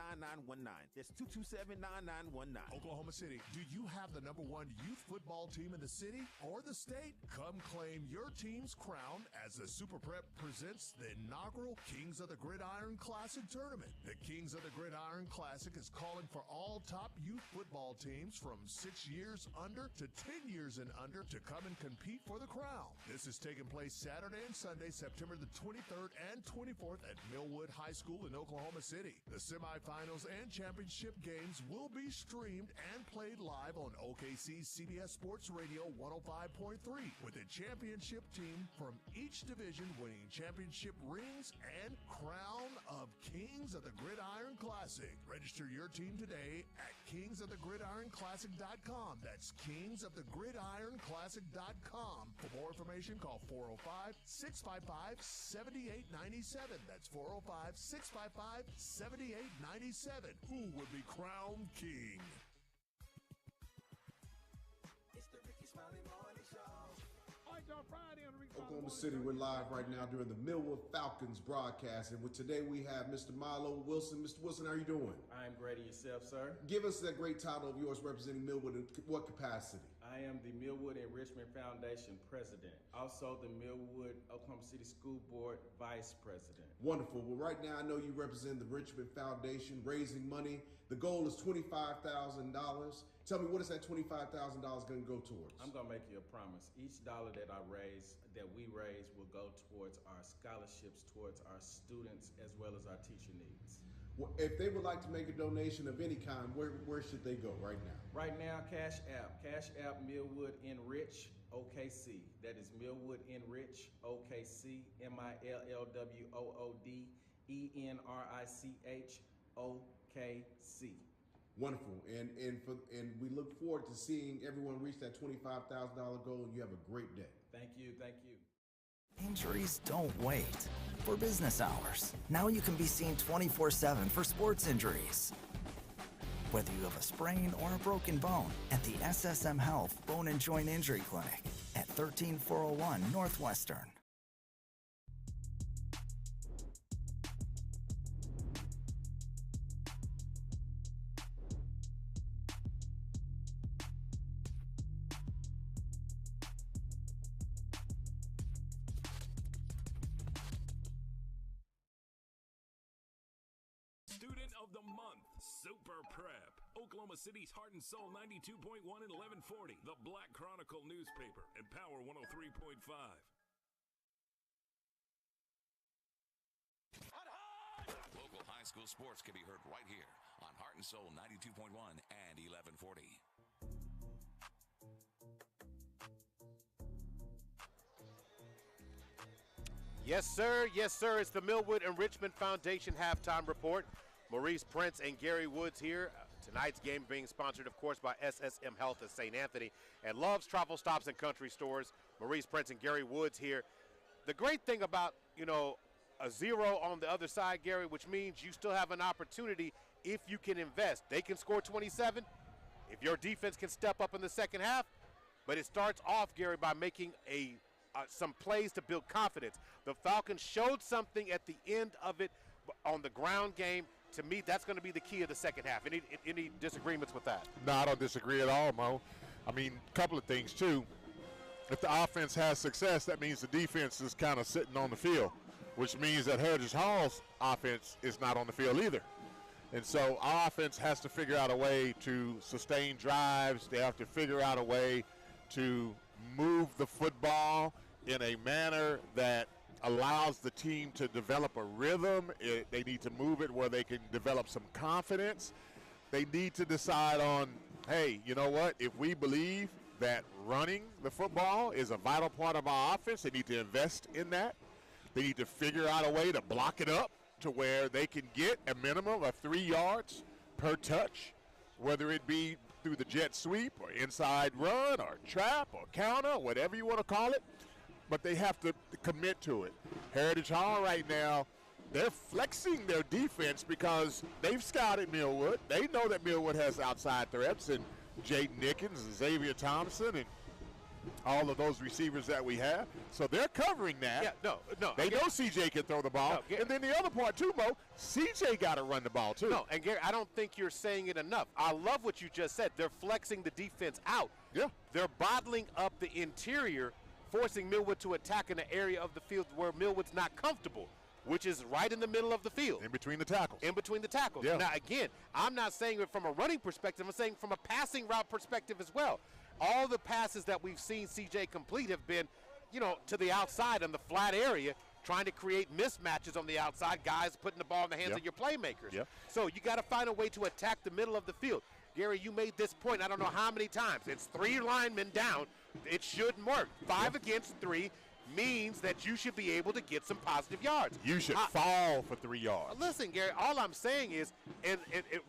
That's 227-9919. Oklahoma City, do you have the #1 youth football team in the city or the state? Come claim your team's crown as the Super Prep presents the inaugural Kings of the Gridiron Classic Tournament. The Kings of the Gridiron Classic is calling for all top youth football teams from 6 years under to 10 years and under to come and compete for the crown. This is taking place Saturday and Sunday, September the 23rd and 24th at Millwood High School in Oklahoma City. The semifinals and championship games will be streamed and played live on OKC CBS Sports Radio 105.3, with a championship team from each division winning championship rings and crown of Kings of the Gridiron Classic. Register your team today at kingsofthegridironclassic.com. That's kingsofthegridironclassic.com. For more information, call 405-655-7897. That's 405-655-7897. Who would be crowned king? It's the Ricky Smiley Morning Show. All right, y'all, Friday on the Ricky Oklahoma City, we're live right now during the Millwood Falcons broadcast. And with today we have Mr. Milo Wilson. Mr. Wilson, how are you doing? I'm great. Yourself, sir? Give us that great title of yours representing Millwood in what capacity? I am the Millwood Enrichment Foundation President, also the Millwood Oklahoma City School Board Vice President. Wonderful. Well, right now I know you represent the Richmond Foundation, raising money. The goal is $25,000. Tell me, what is that $25,000 going to go towards? I'm going to make you a promise. Each dollar that we raise will go towards our scholarships, towards our students, as well as our teacher needs. Well, if they would like to make a donation of any kind, where should they go right now? Right now, Cash App Millwood Enrich OKC. That is Millwood Enrich OKC, MILLWOOD ENRICH OKC. Wonderful, and we look forward to seeing everyone reach that $25,000 goal, and you have a great day. Thank you. Injuries don't wait for business hours. Now you can be seen 24/7 for sports injuries. Whether you have a sprain or a broken bone, at the SSM Health Bone and Joint Injury Clinic at 13401 Northwestern. Student of the Month, Super Prep. Oklahoma City's Heart and Soul 92.1 and 1140. The Black Chronicle newspaper and Power 103.5. Local high school sports can be heard right here on Heart and Soul 92.1 and 1140. Yes, sir. Yes, sir. It's the Millwood and Richmond Foundation halftime report. Maurice Prince and Gary Woods here. Tonight's game being sponsored, of course, by SSM Health of St. Anthony and Love's Travel Stops and Country Stores. Maurice Prince and Gary Woods here. The great thing about, a 0 on the other side, Gary, which means you still have an opportunity if you can invest. They can score 27 if your defense can step up in the second half. But it starts off, Gary, by making some plays to build confidence. The Falcons showed something at the end of it on the ground game. To me, that's going to be the key of the second half. Any disagreements with that? No, I don't disagree at all, Mo. I mean, a couple of things, too. If the offense has success, that means the defense is kind of sitting on the field, which means that Heritage Hall's offense is not on the field either. And so our offense has to figure out a way to sustain drives. They have to figure out a way to move the football in a manner that allows the team to develop a rhythm. They need to move it where they can develop some confidence. They need to decide on, hey, you know what? If we believe that running the football is a vital part of our offense, they need to invest in that. They need to figure out a way to block it up to where they can get a minimum of 3 yards per touch, whether it be through the jet sweep or inside run or trap or counter, whatever you want to call it. But they have to commit to it. Heritage Hall right now, they're flexing their defense because they've scouted Millwood. They know that Millwood has outside threats, and Jaden Nickens and Xavier Thompson and all of those receivers that we have. So they're covering that. Yeah, no. They know CJ can throw the ball. No, and then the other part, too, Mo, CJ got to run the ball, too. No, and Gary, I don't think you're saying it enough. I love what you just said. They're flexing the defense out. Yeah. They're bottling up the interior, forcing Millwood to attack in an area of the field where Millwood's not comfortable, which is right in the middle of the field. In between the tackles. In between the tackles. Yeah. Now, again, I'm not saying it from a running perspective. I'm saying from a passing route perspective as well. All the passes that we've seen CJ complete have been, to the outside in the flat area, trying to create mismatches on the outside, guys putting the ball in the hands of your playmakers. Yep. So you got to find a way to attack the middle of the field. Gary, you made this point I don't know how many times. It's 3 linemen down. It shouldn't work. 5 against 3 means that you should be able to get some positive yards. You should fall for 3 yards. Listen, Gary, all I'm saying is, and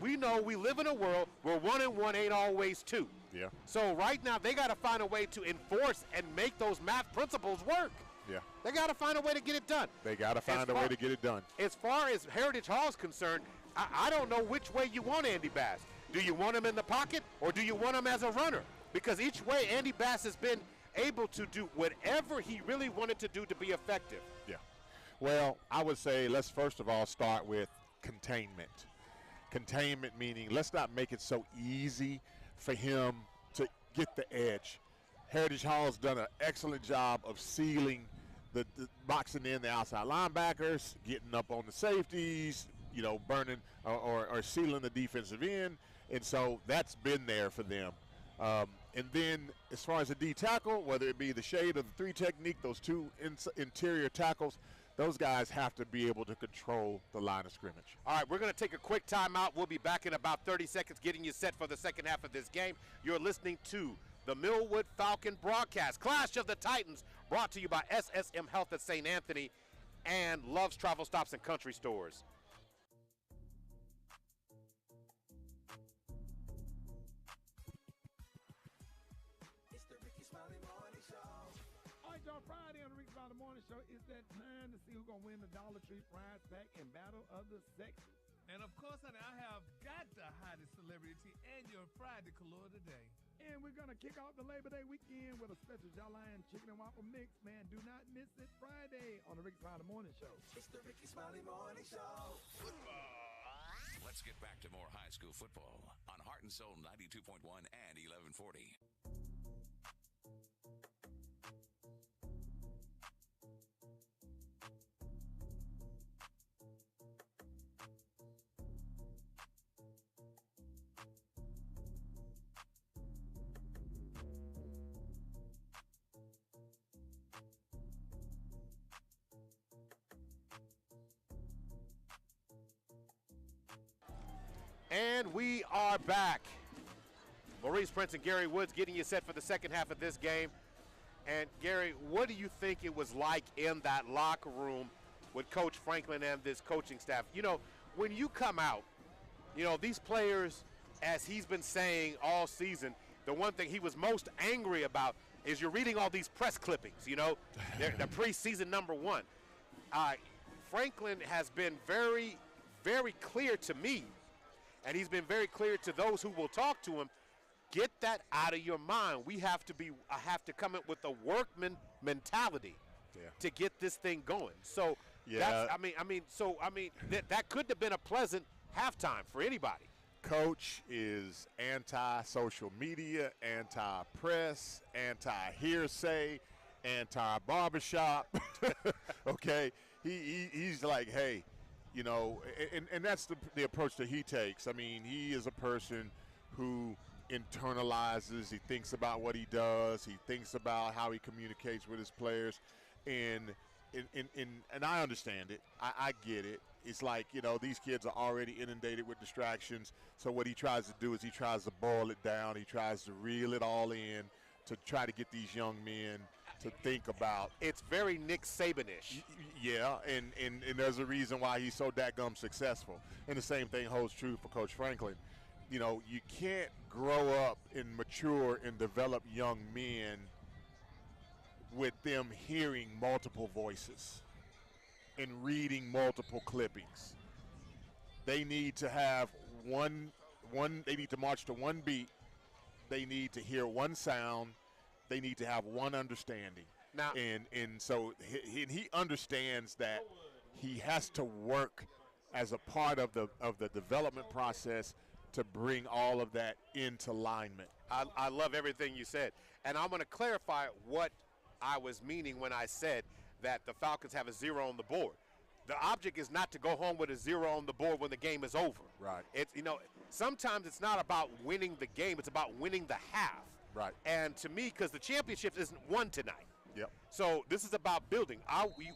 we know we live in a world where 1 and 1 ain't always 2. Yeah. So right now they got to find a way to enforce and make those math principles work. Yeah. They got to find a way to get it done. They got to find a way to get it done. As far as Heritage Hall is concerned, I don't know which way you want Andy Bass. Do you want him in the pocket or do you want him as a runner? Because each way Andy Bass has been able to do whatever he really wanted to do to be effective. Yeah. Well, I would say let's first of all start with containment. Containment meaning let's not make it so easy for him to get the edge. Heritage Hall's done an excellent job of sealing the boxing in the outside linebackers, getting up on the safeties, burning or sealing the defensive end. And so that's been there for them. And then as far as the D tackle, whether it be the shade or the 3 technique, those 2 interior tackles, those guys have to be able to control the line of scrimmage. All right, we're going to take a quick timeout. We'll be back in about 30 seconds getting you set for the second half of this game. You're listening to the Millwood Falcon broadcast. Clash of the Titans, brought to you by SSM Health at St. Anthony and Love's Travel Stops and Country Stores. Friday on the Ricky Smiley Morning Show, it's that time to see who's going to win the Dollar Tree prize pack in Battle of the Sexes. And of course, honey, I have got the hottest celebrity and your Friday color today. And we're going to kick off the Labor Day weekend with a special Jollian chicken and waffle mix. Man, do not miss it Friday on the Ricky Smiley Morning Show. It's the Ricky Smiley Morning Show. Let's get back to more high school football on Heart and Soul 92.1 and 1140. And we are back. Maurice Prince and Gary Woods getting you set for the second half of this game. And Gary, what do you think it was like in that locker room with Coach Franklin and this coaching staff? You know, when you come out, you know, these players, as he's been saying all season, the one thing he was most angry about is you're reading all these press clippings, you know, the preseason number one. Franklin has been very, very clear to me, and he's been very clear to those who will talk to him. Get that out of your mind. We have to come in with a workman mentality to get this thing going. So, that could have been a pleasant halftime for anybody. Coach is anti-social media, anti-press, anti-hearsay, anti-barbershop. Okay, he's like, hey, you know, and that's the approach that he takes. I mean, he is a person who internalizes. He thinks about what he does. He thinks about how he communicates with his players, and I understand it. I get it. It's like, you know, these kids are already inundated with distractions. So what he tries to do is he tries to boil it down. He tries to reel it all in to try to get these young men to think about. It's very Nick Saban-ish. Yeah, and there's a reason why he's so dadgum successful. And the same thing holds true for Coach Franklin. You know, you can't grow up and mature and develop young men with them hearing multiple voices and reading multiple clippings. They need to have they need to march to one beat. They need to hear one sound. They need to have one understanding. Now, and so he understands that he has to work as a part of the development process to bring all of that into alignment. I love everything you said. And I'm going to clarify what I was meaning when I said that the Falcons have a 0 on the board. The object is not to go home with a 0 on the board when the game is over. Right. It's, you know, sometimes it's not about winning the game, it's about winning the half. Right. And to me, because the championship isn't won tonight. Yep. So this is about building.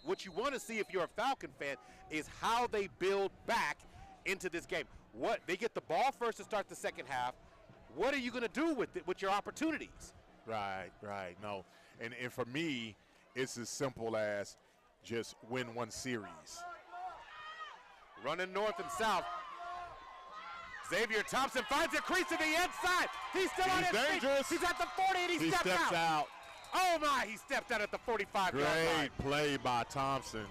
What you want to see if you're a Falcon fan is how they build back into this game. What they get the ball first to start the second half. What are you going to do with your opportunities? Right. No. And for me, it's as simple as just win one series. Running north and south. Xavier Thompson finds a crease to the inside. He's still on his dangerous. Feet. He's at the 40 and he steps out. Oh my, he stepped out at the 45-yard line. Great play by Thompson.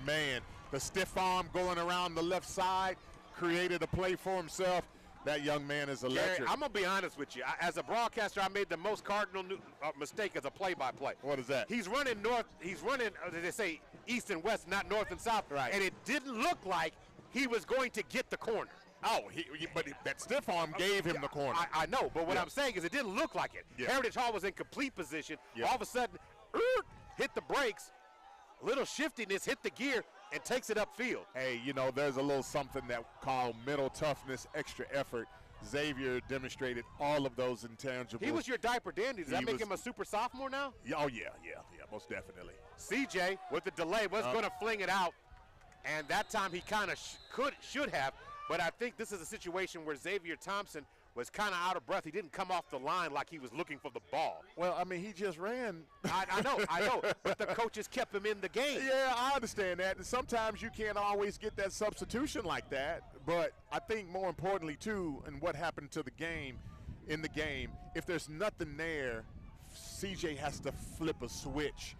Man, the stiff arm going around the left side created a play for himself. That young man is electric. Gary, I'm going to be honest with you. As a broadcaster, I made the most cardinal mistake as a play-by-play. What is that? He's running north. He's running, they say, east and west, not north and south. Right. And it didn't look like he was going to get the corner. Oh, but that stiff arm gave him the corner. I know, but what I'm saying is it didn't look like it. Yeah. Heritage Hall was in complete position. Yeah. All of a sudden, hit the brakes, little shiftiness, hit the gear, and takes it upfield. Hey, you know, there's a little something that called mental toughness, extra effort. Xavier demonstrated all of those intangibles. He was your diaper dandy. Does that make him a super sophomore now? Oh, yeah, most definitely. CJ, with the delay, was going to fling it out, and that time he kind of should have. But I think this is a situation where Xavier Thompson was kind of out of breath. He didn't come off the line like he was looking for the ball. Well, I mean, he just ran. I know, but the coaches kept him in the game. Yeah, I understand that. And sometimes you can't always get that substitution like that. But I think more importantly, too, and what happened to the game, if there's nothing there, CJ has to flip a switch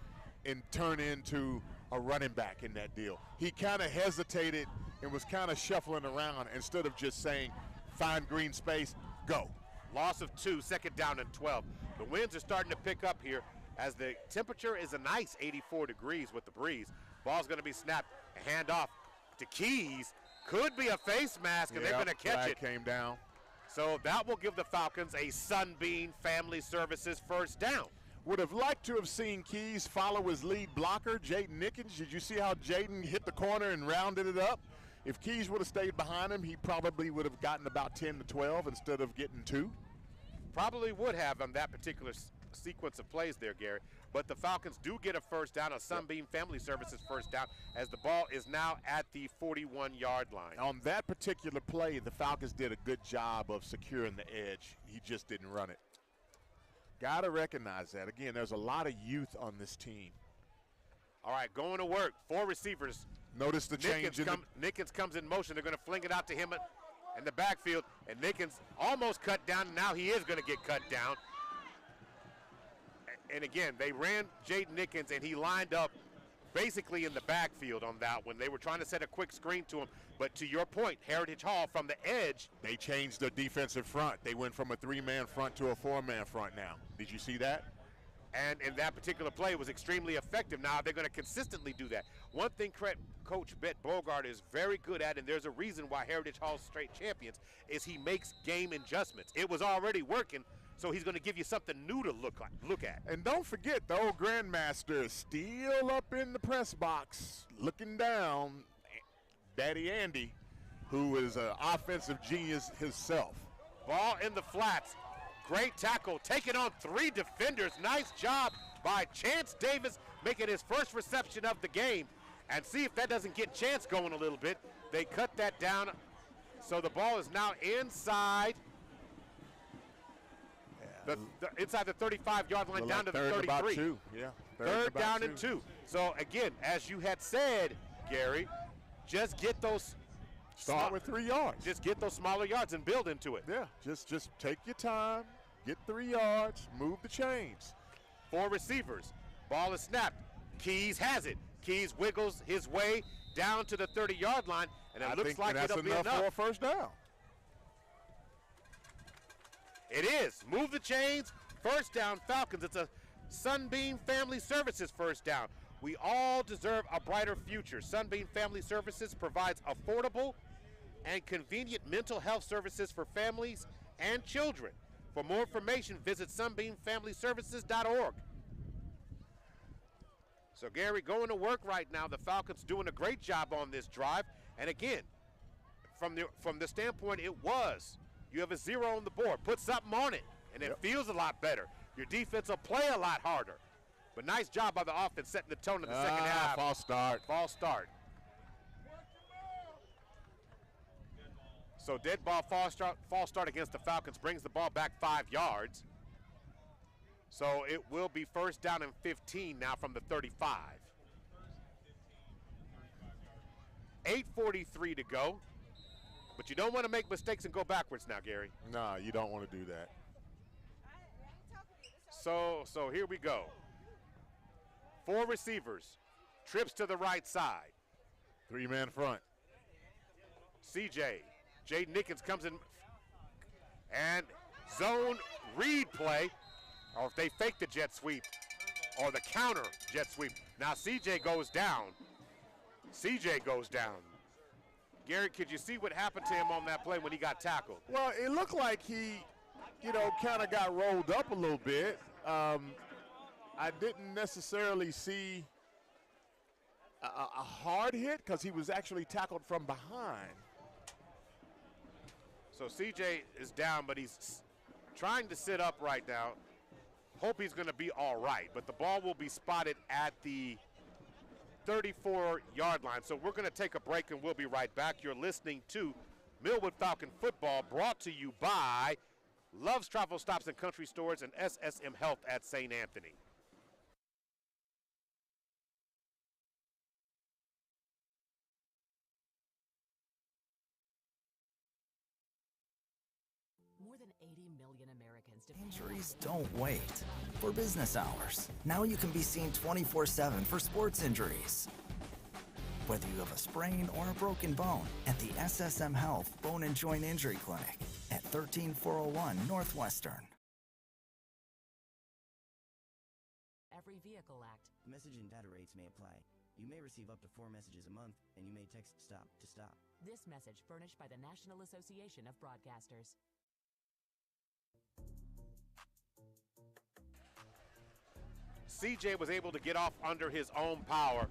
and turn into a running back in that deal. He kind of hesitated and was kind of shuffling around instead of just saying, find green space, go. Loss of 2, second down and 12. The winds are starting to pick up here as the temperature is a nice 84 degrees with the breeze. Ball's going to be snapped, a handoff to Keys. Could be a face mask, and they're going to catch it. Came down. So that will give the Falcons a Sunbeam Family Services first down. Would have liked to have seen Keys follow his lead blocker, Jaden Nickens. Did you see how Jaden hit the corner and rounded it up? If Keys would have stayed behind him, he probably would have gotten about 10 to 12 instead of getting 2. Probably would have on that particular sequence of plays there, Gary. but the Falcons do get a first down, a Sunbeam Family Services first down, as the ball is now at the 41-yard line. On that particular play, the Falcons did a good job of securing the edge. He just didn't run it. Got to recognize that. Again, there's a lot of youth on this team. All right, going to work. 4 receivers. Notice the change. Nickens comes in motion. They're going to fling it out to him in the backfield, and Nickens almost cut down. Now he is going to get cut down. And again, they ran Jaden Nickens, and he lined up basically in the backfield on that one. They were trying to set a quick screen to him. But to your point, Heritage Hall from the edge. They changed their defensive front. They went from a 3-man front to a 4-man front now. Did you see that? And in that particular play was extremely effective. Now they're going to consistently do that. One thing Coach Bet Bogart is very good at, and there's a reason why Heritage Hall's straight champions, is he makes game adjustments. It was already working, so he's going to give you something new to look at. And don't forget, the old Grandmaster is still up in the press box looking down. Daddy Andy, who is an offensive genius himself. Ball in the flats. Great tackle, taking on 3 defenders. Nice job by Chance Davis, making his first reception of the game. And see if that doesn't get Chance going a little bit. They cut that down, so the ball is now inside inside the 35-yard line, down to the 33. About 2. Yeah, third down and 2. So again, as you had said, Gary, just get those. Start with 3 yards. Just get those smaller yards and build into it. Yeah, just take your time, get 3 yards, move the chains. 4 receivers. Ball is snapped. Keys has it. Keys wiggles his way down to the 30-yard line, and it looks like it'll be enough for a first down. It is. Move the chains. First down, Falcons. It's a Sunbeam Family Services first down. We all deserve a brighter future. Sunbeam Family Services provides affordable and convenient mental health services for families and children. For more information, visit sunbeamfamilyservices.org. So, Gary, going to work right now. The Falcons doing a great job on this drive. And again, from the standpoint it was, you have a 0 on the board. Put something on it, and it feels a lot better. Your defense will play a lot harder. But nice job by the offense setting the tone in the second half. False start. False start. So dead ball, false start against the Falcons brings the ball back 5 yards. So it will be first down and 15 now from the 35. 8:43 to go. But you don't want to make mistakes and go backwards now, Gary. No, you don't want to do that. So here we go. 4 receivers. Trips to the right side. 3-man front. CJ. Jaden Nickens comes in. And zone read play. Or if they fake the jet sweep. Or the counter jet sweep. Now CJ goes down. CJ goes down. Gary, could you see what happened to him on that play when he got tackled? Well, it looked like he, kind of got rolled up a little bit. I didn't necessarily see a hard hit because he was actually tackled from behind. So CJ is down, but he's trying to sit up right now. Hope he's going to be all right, but the ball will be spotted at the 34-yard line. So we're going to take a break, and we'll be right back. You're listening to Millwood Falcon Football, brought to you by Love's Travel Stops and Country Stores and SSM Health at St. Anthony. More than 80 million Americans. Injuries don't wait. For business hours, now you can be seen 24/7 for sports injuries. Whether you have a sprain or a broken bone, at the SSM Health Bone and Joint Injury Clinic at 13401 Northwestern. Every Vehicle Act. Message and data rates may apply. You may receive up to 4 messages a month, and you may text STOP to stop. This message furnished by the National Association of Broadcasters. CJ was able to get off under his own power.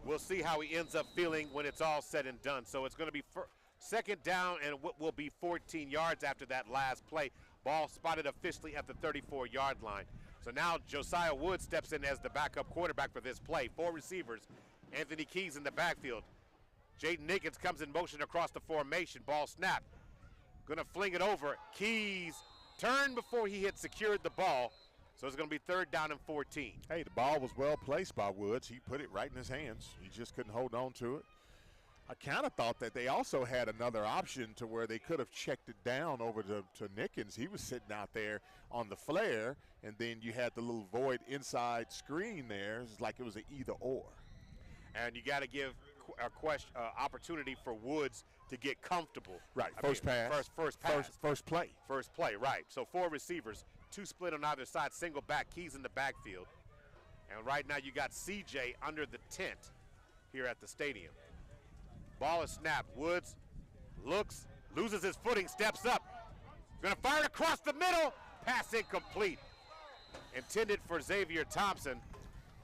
We'll see how he ends up feeling when it's all said and done. So it's going to be second down and what will be 14 yards after that last play. Ball spotted officially at the 34-yard line. So now Josiah Wood steps in as the backup quarterback for this play. 4 receivers. Anthony Keys in the backfield. Jaden Nickens comes in motion across the formation. Ball snap. Gonna fling it over. Keys turned before he had secured the ball. So it's gonna be 3rd down and 14. Hey, the ball was well placed by Woods. He put it right in his hands. He just couldn't hold on to it. I kind of thought that they also had another option to where they could have checked it down over to Nickens. He was sitting out there on the flare, and then you had the little void inside screen there. It's like it was an either or. And you got to give opportunity for Woods to get comfortable. Right, first pass. First pass. First play. First play, right. So 4 receivers, 2 split on either side, single back, Keys in the backfield. And right now you got CJ under the tent here at the stadium. Ball is snapped. Woods looks, loses his footing, steps up. Gonna fire it across the middle. Pass incomplete. Intended for Xavier Thompson.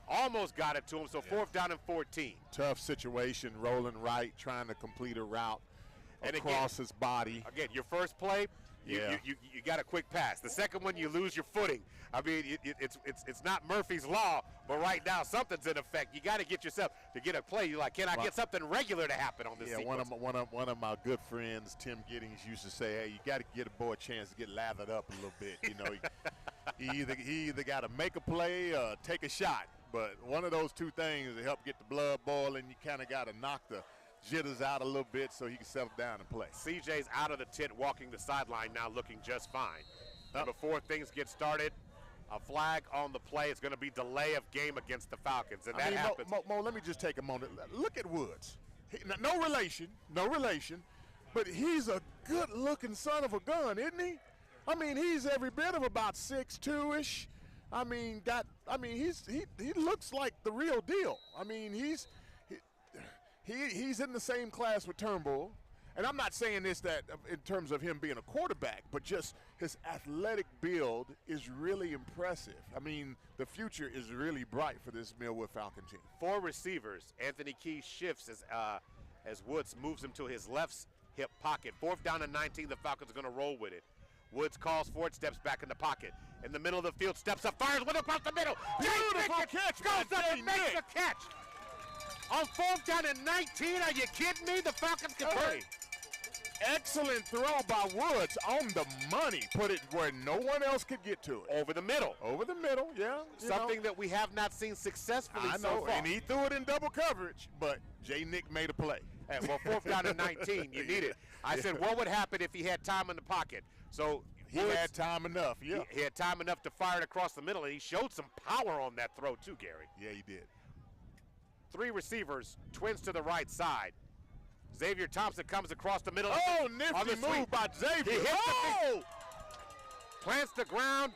Almost got it to him, so 4th down and 14. Tough situation, rolling right, trying to complete a route across his body. Again, your first play, you got a quick pass. The second one, you lose your footing. I mean, it's not Murphy's Law, but right now something's in effect. You got to get yourself to get a play. You're like, can I get something regular to happen on this sequence? One of my good friends, Tim Giddings, used to say, hey, you got to get a boy a chance to get lathered up a little bit. You know, he either got to make a play or take a shot. But one of those two things to help get the blood boiling, you kind of got to knock the jitters out a little bit so he can settle down and play. CJ's out of the tent, walking the sideline now, looking just fine. And before things get started, a flag on the play. It's going to be delay of game against the Falcons, and that happens. Mo, let me just take a moment. Look at Woods. No relation, but he's a good-looking son of a gun, isn't he? I mean, he's every bit of about 6'2"-ish. I mean, he looks like the real deal. I mean, he's in the same class with Turnbull. And I'm not saying this that in terms of him being a quarterback, but just his athletic build is really impressive. I mean, the future is really bright for this Millwood Falcon team. 4 receivers. Anthony Keys shifts as Woods moves him to his left hip pocket. 4th down and 19. The Falcons are going to roll with it. Woods calls for it, steps back in the pocket. In the middle of the field, steps up, fires one across the middle. Beautiful catch, goes up and makes a catch. On 4th down and 19, are you kidding me? The Falcons converting. Excellent throw by Woods on the money. Put it where no one else could get to it. Over the middle. Over the middle, yeah. Something that we have not seen successfully so far. And he threw it in double coverage, but J. Nick made a play. And well, 4th down and 19, you need it. I said, what would happen if he had time in the pocket? So he had time enough, yeah. He had time enough to fire it across the middle, and he showed some power on that throw too, Gary. Yeah, he did. 3 receivers, twins to the right side. Xavier Thompson comes across the middle. Oh, nifty move by Xavier. He hits plants the ground,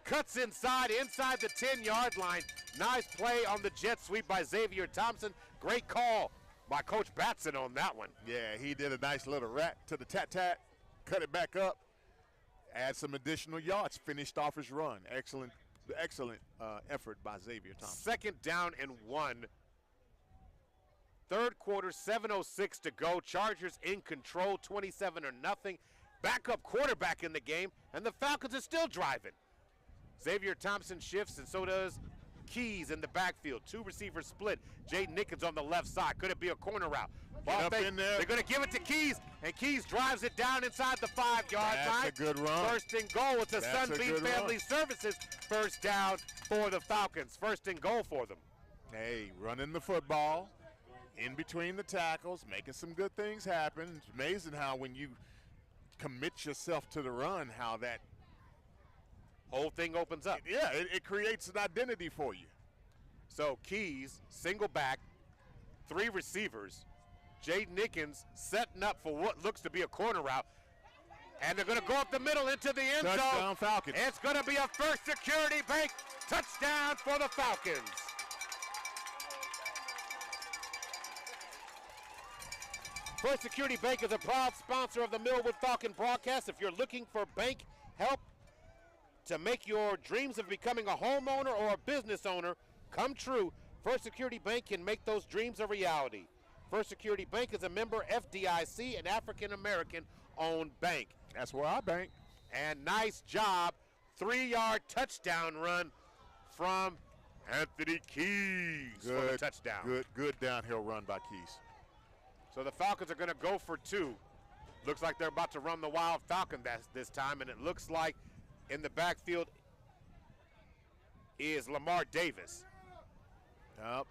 cuts inside the 10-yard line. Nice play on the jet sweep by Xavier Thompson. Great call by Coach Batson on that one. Yeah, he did a nice little rat to the tat-tat, cut it back up, add some additional yards, finished off his run. Excellent effort by Xavier Thompson. 2nd down and 1. 3rd quarter, 7:06 to go. Chargers in control, 27-0. Backup quarterback in the game, and the Falcons are still driving. Xavier Thompson shifts, and so does Keys in the backfield. 2 receivers split. Jaden Nickens on the left side. Could it be a corner route? Ball fake. In there. They're going to give it to Keys, and Keys drives it down inside the 5-yard line. That's a good run. 1st and goal. It's a Sunbeam Family Services 1st down for the Falcons. 1st and goal for them. Hey, running the football. In between the tackles, making some good things happen. It's amazing how when you commit yourself to the run, how that whole thing opens up. Yeah, it creates an identity for you. So Keys, single back, 3 receivers. Jaden Nickens setting up for what looks to be a corner route. And they're going to go up the middle into the end zone. Touchdown Falcons. It's going to be a First Security Bank touchdown for the Falcons. First Security Bank is a proud sponsor of the Millwood Falcon broadcast. If you're looking for bank help to make your dreams of becoming a homeowner or a business owner come true, First Security Bank can make those dreams a reality. First Security Bank is a member FDIC, an African-American owned bank. That's where I bank. And nice job 3-yard touchdown run from Anthony Keys for the touchdown. Good downhill run by Keys. So the Falcons are going to go for 2. Looks like they're about to run the Wild Falcon this time, and it looks like in the backfield is Lamar Davis. Yep.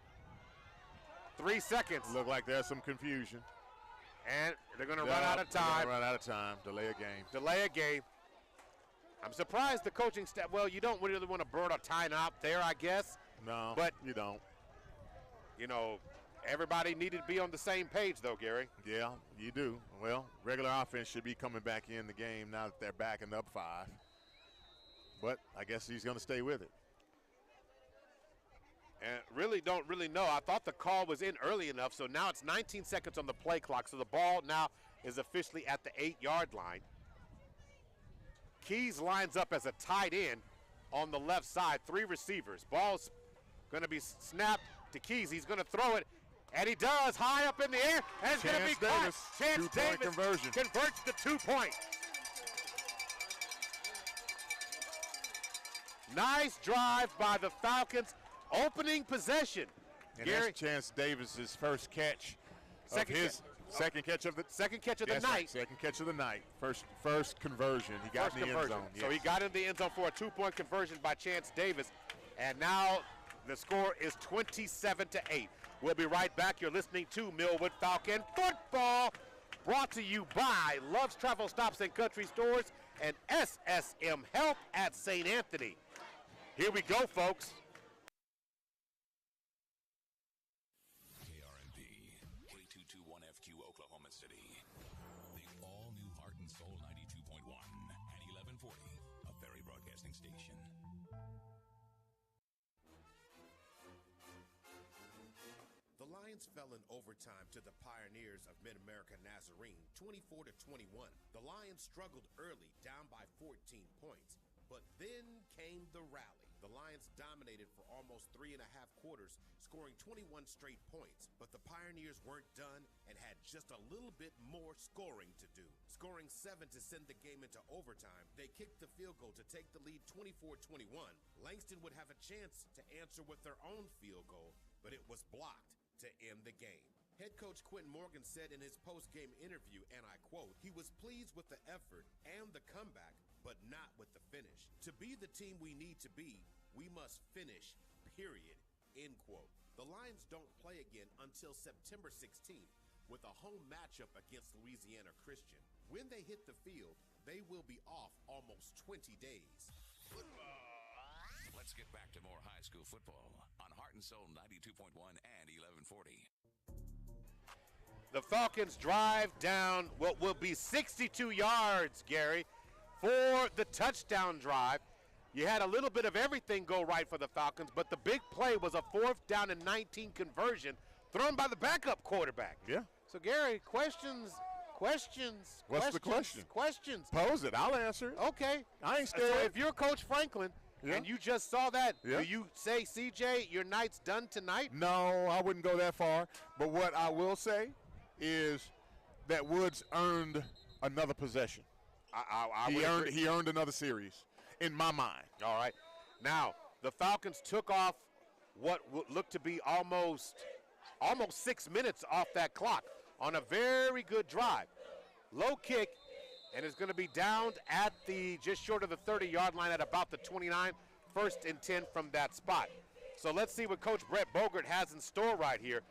3 seconds. Look like there's some confusion. And they're going to run out of time. Run out of time. Delay a game. Delay a game. I'm surprised the coaching staff, well, you don't really want to burn a timeout there, I guess. No, but you don't. You know, everybody needed to be on the same page, though, Gary. Yeah, you do. Well, regular offense should be coming back in the game now that they're backing up 5. But I guess he's going to stay with it. And really don't know. I thought the call was in early enough, so now it's 19 seconds on the play clock. So the ball now is officially at the 8-yard line. Keys lines up as a tight end on the left side. 3 receivers. Ball's going to be snapped to Keys. He's going to throw it, and he does, high up in the air, and it's going to be caught. Chance Davis conversion. Converts the 2-point. Nice drive by the Falcons. Opening possession. And Gary, that's Chance Davis's first catch. Second catch of the night. Second catch of the night. First conversion. He got in the end zone. Yes. So he got in the end zone for a 2-point conversion by Chance Davis. And now the score is 27-8. We'll be right back. You're listening to Millwood Falcon Football, brought to you by Love's Travel Stops and Country Stores and SSM Health at St. Anthony. Here we go, folks. Oklahoma City. The all-new Heart and Soul 92.1 and 1140, a Ferry Broadcasting station. The Lions fell in overtime to the Pioneers of Mid-America Nazarene, 24-21. The Lions struggled early, down by 14 points, but then came the rally. The Lions dominated for almost 3.5 quarters, scoring 21 straight points, but the Pioneers weren't done and had just a little bit more scoring to do. Scoring 7 to send the game into overtime, they kicked the field goal to take the lead 24-21. Langston would have a chance to answer with their own field goal, but it was blocked to end the game. Head coach Quentin Morgan said in his post-game interview, and I quote, "He was pleased with the effort and the comeback, but not with the finish. To be the team we need to be, we must finish, period," end quote. The Lions don't play again until September 16th with a home matchup against Louisiana Christian. When they hit the field, they will be off almost 20 days. Let's get back to more high school football on Heart and Soul 92.1 and 1140. The Falcons drive down what will be 62 yards, Gary, for the touchdown drive. You had a little bit of everything go right for the Falcons, but the big play was a 4th down and 19 conversion thrown by the backup quarterback. Yeah. So, Gary, questions. What's the question? Questions. Pose it. I'll answer it. Okay. I ain't scared. So if you're Coach Franklin and you just saw that, do you say, CJ, your night's done tonight? No, I wouldn't go that far. But what I will say is that Woods earned another possession. He earned another series, in my mind. All right. Now, the Falcons took off what looked to be almost 6 minutes off that clock on a very good drive. Low kick, and it's going to be downed at just short of the 30-yard line at about the 29, 1st and 10 from that spot. So let's see what Coach Brett Bogert has in store right here.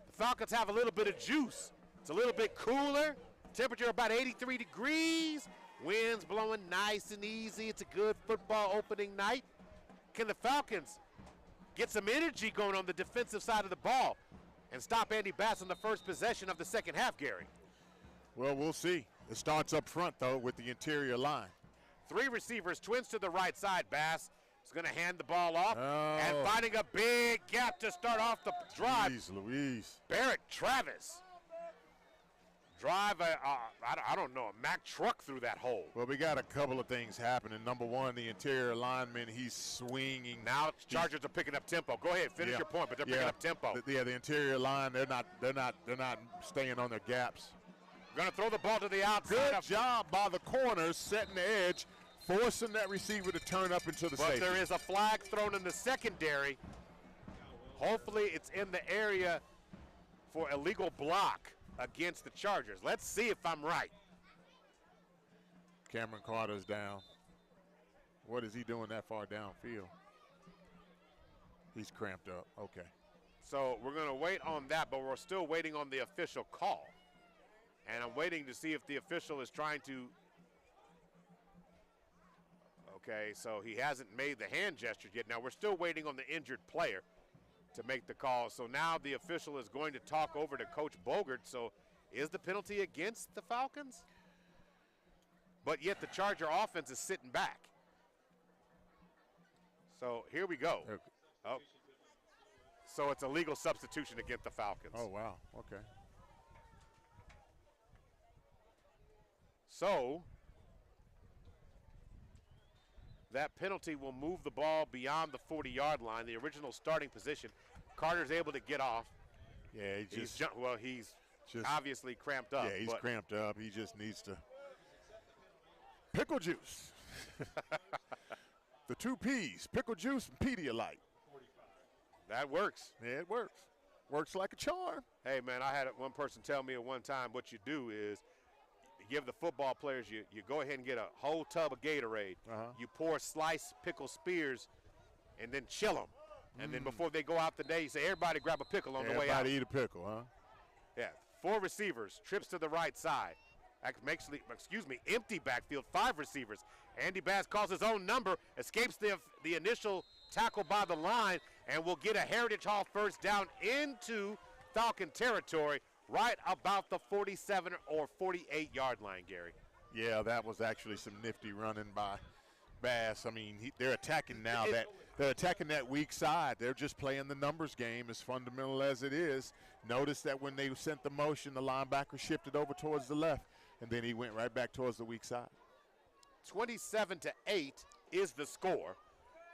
The Falcons have a little bit of juice. It's a little bit cooler. Temperature about 83 degrees. Winds blowing nice and easy. It's a good football opening night. Can the Falcons get some energy going on the defensive side of the ball and stop Andy Bass on the first possession of the second half, Gary? Well, we'll see. It starts up front, though, with the interior line. 3 receivers, twins to the right side. Bass is going to hand the ball off and finding a big gap to start off the drive. Jeez Louise. Barrett Travis drive I don't know, a Mack truck through that hole. Well, we got a couple of things happening. Number one, the interior lineman, he's swinging. Now Chargers are picking up tempo. Go ahead, finish your point, but they're picking up tempo. The interior line, they're not staying on their gaps. Going to throw the ball to the outside. Good job by the corners, setting the edge, forcing that receiver to turn up into the safety. But there is a flag thrown in the secondary. Hopefully it's in the area for illegal block against the Chargers. Let's see if I'm right. Cameron Carter's down. What is he doing that far downfield? He's cramped up. Okay. So we're going to wait on that, but we're still waiting on the official call. And I'm waiting to see if the official is trying to. Okay, so he hasn't made the hand gesture yet. Now we're still waiting on the injured player to make the call. So now the official is going to talk over to Coach Bogert. So is the penalty against the Falcons? But yet the Charger offense is sitting back. So here we go. Oh. So it's a legal substitution against the Falcons. Oh, wow. Okay. So that penalty will move the ball beyond the 40-yard line, the original starting position. Carter's able to get off. Yeah, he's just obviously cramped up. Yeah, he's cramped up. He just needs to. Pickle juice. The 2 P's, pickle juice and Pedialyte. That works. Yeah, it works. Works like a charm. Hey, man, I had one person tell me at one time what you do is you give the football players, you go ahead and get a whole tub of Gatorade. You pour sliced pickle spears and then chill them. And then before they go out the day, you say, everybody grab a pickle on the way out. Everybody eat a pickle, huh? Yeah. 4 receivers, trips to the right side. Empty backfield, 5 receivers. Andy Bass calls his own number, escapes the initial tackle by the line, and will get a Heritage Hall first down into Falcon territory right about the 47 or 48-yard line, Gary. Yeah, that was actually some nifty running by Bass. I mean, they're attacking now they're attacking that weak side. They're just playing the numbers game, as fundamental as it is. Notice that when they sent the motion, the linebacker shifted over towards the left, and then he went right back towards the weak side. 27-8 is the score.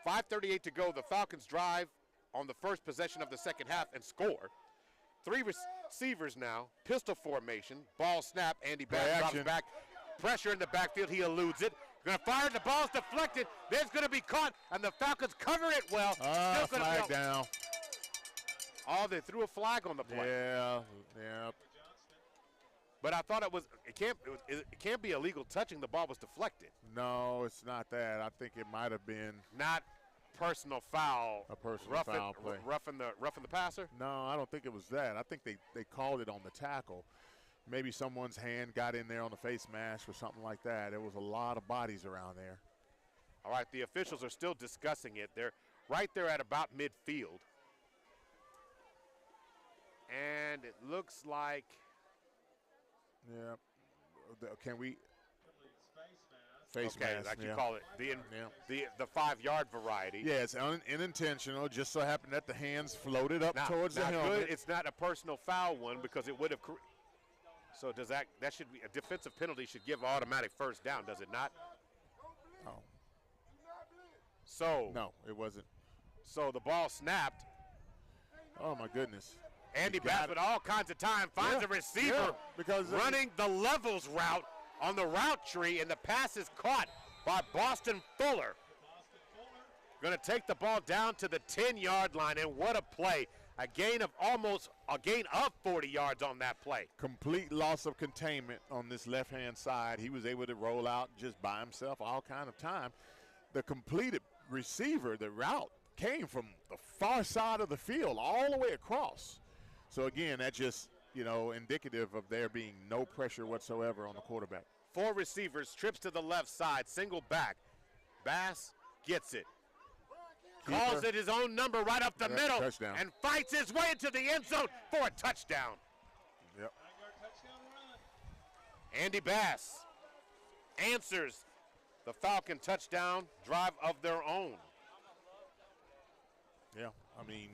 5:38 to go. The Falcons drive on the first possession of the second half and score. 3 receivers now. Pistol formation. Ball snap. Andy Bass drops back. Pressure in the backfield. He eludes it. Going to fire. The ball's deflected. Then it's going to be caught, and the Falcons cover it well. Still flag down. Oh, they threw a flag on the play. Yeah. But I thought it can't be illegal touching. The ball was deflected. No, it's not that. I think it might have been not personal foul. A personal foul play. Roughing the passer? No, I don't think it was that. I think they called it on the tackle. Maybe someone's hand got in there on the face mask or something like that. There was a lot of bodies around there. All right, the officials are still discussing it. They're right there at about midfield. And it looks like. Yeah. Can we? Face mask, like you call it, the 5-yard variety. Yeah, it's unintentional. Just so happened that the hands floated up towards the helmet. It's not a personal foul one because it would have. So does that should be a defensive penalty? Should give automatic first down, does it not? Oh. So no, it wasn't. So the ball snapped. Oh my goodness. Andy Bass with all kinds of time finds a receiver because running the levels route on the route tree, and the pass is caught by Boston Fuller. Going to take the ball down to the 10-yard line, and what a play. A gain of 40 yards on that play. Complete loss of containment on this left-hand side. He was able to roll out just by himself all kind of time. The completed receiver, the route, came from the far side of the field all the way across. So, again, that just, indicative of there being no pressure whatsoever on the quarterback. 4 receivers, trips to the left side, single back. Bass gets it. Calls it his own number right up the middle. Touchdown. And fights his way into the end zone for a touchdown. Yep. Andy Bass answers the Falcon touchdown drive of their own. Yeah, I mean,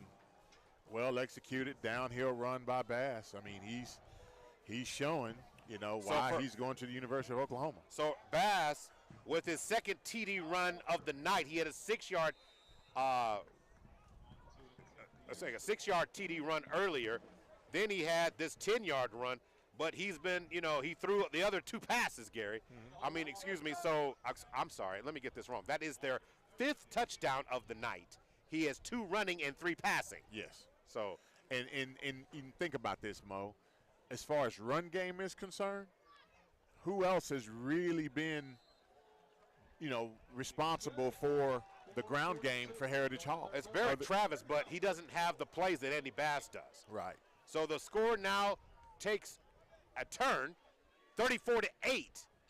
well executed downhill run by Bass. I mean, he's showing, why he's going to the University of Oklahoma. So Bass, with his second TD run of the night, he had a 6-yard a 6-yard TD run earlier. Then he had this 10-yard run. but he's been, you know, he threw the other 2 passes, Gary. I mean, excuse me, so I'm sorry, let me get this wrong. That is their 5th touchdown of the night. He has 2 running and 3 passing. Yes. So, and think about this, Mo. As far as run game is concerned, who else has really been, you know, responsible for the ground game for Heritage Hall? It's Barrett Travis, but he doesn't have the plays that Andy Bass does. Right. So the score now takes a turn, 34-8,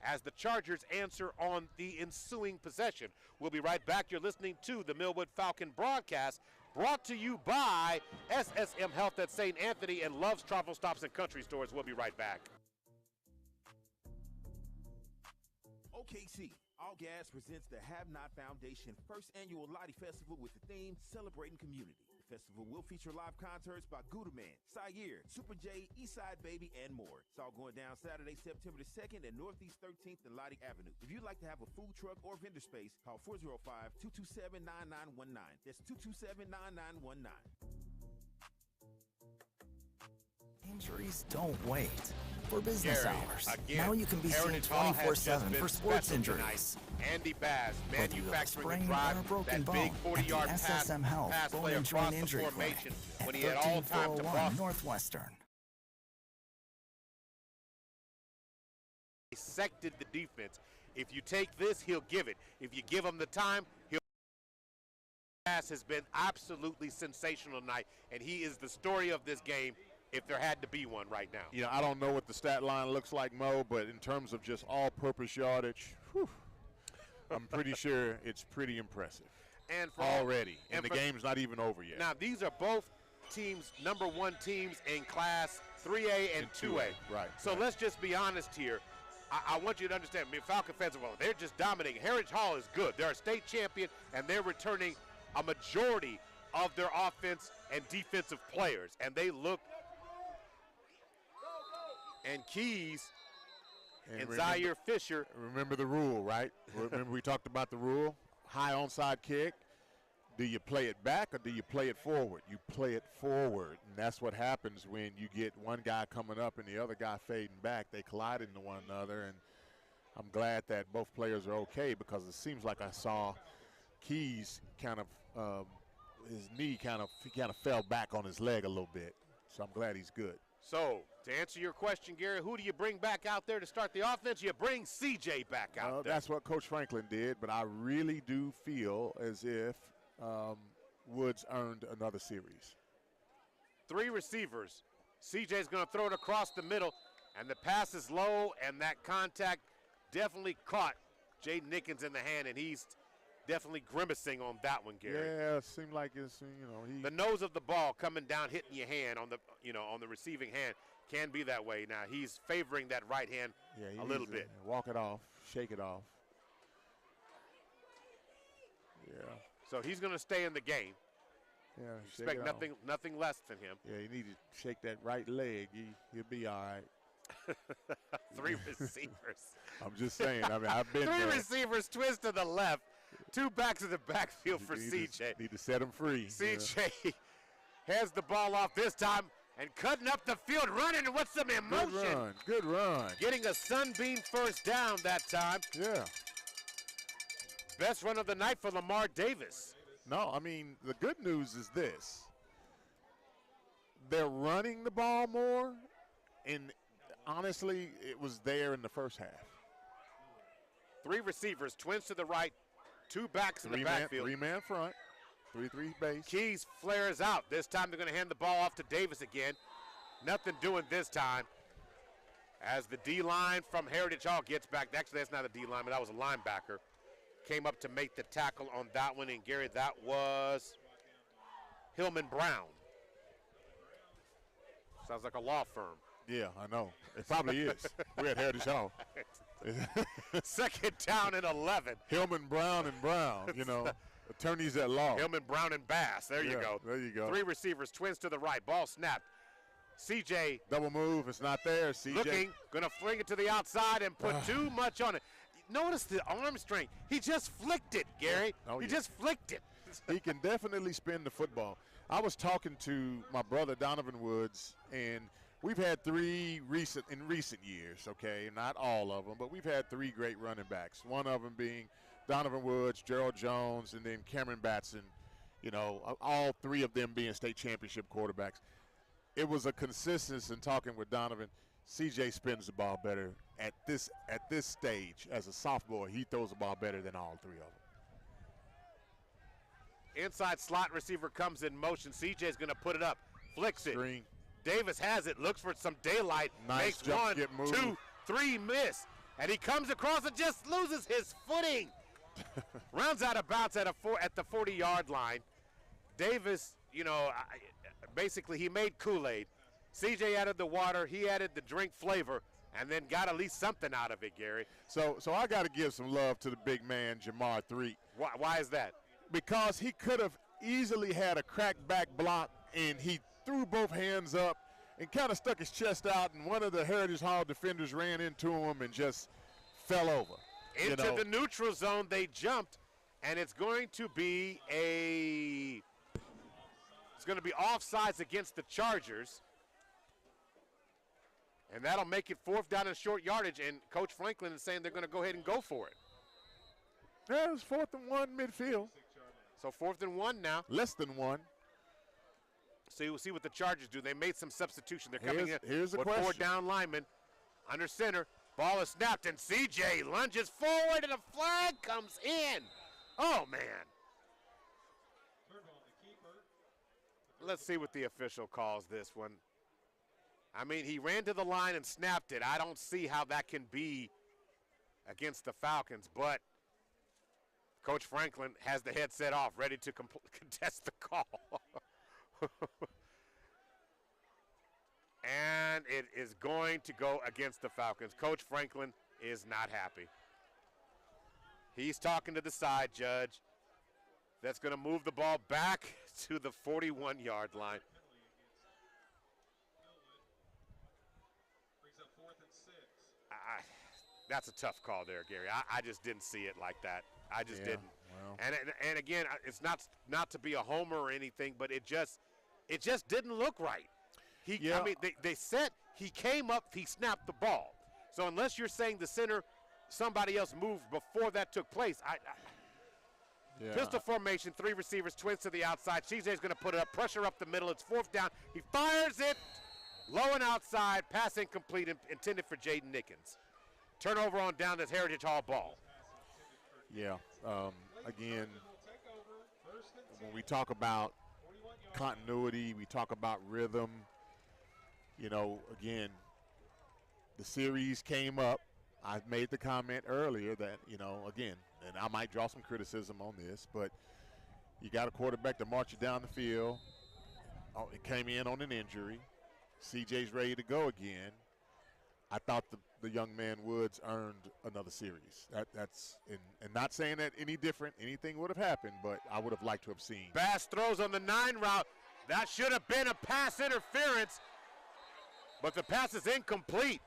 as the Chargers answer on the ensuing possession. We'll be right back. You're listening to the Millwood Falcon broadcast, brought to you by SSM Health at St. Anthony and Love's Travel Stops and Country Stores. We'll be right back. OKC, All Gas presents the Have Not Foundation first annual Lottie Festival with the theme Celebrating Community. The festival will feature live concerts by Goudaman, Sayer, Super J, Eastside Baby, and more. It's all going down Saturday, September the 2nd at Northeast 13th and Lottie Avenue. If you'd like to have a food truck or vendor space, call 405-227-9919. That's 227-9919. Injuries don't wait. For business Gary, hours, again, now you can be seen Heritage Hall has 24/7 just been for sports special injuries. tonight. Andy Bass Whether you have a manufacturing sprain the drive, or a broken that bone, big at 40-yard the pass SSM Health Bone play and across Joint the Injury formation Clinic when at he had all time to 13401 Boston. Northwestern. Dissected the defense. If you take this, he'll give it. If you give him the time, he'll. Bass has been absolutely sensational tonight, and he is the story of this game if there had to be one right now. You know, I don't know what the stat line looks like, Mo, but in terms of just all-purpose yardage, I'm pretty sure it's pretty impressive. And for already, and the game's not even over yet. Now, these are both teams, #1 teams in Class 3A and 2A. Right. So let's just be honest here. I want you to understand, I mean, Falcon fans, well, they're just dominating. Heritage Hall is good. They're a state champion, and they're returning a majority of their offense and defensive players, and they look. And Keys and Zaire Fisher. Remember the rule, right? Remember we talked about the rule? High onside kick. Do you play it back or do you play it forward? You play it forward, and that's what happens when you get one guy coming up and the other guy fading back. They collide into one another, and I'm glad that both players are okay because it seems like I saw Keys kind of his knee kind of fell back on his leg a little bit, so I'm glad he's good. So, to answer your question, Gary, who do you bring back out there to start the offense? You bring CJ back out there. That's what Coach Franklin did, but I really do feel as if Woods earned another series. 3 receivers. CJ's going to throw it across the middle, and the pass is low, and that contact definitely caught Jaden Nickens in the hand, and he's definitely grimacing on that one, Gary. Yeah, it seemed like it's, the nose of the ball coming down, hitting your hand on the, on the receiving hand can be that way. Now he's favoring that right hand a little bit. Walk it off, shake it off. Yeah. So he's going to stay in the game. Yeah. Expect nothing less than him. Yeah, you need to shake that right leg. You'll be all right. 3 receivers. I'm just saying. I mean, I've been 3 receivers, twist to the left. 2 backs in the backfield for CJ. Need to set him free. CJ has the ball off this time and cutting up the field, running with some emotion. Good run. Getting a Sunbeam first down that time. Yeah. Best run of the night for Lamar Davis. No, I mean, the good news is this. They're running the ball more, and honestly, it was there in the first half. 3 receivers, twins to the right, 2 backs in the backfield. 3-man front, 3-3 base. Keys flares out. This time they're going to hand the ball off to Davis again. Nothing doing this time. As the D-line from Heritage Hall gets back. Actually, that's not a D-line, but that was a linebacker. Came up to make the tackle on that one, and Gary, that was Hillman Brown. Sounds like a law firm. Yeah, I know. It probably is. We're at Heritage Hall. 2nd down and 11. Hillman, Brown, and Brown, attorneys at law. Hillman, Brown, and Bass. There you go. There you go. 3 receivers, twins to the right. Ball snapped. CJ. Double move. It's not there. CJ. Looking, going to fling it to the outside and put too much on it. Notice the arm strength. He just flicked it, Gary. He just flicked it. He can definitely spin the football. I was talking to my brother, Donovan Woods, and we've had three in recent years, okay, not all of them, but we've had three great running backs. One of them being Donovan Woods, Gerald Jones, and then Cameron Batson. You know, all three of them being state championship quarterbacks. It was a consistency in talking with Donovan. CJ spins the ball better at this stage as a sophomore. He throws the ball better than all three of them. Inside slot receiver comes in motion. CJ's going to put it up, flicks it. Screen. Davis has it, looks for some daylight, Nice makes jump, 1, get moved. 2, 3, miss. And he comes across and just loses his footing. Runs out of bounds at the 40-yard line. Davis, you know, basically he made Kool-Aid. CJ added the water, he added the drink flavor, and then got at least something out of it, Gary. So I got to give some love to the big man, Jamar Threet. Why is that? Because he could have easily had a crackback block, and he threw both hands up and kind of stuck his chest out, and one of the Heritage Hall defenders ran into him and just fell over. Into the neutral zone they jumped, and it's going to be offsides against the Chargers. And that'll make it 4th down and short yardage, and Coach Franklin is saying they're going to go ahead and go for it. Yeah, it's 4th and 1 midfield. So 4th and 1 now. Less than 1. So you'll see what the Chargers do. They made some substitution. They're coming in here's the with question. 4 down linemen under center. Ball is snapped, and CJ lunges forward, and a flag comes in. Oh, man. Let's see what the official calls this one. I mean, he ran to the line and snapped it. I don't see how that can be against the Falcons, but Coach Franklin has the headset off, ready to contest the call. And it is going to go against the Falcons. Coach Franklin is not happy. He's talking to the side judge. That's going to move the ball back to the 41-yard line. That's a tough call there, Gary. I just didn't see it like that. I just didn't. Well. And again, it's not to be a homer or anything, but it just didn't look right. I mean, they said he came up, he snapped the ball. So unless you're saying the center, somebody else moved before that took place, Pistol formation, 3 receivers, twins to the outside. CJ's going to put it up, pressure up the middle. It's 4th down. He fires it low and outside, pass incomplete, intended for Jaden Nickens. Turnover on down this Heritage Hall ball. Yeah. Again, when we talk about continuity, we talk about rhythm. You know, again, the series came up. I made the comment earlier that, you know, again, and I might draw some criticism on this, but you got a quarterback to march you down the field. Oh, it came in on an injury. CJ's ready to go again. I thought the young man Woods earned another series. That's and not saying that anything would have happened, but I would have liked to have seen. Bass throws on the 9 route. That should have been a pass interference, but the pass is incomplete.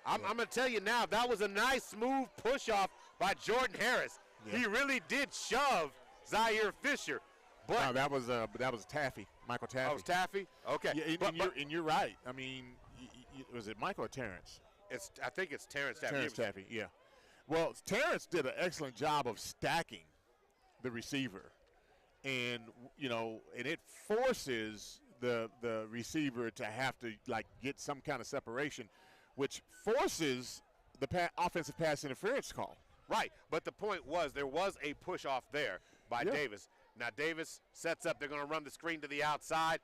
I'm going to tell you now, that was a nice, smooth push-off by Jordan Harris. Yeah. He really did shove Zaire Fisher. But no, that was Taffy, Michael Taffy. Oh, it was Taffy? Okay. Yeah, and you're right. I mean, was it Michael or Terrence? I think it's Terrence Taffy. Terrence Taffy, yeah. Well, Terrence did an excellent job of stacking the receiver. And, you know, and it forces the receiver to have to, like, get some kind of separation, which forces the offensive pass interference call. Right, but the point was there was a push-off there by Davis. Now, Davis sets up. They're going to run the screen to the outside,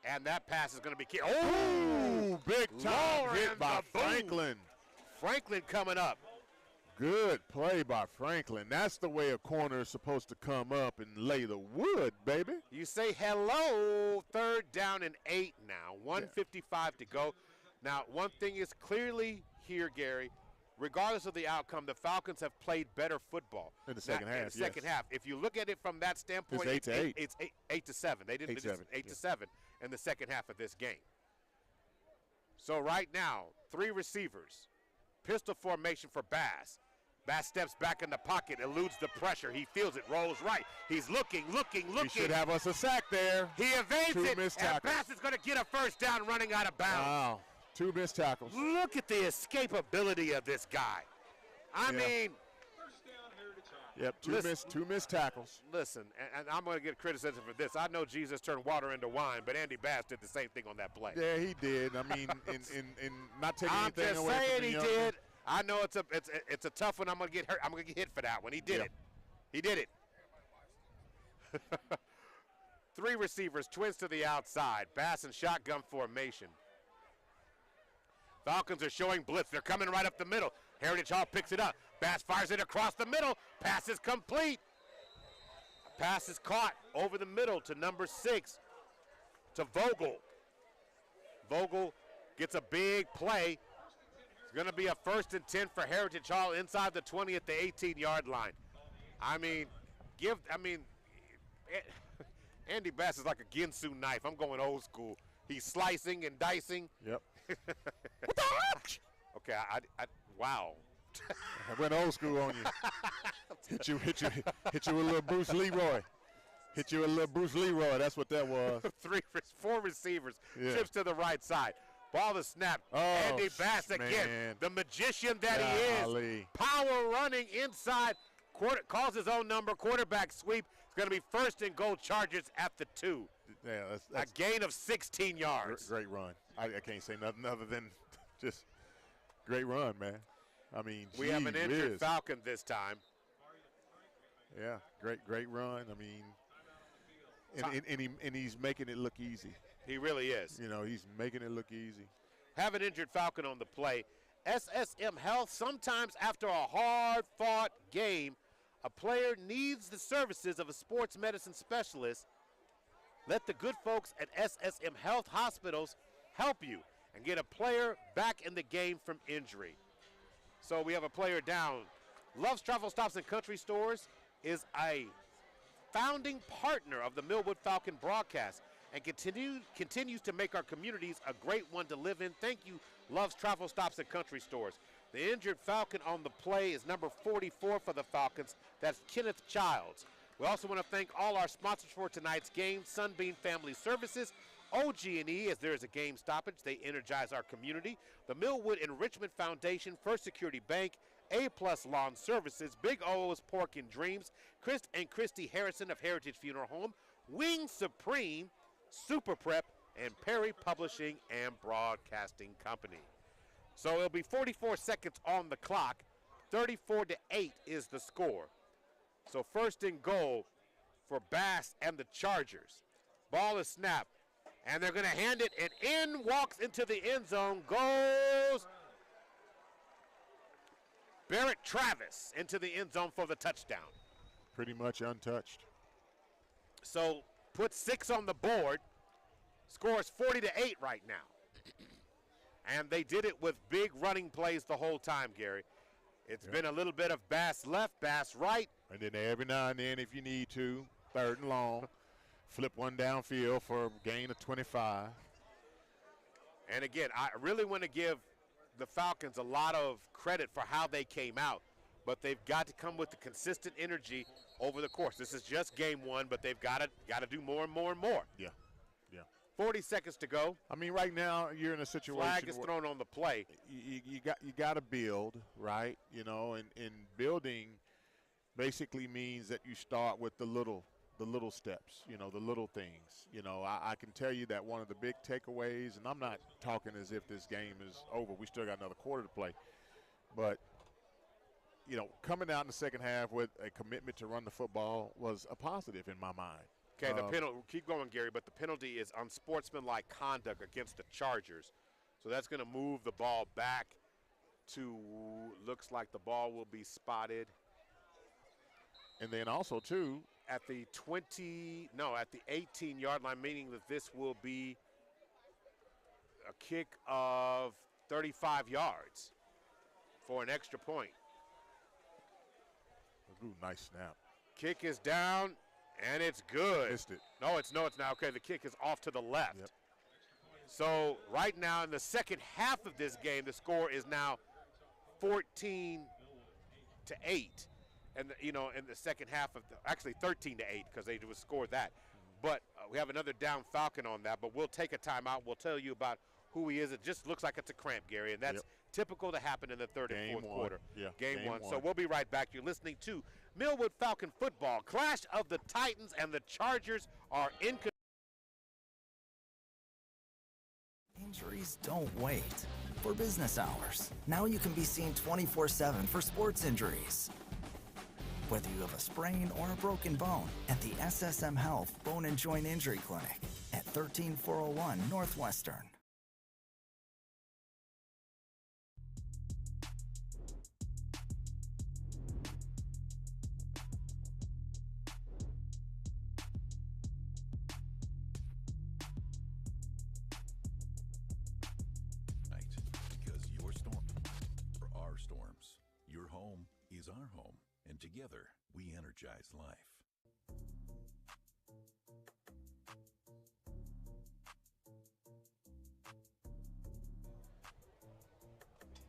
and that pass is going to be killed. Oh, big time hit by Franklin. Franklin coming up. Good play by Franklin. That's the way a corner is supposed to come up and lay the wood, baby. You say hello. 3rd down and 8 now. 1:55 to go. Now, one thing is clearly here, Gary, regardless of the outcome, the Falcons have played better football. In the second half, In the second half. If you look at it from that standpoint, it's 8-8. It's 8-7. They didn't 8-7 in the second half of this game. So right now, 3 receivers. Pistol formation for Bass. Bass steps back in the pocket, eludes the pressure. He feels it, rolls right. He's looking. He should have us a sack there. He evades it, and missed tackles. Bass is going to get a 1st down running out of bounds. Wow. 2 missed tackles. Look at the escapability of this guy. I mean. Yep, two missed tackles. Listen, and I'm going to get criticism for this. I know Jesus turned water into wine, but Andy Bass did the same thing on that play. Yeah, he did. I mean, in not taking anything away from I'm just saying the he did. I know it's a tough one. I'm going to get hurt. I'm going to get hit for that one. He did it. He did it. 3 receivers, twins to the outside. Bass and shotgun formation. Falcons are showing blitz. They're coming right up the middle. Heritage Hall picks it up. Bass fires it across the middle. Pass is complete. Pass is caught over the middle to number 6, to Vogel. Vogel gets a big play. It's going to be a 1st and 10 for Heritage Hall inside the 20 at the 18-yard line. I mean, Andy Bass is like a Ginsu knife. I'm going old school. He's slicing and dicing. Yep. What the heck? Okay, wow. I went old school on you. Hit you with a little Bruce Leroy. Hit you with a little Bruce Leroy. That's what that was. 4 receivers. Chips to the right side. Ball is snapped. Andy Bass again. Man. The magician that he is. Power running inside. Calls his own number. Quarterback sweep. It's going to be 1st and goal, Chargers at the 2. Yeah, that's a gain of 16 yards. Great run. I can't say nothing other than just great run, man. I mean, we have an injured Falcon this time. Yeah, great run. I mean, and he's making it look easy. He really is. You know, he's making it look easy. Have an injured Falcon on the play. SSM Health, sometimes after a hard-fought game, a player needs the services of a sports medicine specialist. Let the good folks at SSM Health Hospitals help you and get a player back in the game from injury. So we have a player down. Love's Travel Stops and Country Stores is a founding partner of the Millwood Falcon broadcast and continues to make our communities a great one to live in. Thank you, Love's Travel Stops and Country Stores. The injured Falcon on the play is number 44 for the Falcons. That's Kenneth Childs. We also want to thank all our sponsors for tonight's game, Sunbeam Family Services, OG&E, as there is a game stoppage. They energize our community. The Millwood Enrichment Foundation, First Security Bank, A-Plus Lawn Services, Big O's Pork and Dreams, Chris and Christy Harrison of Heritage Funeral Home, Wing Supreme, Super Prep, and Perry Publishing and Broadcasting Company. So it'll be 44 seconds on the clock. 34-8 is the score. So 1st and goal for Bass and the Chargers. Ball is snapped, and they're going to hand it, and in walks into the end zone, goes Barrett Travis into the end zone for the touchdown. Pretty much untouched. So put 6 on the board, scores 40-8 right now. And they did it with big running plays the whole time, Gary. It's been a little bit of Bass left, Bass right. And then every now and then, if you need to, 3rd and long, flip one downfield for a gain of 25. And again, I really want to give the Falcons a lot of credit for how they came out, but they've got to come with the consistent energy over the course. This is just game 1, but they've got to do more and more and more. Yeah. 40 seconds to go. I mean, right now you're in a situation. Flag is thrown on the play. You got to build, right? You know, and building basically means that you start with the little steps. You know, the little things. You know, I can tell you that one of the big takeaways, and I'm not talking as if this game is over. We still got another quarter to play, but you know, coming out in the second half with a commitment to run the football was a positive in my mind. Okay, the penalty, keep going, Gary, but the penalty is unsportsmanlike conduct against the Chargers. So that's going to move the ball back to, looks like the ball will be spotted. And then also, too, at the 18-yard line, meaning that this will be a kick of 35 yards for an extra point. Ooh, nice snap. Kick is down. And it's good. Missed it. No, it's not. Okay, the kick is off to the left. Yep. So right now in the second half of this game, the score is now 14-8. And, in the second half of actually 13-8 because they would score that. But we have another down Falcon on that. But we'll take a timeout. We'll tell you about who he is. It just looks like it's a cramp, Gary, and that's typical to happen in the third and fourth quarter. Yeah, Game one. So we'll be right back. You're listening to Millwood Falcon football. Clash of the Titans and the Chargers are in. Injuries don't wait. For business hours, now you can be seen 24/7 for sports injuries. Whether you have a sprain or a broken bone, at the SSM Health Bone and Joint Injury Clinic at 13401 Northwestern. Because your storm are our storms. Your home is our home. And together, we energize life.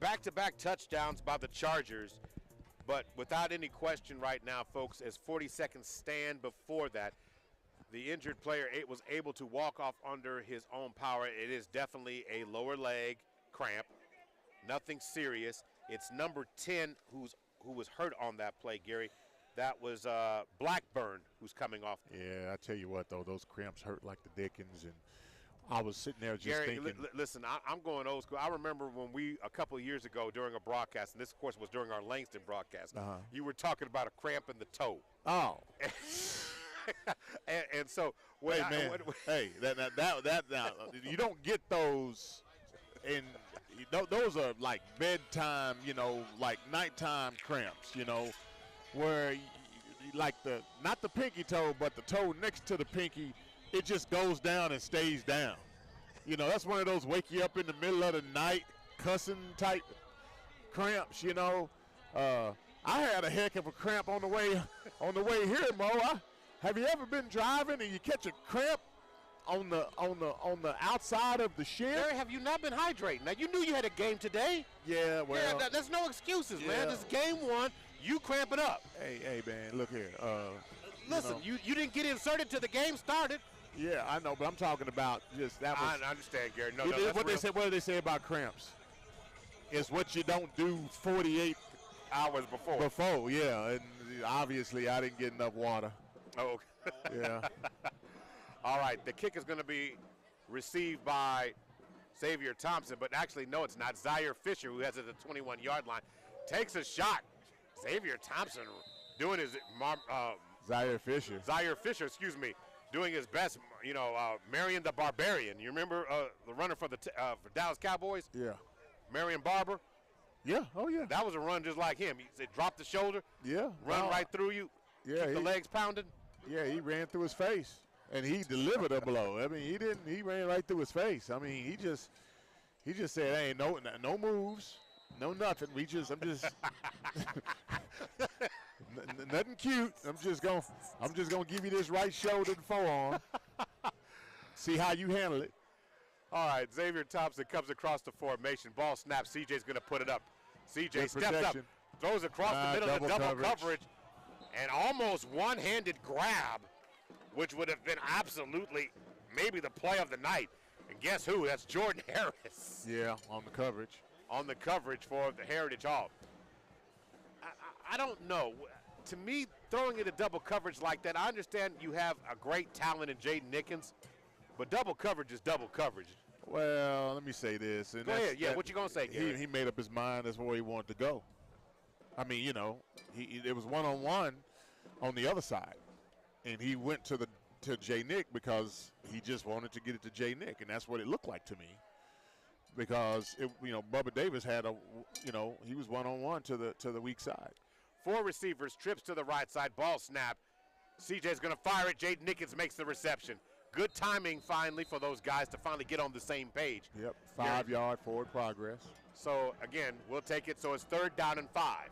Back-to-back touchdowns by the Chargers, but without any question right now, folks, as 40 seconds stand before that, the injured player was able to walk off under his own power. It is definitely a lower leg cramp, nothing serious. It's number 10 who was hurt on that play, Gary. That was Blackburn who's coming off. Yeah, I tell you what, though, those cramps hurt like the dickens, and I was sitting there just Gary, thinking. Listen, I'm going old school. I remember when a couple of years ago during a broadcast, and this, of course, was during our Langston broadcast, you were talking about a cramp in the toe. Oh. and so, hey, that you don't get those, and those are like bedtime, like nighttime cramps, where like not the pinky toe, but the toe next to the pinky. It just goes down and stays down. That's one of those wake you up in the middle of the night cussing type cramps, I had a heck of a cramp on the way here, Mo. Have you ever been driving and you catch a cramp on the outside of the shin? Gary, have you not been hydrating? Now, you knew you had a game today. Yeah, well. Yeah, there's no excuses, man. This is game one. You cramp it up. Hey, man, look here. Listen, you didn't get inserted till the game started. Yeah, I know, but I'm talking about just that was. I understand, Gary. No, what do they say about cramps? It's what you don't do 48 hours before. Before, yeah, and obviously I didn't get enough water. Oh, okay. Yeah. All right, the kick is going to be received by Xavier Thompson, but actually, no, it's not. Zaire Fisher, who has it at the 21-yard line, takes a shot. Xavier Thompson doing his Zaire Fisher, excuse me, doing his best. Marion the Barbarian. You remember the runner for for Dallas Cowboys? Yeah. Marion Barber. Yeah. Oh yeah. That was a run just like him. He said, drop the shoulder. Yeah. Run right through you. Yeah. Keep the legs pounding. Yeah, he ran through his face, and he delivered a blow. I mean, he ran right through his face. I mean, he just said, "Hey, no moves, no nothing. I'm just nothing cute. I'm just gonna give you this right shoulder and forearm. See how you handle it." All right, Xavier Thompson comes across the formation. Ball snap. CJ's going to put it up. CJ steps up, throws across the middle of the double coverage, and almost one-handed grab, which would have been absolutely maybe the play of the night. And guess who? That's Jordan Harris. Yeah, on the coverage. On the coverage for the Heritage Hall. I don't know. To me, throwing it a double coverage like that, I understand you have a great talent in Jaden Nickens, but double coverage is double coverage. Well, let me say this. And go ahead. Yeah, what you going to say, Gary? He made up his mind. That's where he wanted to go. I mean, it was one-on-one on the other side, and he went to Jay Nick because he just wanted to get it to Jay Nick, and that's what it looked like to me. Because Bubba Davis had he was one-on-one to the weak side. 4 receivers, trips to the right side, ball snap. CJ's going to fire it. Jaden Nickens makes the reception. Good timing finally for those guys to finally get on the same page. Yep, 5-yard forward progress. So again, we'll take it. So it's 3rd down and 5.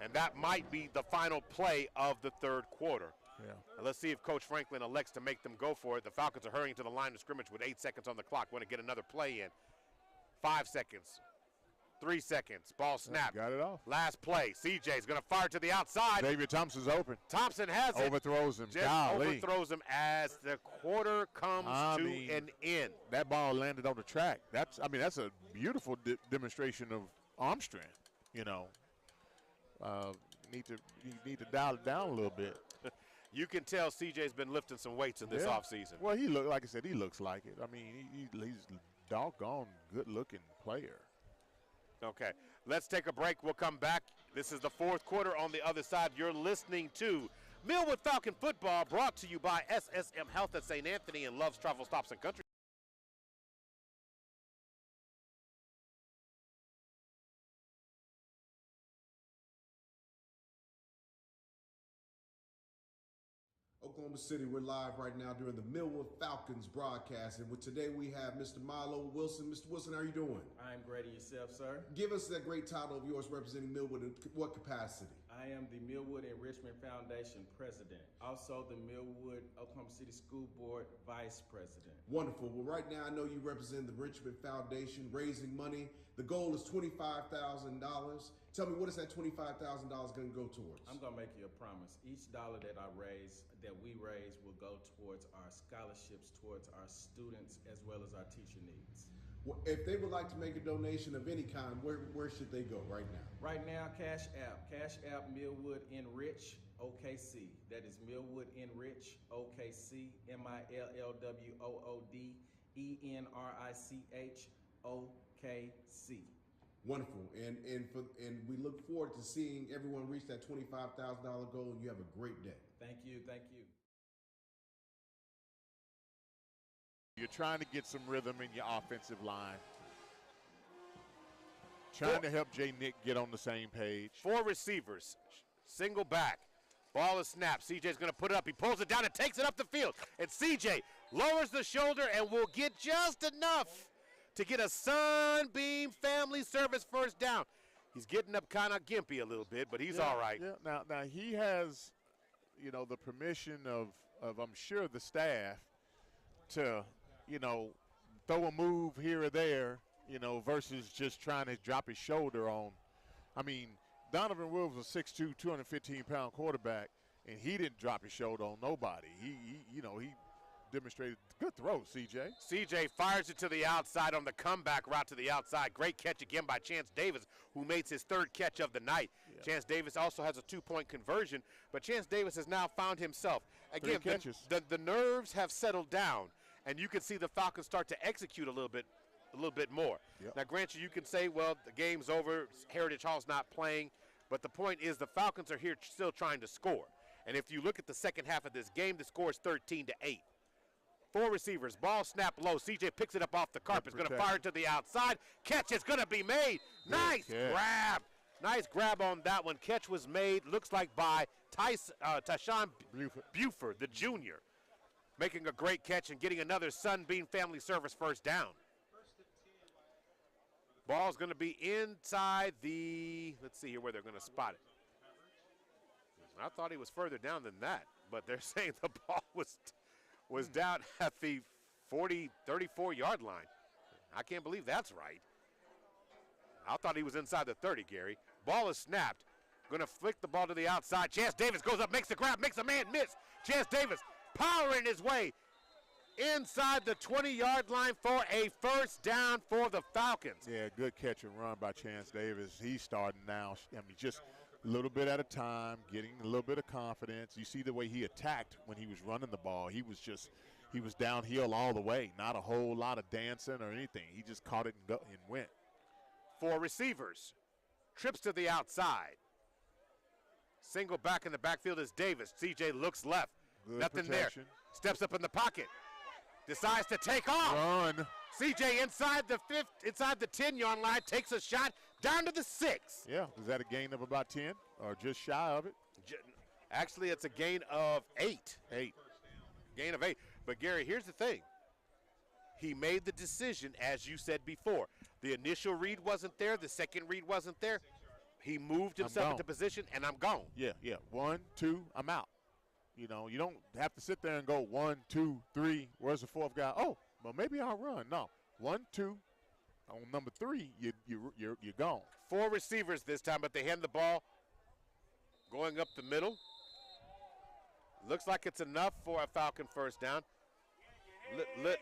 And that might be the final play of the third quarter. Yeah. And let's see if Coach Franklin elects to make them go for it. The Falcons are hurrying to the line of scrimmage with 8 seconds on the clock. Want to get another play in. 5 seconds. 3 seconds. Ball snap. Got it off. Last play. CJ's going to fire to the outside. Xavier Thompson's open. Thompson has it. Overthrows him. Just overthrows him as the quarter comes to an end. That ball landed on the track. That's a beautiful demonstration of arm strength. You need to dial it down a little bit. You can tell CJ's been lifting some weights in this offseason. Well, like I said, he looks like it. I mean, he's a doggone good-looking player. Okay, let's take a break. We'll come back. This is the fourth quarter. On the other side, you're listening to Millwood Falcon Football, brought to you by SSM Health at St. Anthony and Love's Travel Stops and Country. Oklahoma City, we're live right now during the Millwood Falcons broadcast. And today we have Mr. Milo Wilson. Mr. Wilson, how are you doing? I'm great. And yourself, sir? Give us that great title of yours representing Millwood in what capacity? I am the Millwood Enrichment Foundation president, also the Millwood Oklahoma City School Board vice president. Wonderful. Well, right now I know you represent the Richmond Foundation, raising money. The goal is $25,000. Tell me, what is that $25,000 going to go towards? I'm going to make you a promise. Each dollar that we raise will go towards our scholarships, towards our students, as well as our teacher needs. Well, if they would like to make a donation of any kind, where should they go right now? Right now, Cash App Millwood Enrich OKC. That is Millwood Enrich OKC, MILLWOOD ENRICH OKC. Wonderful, and we look forward to seeing everyone reach that $25,000 goal, and you have a great day. Thank you. You're trying to get some rhythm in your offensive line. Trying to help Jay Nick get on the same page. 4 receivers, single back. Ball is snapped. CJ's going to put it up. He pulls it down and takes it up the field. And CJ lowers the shoulder and will get just enough to get a Sunbeam Family Service first down. He's getting up kind of gimpy a little bit, but he's all right. Yeah. Now he has, the permission of I'm sure the staff to, throw a move here or there, versus just trying to drop his shoulder on. I mean, Donovan Williams was a 6'2", 215-pound quarterback, and he didn't drop his shoulder on nobody. He demonstrated good throw, CJ. CJ fires it to the outside on the comeback route to the outside. Great catch again by Chance Davis, who makes his 3rd catch of the night. Yeah. Chance Davis also has a 2-point conversion, but Chance Davis has now found himself. Again, the nerves have settled down, and you can see the Falcons start to execute a little bit more. Yep. Now, granted, you can say, well, the game's over, Heritage Hall's not playing, but the point is the Falcons are here still trying to score. And if you look at the second half of this game, the score is 13-8. 4 receivers, ball snap low. CJ picks it up off the carpet. Is going to fire it to the outside. Catch is going to be made. Nice grab. Nice grab on that one. Catch was made, looks like by Tyshawn Buford, the junior, making a great catch and getting another Sunbeam Family Service first down. Ball's going to be inside the, let's see here where they're going to spot it. I thought he was further down than that, but they're saying the ball was down at the 34-yard line. I can't believe that's right. I thought he was inside the 30, Gary. Ball is snapped. Going to flick the ball to the outside. Chance Davis goes up, makes the grab, makes a man miss. Chance Davis powering his way inside the 20-yard line for a first down for the Falcons. Yeah, good catch and run by Chance Davis. He's starting now. I mean, just a little bit at a time, getting a little bit of confidence. You see the way he attacked when he was running the ball. He was downhill all the way, not a whole lot of dancing or anything. He just caught it and went. 4 receivers, trips to the outside. Single back in the backfield is Davis. CJ looks left. Good Nothing protection. there. Steps up in the pocket. Decides to take off. Run. CJ inside the 10-yard line, takes a shot down to the 6. Yeah, is that a gain of about 10 or just shy of it? Actually, it's a gain of 8. 8. Gain of 8. But, Gary, here's the thing. He made the decision, as you said before. The initial read wasn't there. The second read wasn't there. He moved himself into position, and I'm gone. Yeah. 1, 2, I'm out. You don't have to sit there and go 1, 2, 3. Where's the 4th guy? Oh, well, maybe I'll run. No. 1, 2, on number 3, you're gone. 4 receivers this time, but they hand the ball going up the middle. Looks like it's enough for a Falcon first down. Lit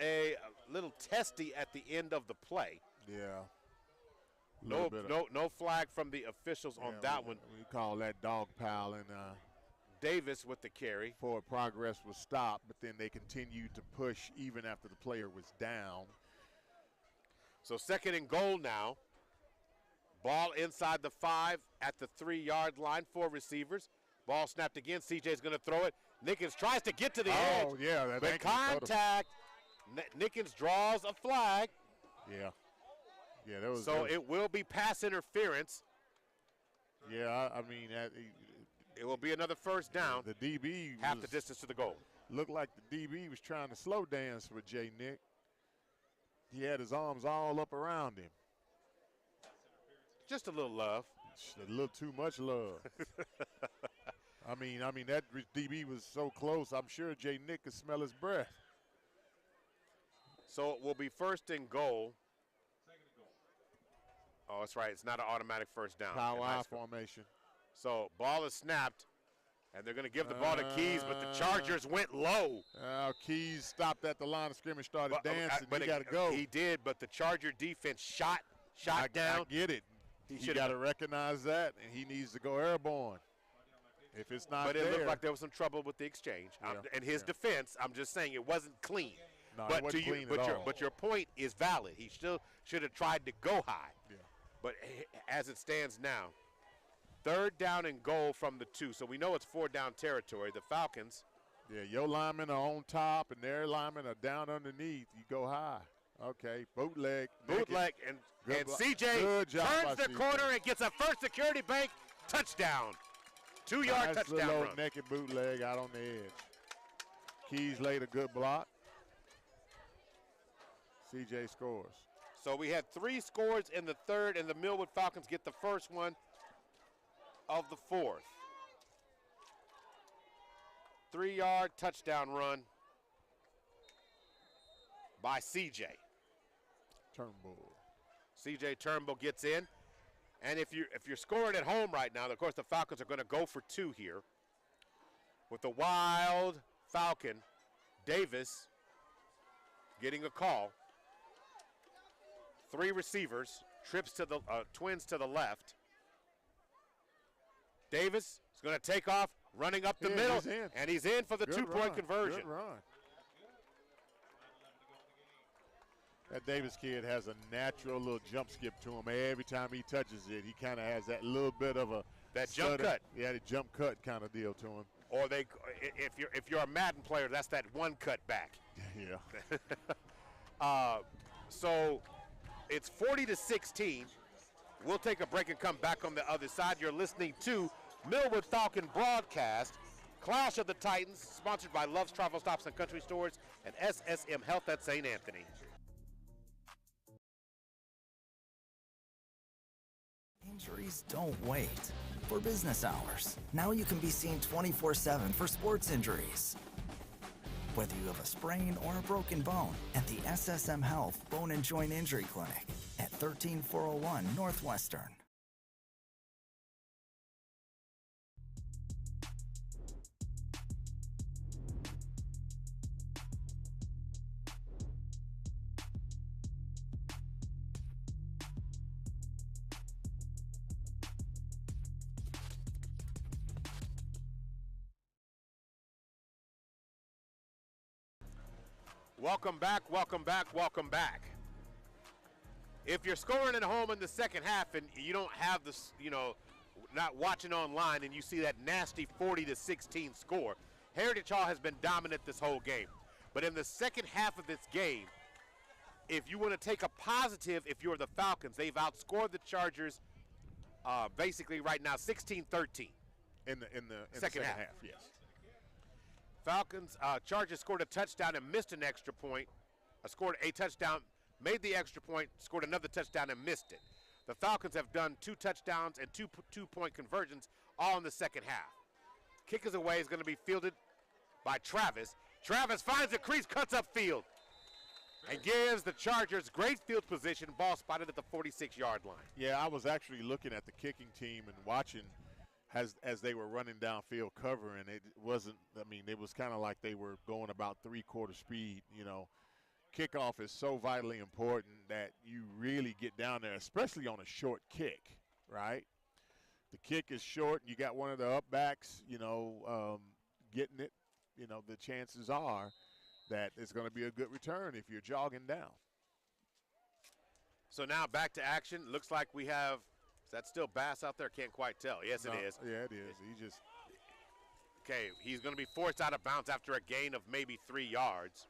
a little testy at the end of the play. Yeah. No flag from the officials on that one. We call that dog piling. Davis with the carry. Forward progress was stopped, but then they continued to push even after the player was down. So 2nd and goal now. Ball inside the 5 at the 3-yard line. 4 receivers. Ball snapped again. CJ's going to throw it. Nickens tries to get to the edge. Oh, yeah. But contact. Nickens draws a flag. Yeah. Yeah, that was. So it will be pass interference. Yeah, I mean, it will be another first down. The DB half the distance to the goal. Looked like the DB was trying to slow dance with Jay Nick. He had his arms all up around him. Just a little love. Just a little too much love. I mean that DB was so close. I'm sure Jay Nick could smell his breath. So it will be 1st and goal. Oh, that's right. It's not an automatic first down. Power I formation. So ball is snapped, and they're going to give the ball to Keys, but the Chargers went low. Keys stopped at the line of scrimmage, started dancing. But he got to go. He did, but the Charger defense shot down. I get it. He got to recognize that, and he needs to go airborne. If it's not But it looked like there was some trouble with the exchange. In his defense, I'm just saying it wasn't clean. No, it wasn't clean at all. But your point is valid. He still should have tried to go high. Yeah. But as it stands now, 3rd down and goal from the 2. So we know it's 4-down territory. The Falcons. Yeah, your linemen are on top and their linemen are down underneath. You go high. Okay, bootleg. And CJ turns the corner and gets a first security bank touchdown. 2-yard touchdown little run. Naked bootleg out on the edge. Keys laid a good block. CJ scores. So we had 3 scores in the 3rd, and the Millwood Falcons get the first one of the 4th. 3-yard touchdown run by CJ. Turnbull. CJ Turnbull gets in. And if you're scoring at home right now, of course the Falcons are going to go for 2 here. With the wild Falcon, Davis getting a call. 3 receivers, twins to the left. Davis is going to take off, running up the middle, and he's in for the 2-point conversion. Good run. That Davis kid has a natural little jump skip to him. Every time he touches it, he kind of has that little bit of that jump cut. Yeah, the jump cut kind of deal to him. Or if you're a Madden player, that's that one cut back. Yeah. So it's 40-16. We'll take a break and come back on the other side. You're listening to Millwood Falcon Broadcast. Clash of the Titans, sponsored by Love's Travel Stops and Country Stores and SSM Health at St. Anthony. Injuries don't wait. For business hours, now you can be seen 24/7 for sports injuries. Whether you have a sprain or a broken bone, at the SSM Health Bone and Joint Injury Clinic at 13401 Northwestern. Welcome back, welcome back, welcome back. If you're scoring at home in the second half and you don't have this, not watching online and you see that nasty 40-16 score, Heritage Hall has been dominant this whole game. But in the second half of this game, if you want to take a positive, if you're the Falcons, they've outscored the Chargers basically right now 16-13. In the second half, yes. Chargers scored a touchdown and missed an extra point. Scored a touchdown, made the extra point, scored another touchdown and missed it. The Falcons have done 2 touchdowns and 2 two-point conversions all in the second half. Kick is away, is going to be fielded by Travis. Travis finds the crease, cuts upfield. and gives the Chargers great field position. Ball spotted at the 46-yard line. Yeah, I was actually looking at the kicking team and watching as they were running downfield covering. It wasn't, I mean, it was kind of like they were going about three-quarter speed. You know, kickoff is so vitally important that you really get down there, especially on a short kick, right? The kick is short, and you got one of the up backs, you know, getting it. You know, the chances are that it's going to be a good return if you're jogging down. So now back to action. Looks like we have, is that still Bass out there? Can't quite tell. Yes, No, it is. Yeah, it is. He just. Okay, he's going to be forced out of bounds after a gain of maybe 3 yards.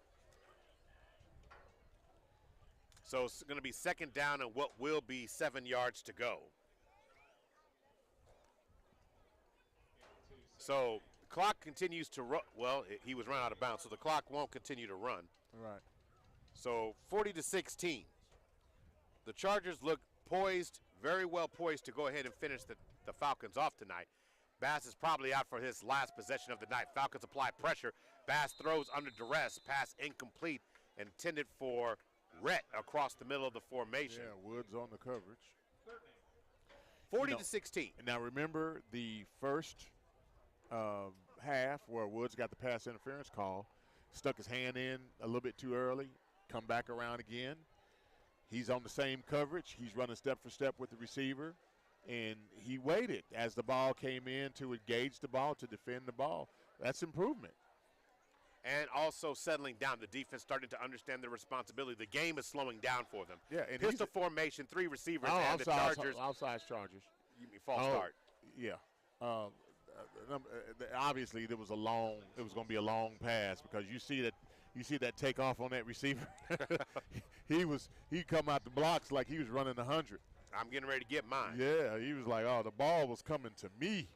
So it's going to be second down and what will be 7 yards to go. So the clock continues to run. Well, he was run out of bounds, so the clock won't continue to run. Right. So 40-16. The Chargers look poised, very well poised to go ahead and finish the Falcons off tonight. Bass is probably out for his last possession of the night. Falcons apply pressure. Bass throws under duress. Pass incomplete, intended for Rhett across the middle of the formation. Yeah, Woods on the coverage. 40-16. Now remember the first half where Woods got the pass interference call, stuck his hand in a little bit too early, come back around again. He's on the same coverage. He's running step for step with the receiver, and he waited as the ball came in to engage the ball, to defend the ball. That's improvement. And also settling down. The defense starting to understand their responsibility. The game is slowing down for them. Yeah, and pistol formation, 3 receivers, Oh, and the Chargers. Outside Chargers. You mean false start. Yeah. Obviously, it was going to be a long pass because you see that takeoff on that receiver. He come out the blocks like he was running 100. I'm getting ready to get mine. Yeah, he was like, oh, the ball was coming to me.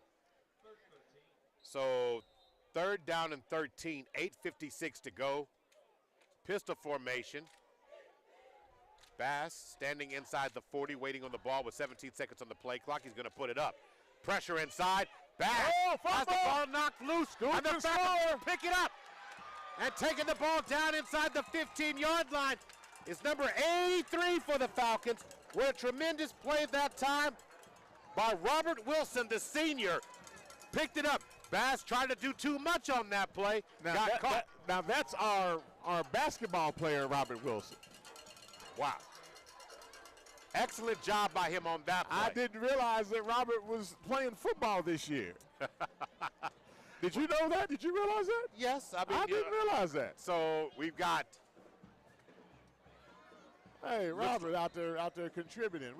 So third down and 13, 8:56 to go. Pistol formation. Bass standing inside the 40, waiting on the ball with 17 seconds on the play clock. He's going to put it up. Pressure inside. Bass has the ball knocked loose. And the Falcons pick it up. And taking the ball down inside the 15-yard line is number 83 for the Falcons. What a tremendous play that time by Robert Wilson, the senior. Picked it up. Bass tried to do too much on that play. Got caught. Now that's our basketball player, Robert Wilson. Wow. Excellent job by him on that play. I didn't realize that Robert was playing football this year. Did you know that? Did you realize that? Yes. I didn't realize that. So we've got. Hey, Robert out there contributing.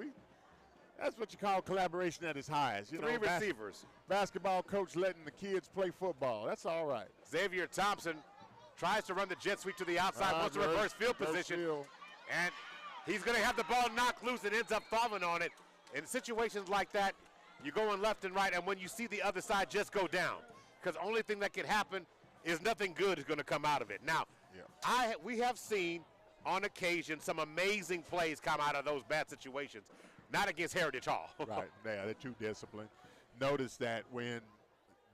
That's what you call collaboration at its highest. You 3 know, receivers. Basketball coach letting the kids play football. That's all right. Xavier Thompson tries to run the jet sweep to the outside, wants to reverse field position. And he's going to have the ball knocked loose and ends up falling on it. In situations like that, you're going left and right, and when you see the other side, just go down. Because the only thing that can happen is nothing good is going to come out of it. Now, we have seen on occasion some amazing plays come out of those bad situations. Not against Heritage Hall. Right, yeah, they're too disciplined. Notice that when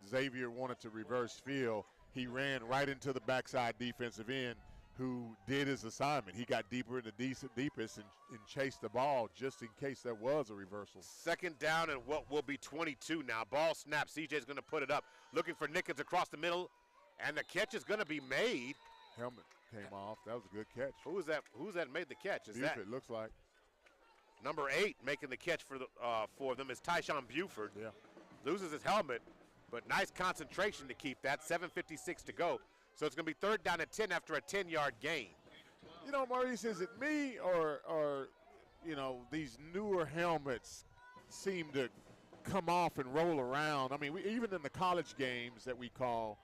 Xavier wanted to reverse field, he ran right into the backside defensive end who did his assignment. He got deeper in the deepest and chased the ball just in case there was a reversal. Second down and what will be 22 now. Ball snap. CJ's going to put it up. Looking for Nickens across the middle, and the catch is going to be made. Helmet came off. That was a good catch. Who's that made the catch? Is Buford, that looks like. Number 8 making the catch for them is Tyshawn Buford. Yeah. Loses his helmet, but nice concentration to keep that. 7:56 to go. So it's going to be third down and 10 after a 10-yard gain. You know, Maurice, is it me or you know, these newer helmets seem to come off and roll around? I mean, even in the college games that we call,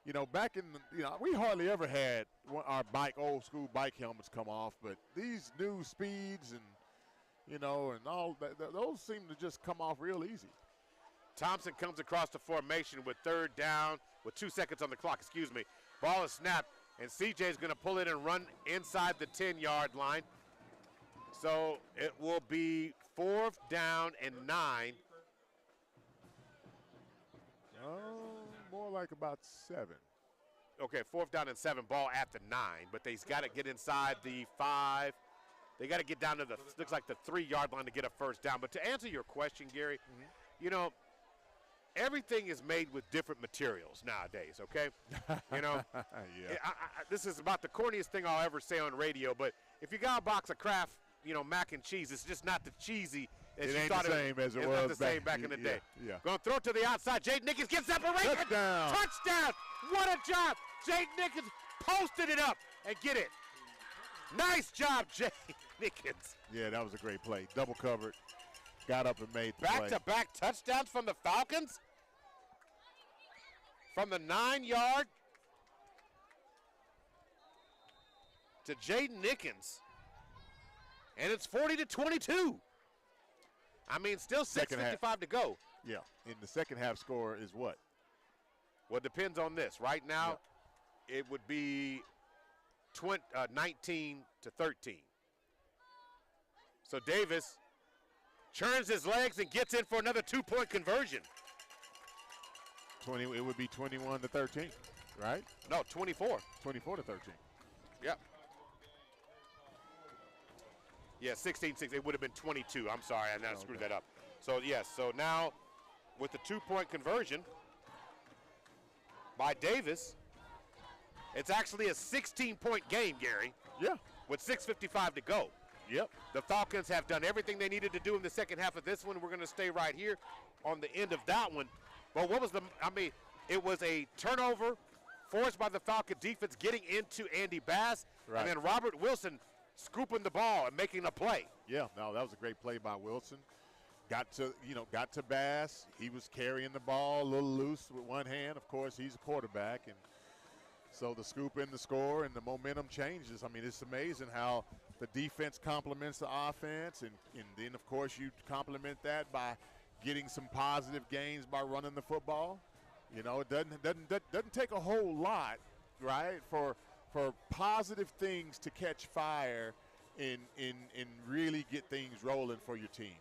you know, back in the, you know, we hardly ever had our old school bike helmets come off, but these new speeds and, you know, and all that, those seem to just come off real easy. Thompson comes across the formation with third down with 2 seconds on the clock, Ball is snapped, and CJ is going to pull it and run inside the 10-yard line. So it will be 4th down and 9. More like about 7. Okay, 4th down and 7, ball at the 9, but they've got to get inside the 5. They got to get down to looks like the 3-yard line to get a first down. But to answer your question, Gary, you know, everything is made with different materials nowadays, okay? You know, this is about the corniest thing I'll ever say on radio, but if you got a box of Kraft, you know, mac and cheese, it's just not the cheesy as you thought it ain't the same as it was not the same back in the day. Yeah. Going to throw it to the outside. Jaden Nickens gets separation. Touchdown. Touchdown. What a job. Jaden Nickens posted it up and get it. Nice job, Jaden Nickens. Yeah, that was a great play. Double covered. Got up and made the play. Back-to-back touchdowns from the Falcons. From the 9-yard to Jaden Nickens. And it's 40-22. I mean, still 6:55 to go. Yeah, in the second half score is what? Well, it depends on this. Right now, it would be 19-13. So Davis churns his legs and gets in for another 2-point conversion. It would be 21-13, right? No, 24. 24-13. Yep. Yeah, 16-6. It would have been 22. I'm sorry, I screwed that up. So, yes, so now with the 2-point conversion by Davis, it's actually a 16-point game, Gary. Yeah. With 6:55 to go. Yep. The Falcons have done everything they needed to do in the second half of this one. We're going to stay right here on the end of that one. But what was it was a turnover forced by the Falcon defense getting into Andy Bass. Right. And then Robert Wilson scooping the ball and making a play. Yeah, no, that was a great play by Wilson. Got to Bass. He was carrying the ball a little loose with one hand. Of course, he's a quarterback, and so the scoop in the score and the momentum changes. I mean, it's amazing how the defense complements the offense, and then, of course, you complement that by getting some positive gains by running the football. You know, it doesn't take a whole lot, right, for positive things to catch fire and really get things rolling for your team.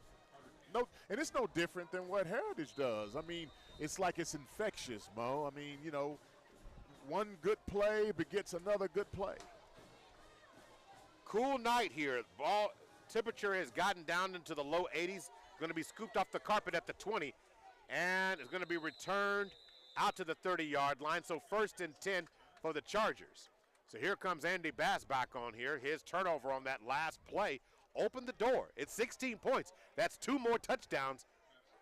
No, and it's no different than what Heritage does. I mean, it's like it's infectious, Mo. I mean, you know, one good play begets another good play. Cool night here. Ball temperature has gotten down into the low 80s. Going to be scooped off the carpet at the 20, and it's going to be returned out to the 30-yard line. So 1st and 10 for the Chargers. So here comes Andy Bass back on here. His turnover on that last play opened the door. It's 16 points. That's 2 more touchdowns,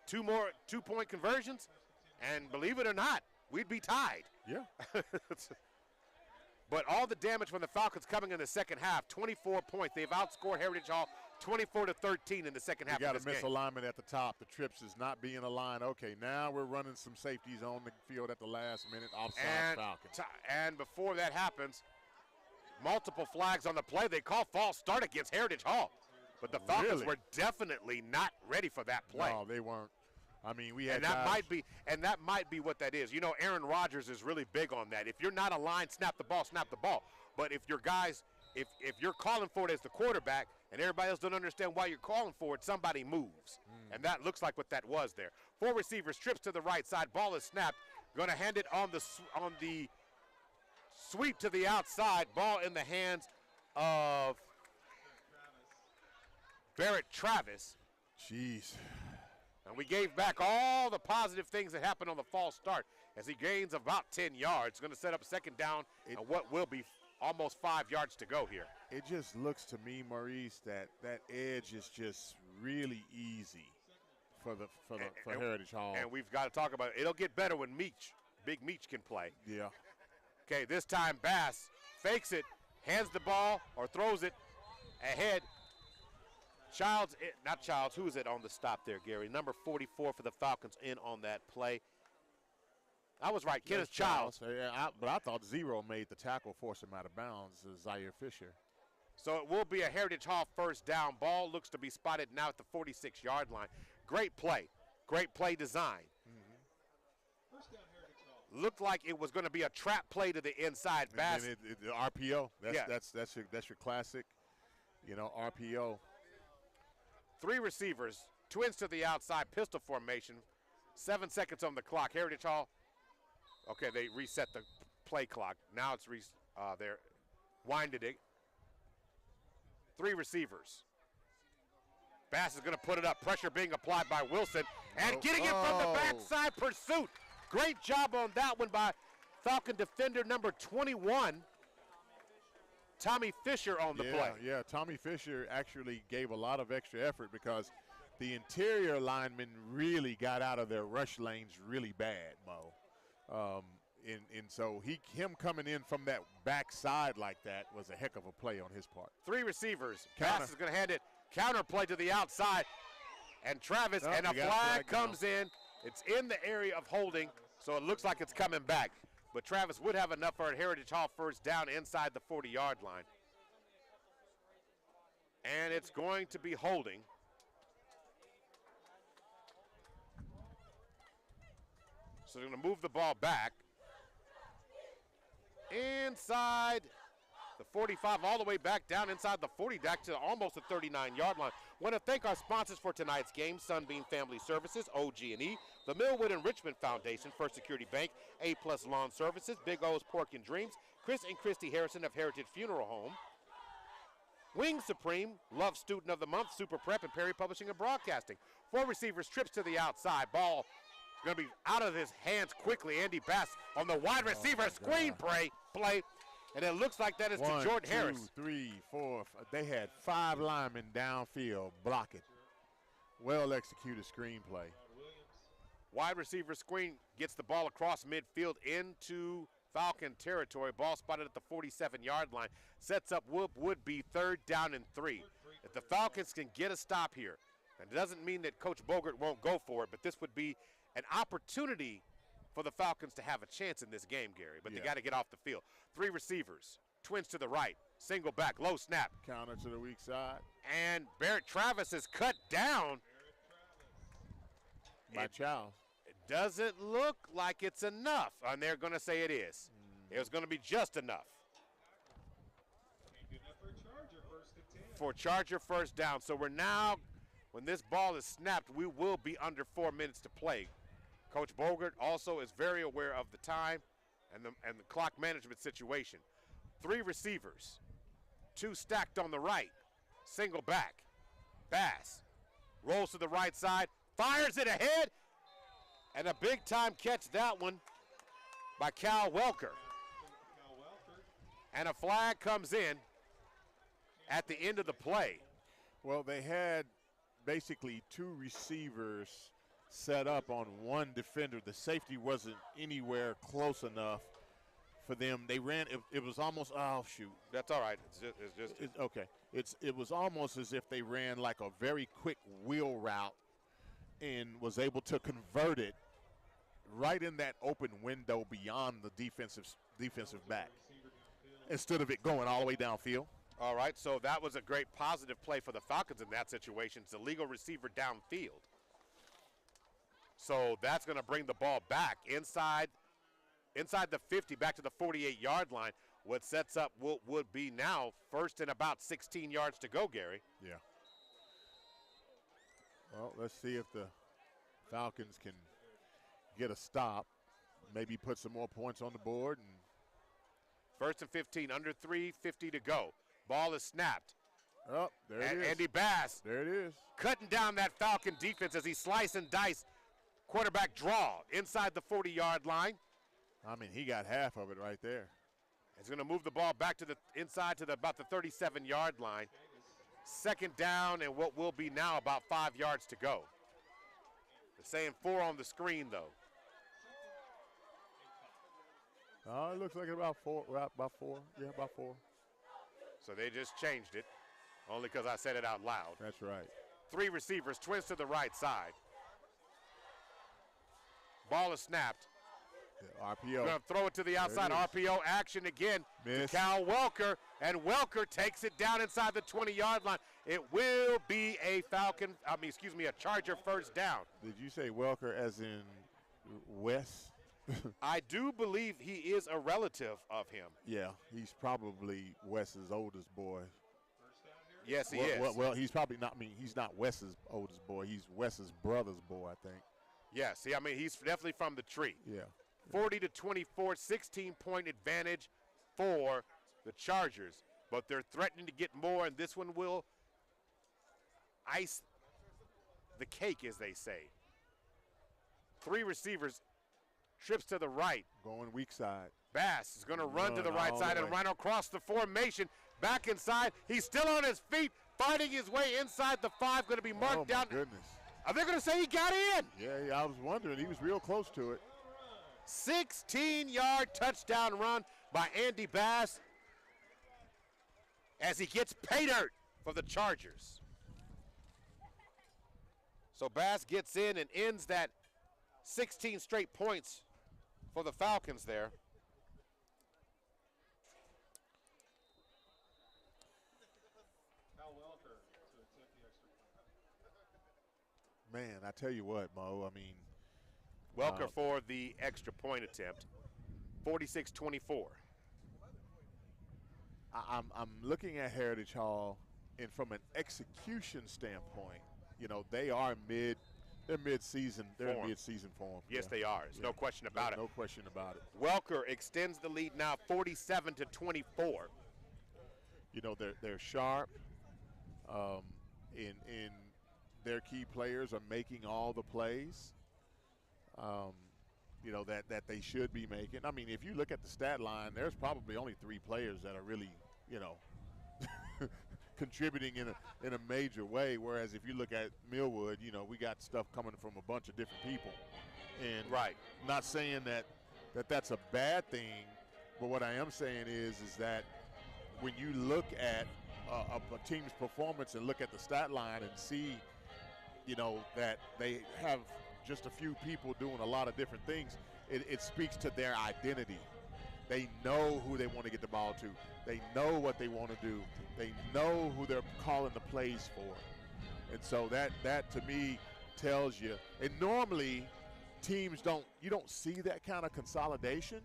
2 more 2-point conversions, and believe it or not, we'd be tied. Yeah. But all the damage from the Falcons coming in the second half, 24 points. They've outscored Heritage Hall 24-13 in the second half of this game. You got a misalignment at the top. The trips is not being aligned. Okay, now we're running some safeties on the field at the last minute. Offside Falcons. And before that happens, multiple flags on the play. They call false start against Heritage Hall. But the Falcons were definitely not ready for that play. No, they weren't. I mean, we had that might be what that is. You know, Aaron Rodgers is really big on that. If you're not aligned, snap the ball, snap the ball. But if your guys, if you're calling for it as the quarterback and everybody else don't understand why you're calling for it, somebody moves. And that looks like what that was there. 4 receivers, trips to the right side, ball is snapped. Going to hand it on the sweep to the outside. Ball in the hands of Barrett Travis. Jeez. And we gave back all the positive things that happened on the false start as he gains about 10 yards. Going to set up 2nd down and what will be almost 5 yards to go here. It just looks to me, Maurice, that edge is just really easy for Heritage Hall. And we've got to talk about it. It'll get better when Big Meach can play. Yeah. Okay, this time Bass fakes it, hands the ball or throws it ahead. Who is it on the stop there, Gary? Number 44 for the Falcons in on that play. I was right, Kenneth Childs. But I thought Zero made the tackle, force him out of bounds, Zaire Fisher. So it will be a Heritage Hall 1st down. Ball looks to be spotted now at the 46-yard line. Great play design. Looked like it was going to be a trap play to the inside. Bass. The RPO. That's your classic, RPO. 3 receivers, twins to the outside, pistol formation. 7 seconds on the clock. Heritage Hall. Okay, they reset the play clock. Now it's they're winded it. 3 receivers. Bass is going to put it up. Pressure being applied by Wilson. And getting it from the backside pursuit. Great job on that one by Falcon defender number 21, Tommy Fisher on the play. Yeah, Tommy Fisher actually gave a lot of extra effort because the interior linemen really got out of their rush lanes really bad, Mo. And so him coming in from that backside like that was a heck of a play on his part. 3 receivers. Bass is going to hand it. Counter play to the outside. And Travis, and a flag comes in. It's in the area of holding, so it looks like it's coming back. But Travis would have enough for a Heritage Hall first down inside the 40-yard line. And it's going to be holding. So they're going to move the ball back. Inside the 45, all the way back down inside the 40, back to almost the 39-yard line. Want to thank our sponsors for tonight's game, Sunbeam Family Services, OG&E, the Millwood and Richmond Foundation, First Security Bank, A-Plus Lawn Services, Big O's Pork and Dreams, Chris and Christy Harrison of Heritage Funeral Home, Wing Supreme, Love Student of the Month, Super Prep, and Perry Publishing and Broadcasting. 4 receivers, trips to the outside. Ball going to be out of his hands quickly. Andy Bass on the wide receiver screen play. And it looks like that is to Jordan Harris. 1, 2, 3, 4. They had 5 linemen downfield blocking. Well-executed screenplay. Wide receiver screen gets the ball across midfield into Falcon territory. Ball spotted at the 47-yard line. Sets up would be 3rd down and 3. If the Falcons can get a stop here, and it doesn't mean that Coach Bogert won't go for it, but this would be an opportunity for the Falcons to have a chance in this game, Gary. But they got to get off the field. 3 receivers, twins to the right, single back, low snap. Counter to the weak side. And Barrett Travis is cut down. By Charles. It doesn't look like it's enough, and they're going to say it is. It was going to be just enough. For Charger first down. So we're now, when this ball is snapped, we will be under 4 minutes to play. Coach Bogert also is very aware of the time and the clock management situation. 3 receivers, 2 stacked on the right, single back. Bass rolls to the right side, fires it ahead, and a big-time catch, that one, by Cal Welker. And a flag comes in at the end of the play. Well, they had basically 2 receivers set up on 1 defender. The safety wasn't anywhere close enough for them. They ran, it was almost, oh, shoot. That's all right. Okay. It was almost as if they ran like a very quick wheel route and was able to convert it right in that open window beyond the defensive back instead of it going all the way downfield. All right, so that was a great positive play for the Falcons in that situation. It's a legal receiver downfield. So that's going to bring the ball back inside the 50, back to the 48-yard line. What sets up would be now 1st and about 16 yards to go, Gary. Yeah. Well, let's see if the Falcons can get a stop, maybe put some more points on the board. And 1st and 15, under 3:50 to go. Ball is snapped. Oh, there it is. Andy Bass. There it is. Cutting down that Falcon defense as he slice and dice. Quarterback draw inside the 40-yard line. I mean, he got half of it right there. He's going to move the ball back to the inside to about the 37-yard line. 2nd down and what will be now about 5 yards to go. They're saying 4 on the screen, though. Oh, it looks like about 4. About 4. Yeah, about 4. So they just changed it, only because I said it out loud. That's right. 3 receivers, twins to the right side. Ball is snapped. RPO. Going to throw it to the outside. RPO action again. To Cal Welker, and Welker takes it down inside the 20-yard line. It will be a a Charger first down. Did you say Welker as in Wes? I do believe he is a relative of him. Yeah, he's probably Wes's oldest boy. Yes, he is. Well, he's probably not. I mean, he's not Wes's oldest boy. He's Wes's brother's boy, I think. Yes, he's definitely from the tree. Yeah. 40-24, 16-point advantage for the Chargers. But they're threatening to get more, and this one will ice the cake, as they say. 3 receivers, trips to the right. Going weak side. Bass is going to run to the right side and run across the formation. Back inside. He's still on his feet, fighting his way inside the 5. Going to be marked down. Goodness. Are they going to say he got in? Yeah, I was wondering. He was real close to it. 16-yard touchdown run by Andy Bass as he gets pay dirt for the Chargers. So Bass gets in and ends that 16 straight points for the Falcons there. Man, I tell you what, Mo, I mean. Welker for the extra point attempt, 46-24. I'm looking at Heritage Hall, and from an execution standpoint, you know, they're mid-season. They're in mid-season form. Yes, they are. There's no question about it. No question about it. Welker extends the lead now, 47-24. You know, they're sharp. In their key players are making all the plays. You know, that they should be making. I mean, if you look at the stat line, there's probably only 3 players that are really, you know, contributing in a major way. Whereas if you look at Millwood, you know, we got stuff coming from a bunch of different people. And not saying that's a bad thing, but what I am saying is that when you look at a team's performance and look at the stat line and see, you know, that they have just a few people doing a lot of different things, it speaks to their identity. They know who they want to get the ball to. They know what they want to do. They know who they're calling the plays for. And so that to me tells you, and normally teams you don't see that kind of consolidation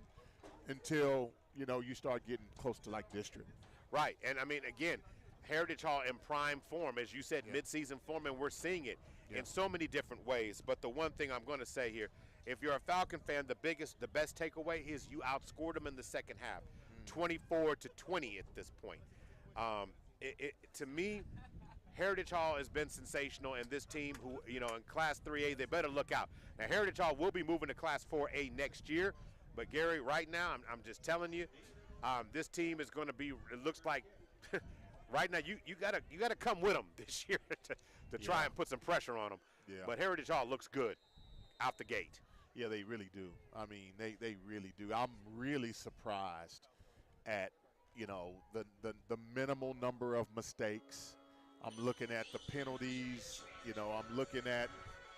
until, you know, you start getting close to like district. Right, and I mean, again, Heritage Hall in prime form, as you said, mid-season form, and we're seeing it in so many different ways. But the one thing I'm going to say here, if you're a Falcon fan, the best takeaway is you outscored them in the second half, 24-20 at this point. To me, Heritage Hall has been sensational, and this team, who, you know, in Class 3A, they better look out. Now, Heritage Hall will be moving to Class 4A next year, but Gary, right now, I'm just telling you, this team is going to be. It looks like. Right now, you gotta come with them this year to try and put some pressure on them. Yeah. But Heritage Hall looks good out the gate. Yeah, they really do. I mean, they really do. I'm really surprised at, you know, the minimal number of mistakes. I'm looking at the penalties. You know, I'm looking at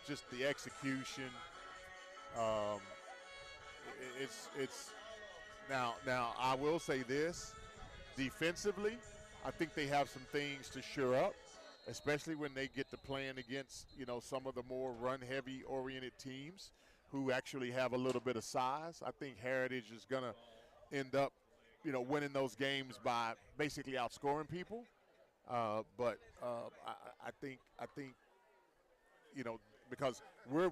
just the execution. It's now I will say this, defensively, I think they have some things to shore up, especially when they get to playing against, you know, some of the more run-heavy oriented teams who actually have a little bit of size. I think Heritage is going to end up, you know, winning those games by basically outscoring people. But I think, you know, because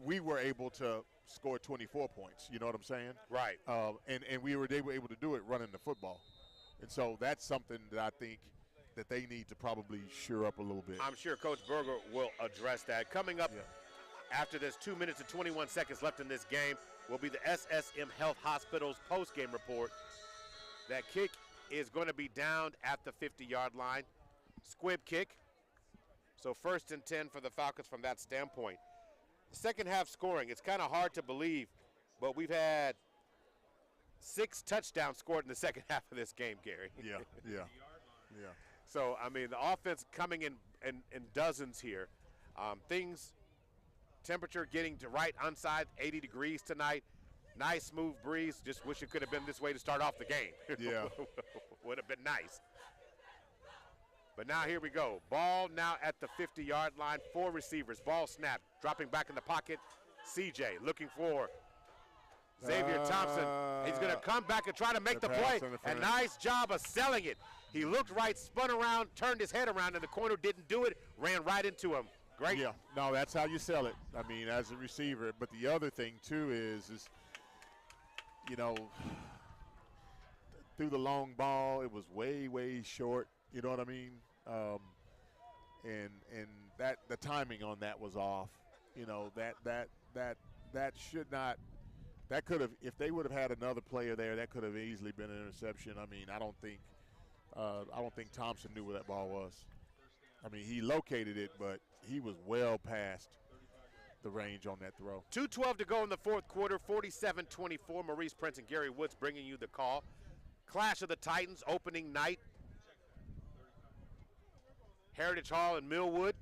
we were able to score 24 points, you know what I'm saying? Right. And we were able to do it running the football. And so that's something that I think that they need to probably shore up a little bit. I'm sure Coach Berger will address that. Coming up after there's 2 minutes and 21 seconds left in this game will be the SSM Health Hospital's post-game report. That kick is going to be down at the 50-yard line. Squib kick. So 1st and 10 for the Falcons from that standpoint. Second half scoring, it's kind of hard to believe, but we've had 6 touchdowns scored in the second half of this game, Gary. Yeah. So, I mean, the offense coming in dozens here. Temperature getting to right onside, 80 degrees tonight. Nice smooth breeze. Just wish it could have been this way to start off the game. Yeah. Would have been nice. But now here we go. Ball now at the 50-yard line. 4 receivers. Ball snap. Dropping back in the pocket. CJ looking for Xavier Thompson. He's going to come back and try to make the play. A nice job of selling it. He looked right, spun around, turned his head around, and the corner didn't do it, ran right into him. Great. Yeah, no, that's how you sell it. I mean, as a receiver. But the other thing, too, is you know, threw the long ball. It was way, way short. You know what I mean? And that the timing on that was off. You know, that should not. That could have, if they would have had another player there, that could have easily been an interception. I mean, I don't think Thompson knew where that ball was. I mean, he located it, but he was well past the range on that throw. 2:12 to go in the fourth quarter, 47-24. Maurice Prince and Gary Woods bringing you the call. Clash of the Titans opening night. Heritage Hall and Millwood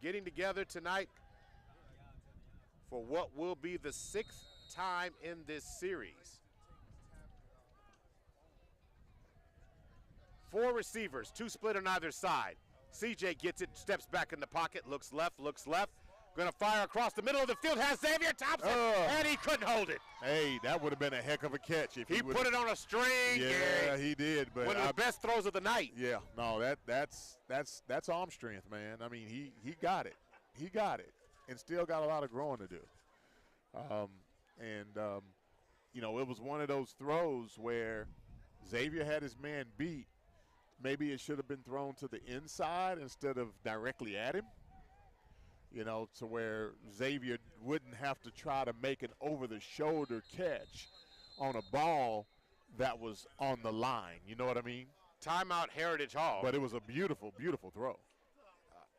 getting together tonight for what will be the 6th time in this series. 4 receivers, 2 split on either side. CJ gets it, steps back in the pocket, looks left. Gonna fire across the middle of the field, has Xavier Thompson, and he couldn't hold it. Hey, that would have been a heck of a catch if he put it on a string. Yeah, he did. But one of the best throws of the night. Yeah, no, that's arm strength, man. I mean, he got it. He got it, and still got a lot of growing to do. You know, it was one of those throws where Xavier had his man beat. Maybe it should have been thrown to the inside instead of directly at him, you know, to where Xavier wouldn't have to try to make an over-the-shoulder catch on a ball that was on the line. You know what I mean? Timeout, Heritage Hall. But it was a beautiful, beautiful throw.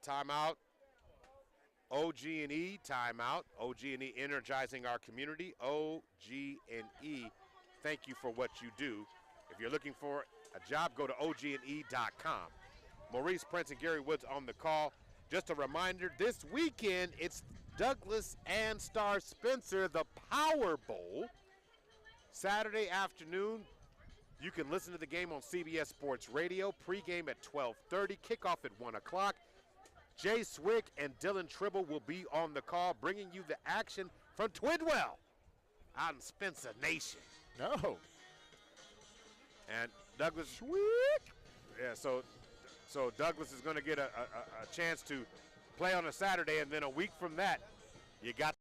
Timeout, OG&E, timeout. OG&E energizing our community. OG&E, thank you for what you do. If you're looking for a job, go to OG&E.com. Maurice Prince and Gary Woods on the call. Just a reminder, this weekend it's Douglas and Star Spencer, the Power Bowl. Saturday afternoon, you can listen to the game on CBS Sports Radio. Pregame at 12:30, kickoff at 1 o'clock. Jay Swick and Dylan Tribble will be on the call, bringing you the action from Twidwell out in Spencer Nation. No. And Douglas Swick. Yeah, so Douglas is going to get a chance to play on a Saturday, and then a week from that, you got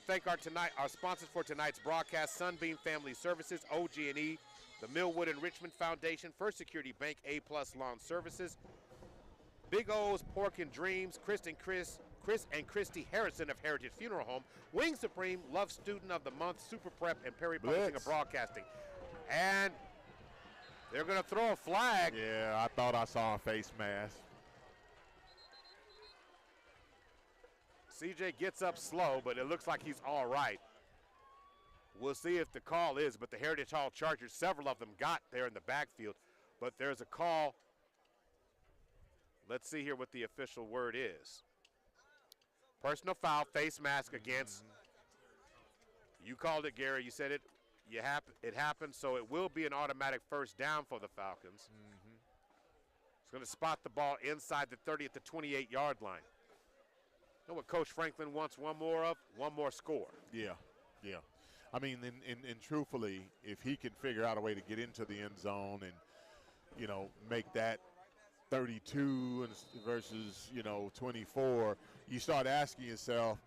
thank our sponsors for tonight's broadcast: Sunbeam Family Services, OG&E, the Millwood and Richmond Foundation, First Security Bank, A+ Lawn Services, Big O's Pork and Dreams, Chris and Christy Harrison of Heritage Funeral Home, Wing Supreme, Love Student of the Month, Super Prep, and Perry Publishing and Broadcasting. And they're going to throw a flag. Yeah, I thought I saw a face mask. CJ gets up slow, but it looks like he's all right. We'll see if the call is, but the Heritage Hall Chargers, several of them got there in the backfield, but there's a call. Let's see here what the official word is. Personal foul, face mask against. You called it, Gary. You said it. It happened, so it will be an automatic first down for the Falcons. It's going to spot the ball inside the 30 at the 28-yard line. You know what Coach Franklin wants one more of? One more score. Yeah. I mean, and truthfully, if he can figure out a way to get into the end zone and, you know, make that 32 versus, 24, you start asking yourself,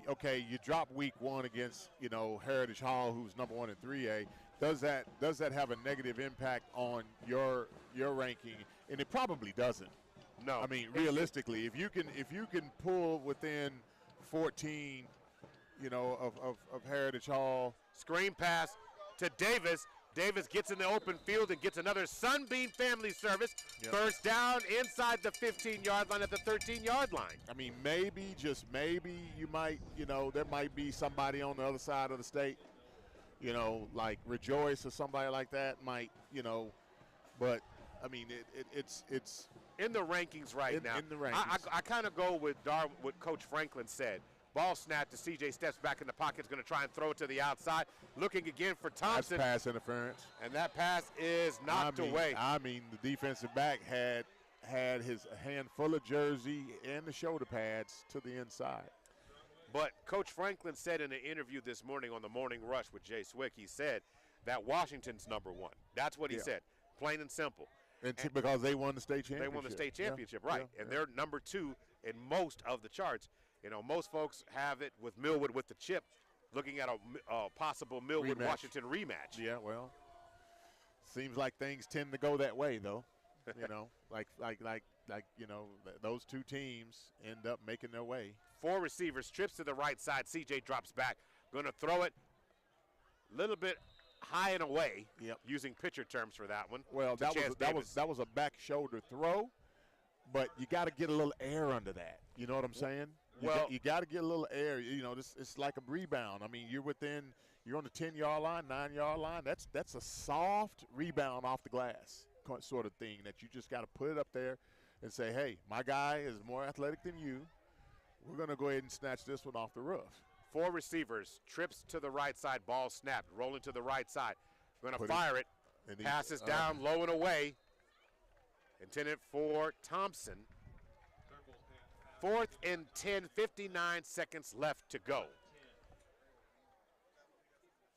okay, you drop week 1 against, Heritage Hall, who's number 1 in 3A. Does that have a negative impact on your ranking? And it probably doesn't. No. I mean, realistically, if you can pull within 14, of Heritage Hall. Screen pass to Davis. Davis gets in the open field and gets another Sunbeam Family Service. Yep. First down inside the 15-yard line at the 13-yard line. I mean, maybe, just maybe, you might, there might be somebody on the other side of the state, like Rejoice or somebody like that might, but, I mean, it's in the rankings now. In the rankings. I kind of go with what Coach Franklin said. Ball snap to CJ, steps back in the pocket, is going to try and throw it to the outside. Looking again for Thompson. That's pass interference. And that pass is knocked away. I mean, the defensive back had his hand full of jersey and the shoulder pads to the inside. But Coach Franklin said in an interview this morning on the Morning Rush with Jay Swick, he said that Washington's number one. That's what he said, plain and simple. And because they won the state championship. They won the state championship, right. And they're number 2 in most of the charts. You know, most folks have it with Millwood with the chip, looking at a possible Millwood-Washington rematch. Yeah, well, seems like things tend to go that way, though. You know, like you know, those two teams end up making their way. 4 receivers, trips to the right side. CJ drops back, going to throw it a little bit high and away. Using pitcher terms for that one. Well, that was a back shoulder throw, but you got to get a little air under that. You know what I'm saying? You got to get a little air. You know, it's like a rebound. I mean, you're on the 10-yard line, 9-yard line. That's a soft rebound off the glass sort of thing that you just got to put it up there and say, hey, my guy is more athletic than you. We're going to go ahead and snatch this one off the roof. 4 receivers, trips to the right side, ball snapped, rolling to the right side. Going to fire it. Passes down, low and away. Intended for Thompson. 4th and 10, 59 seconds left to go.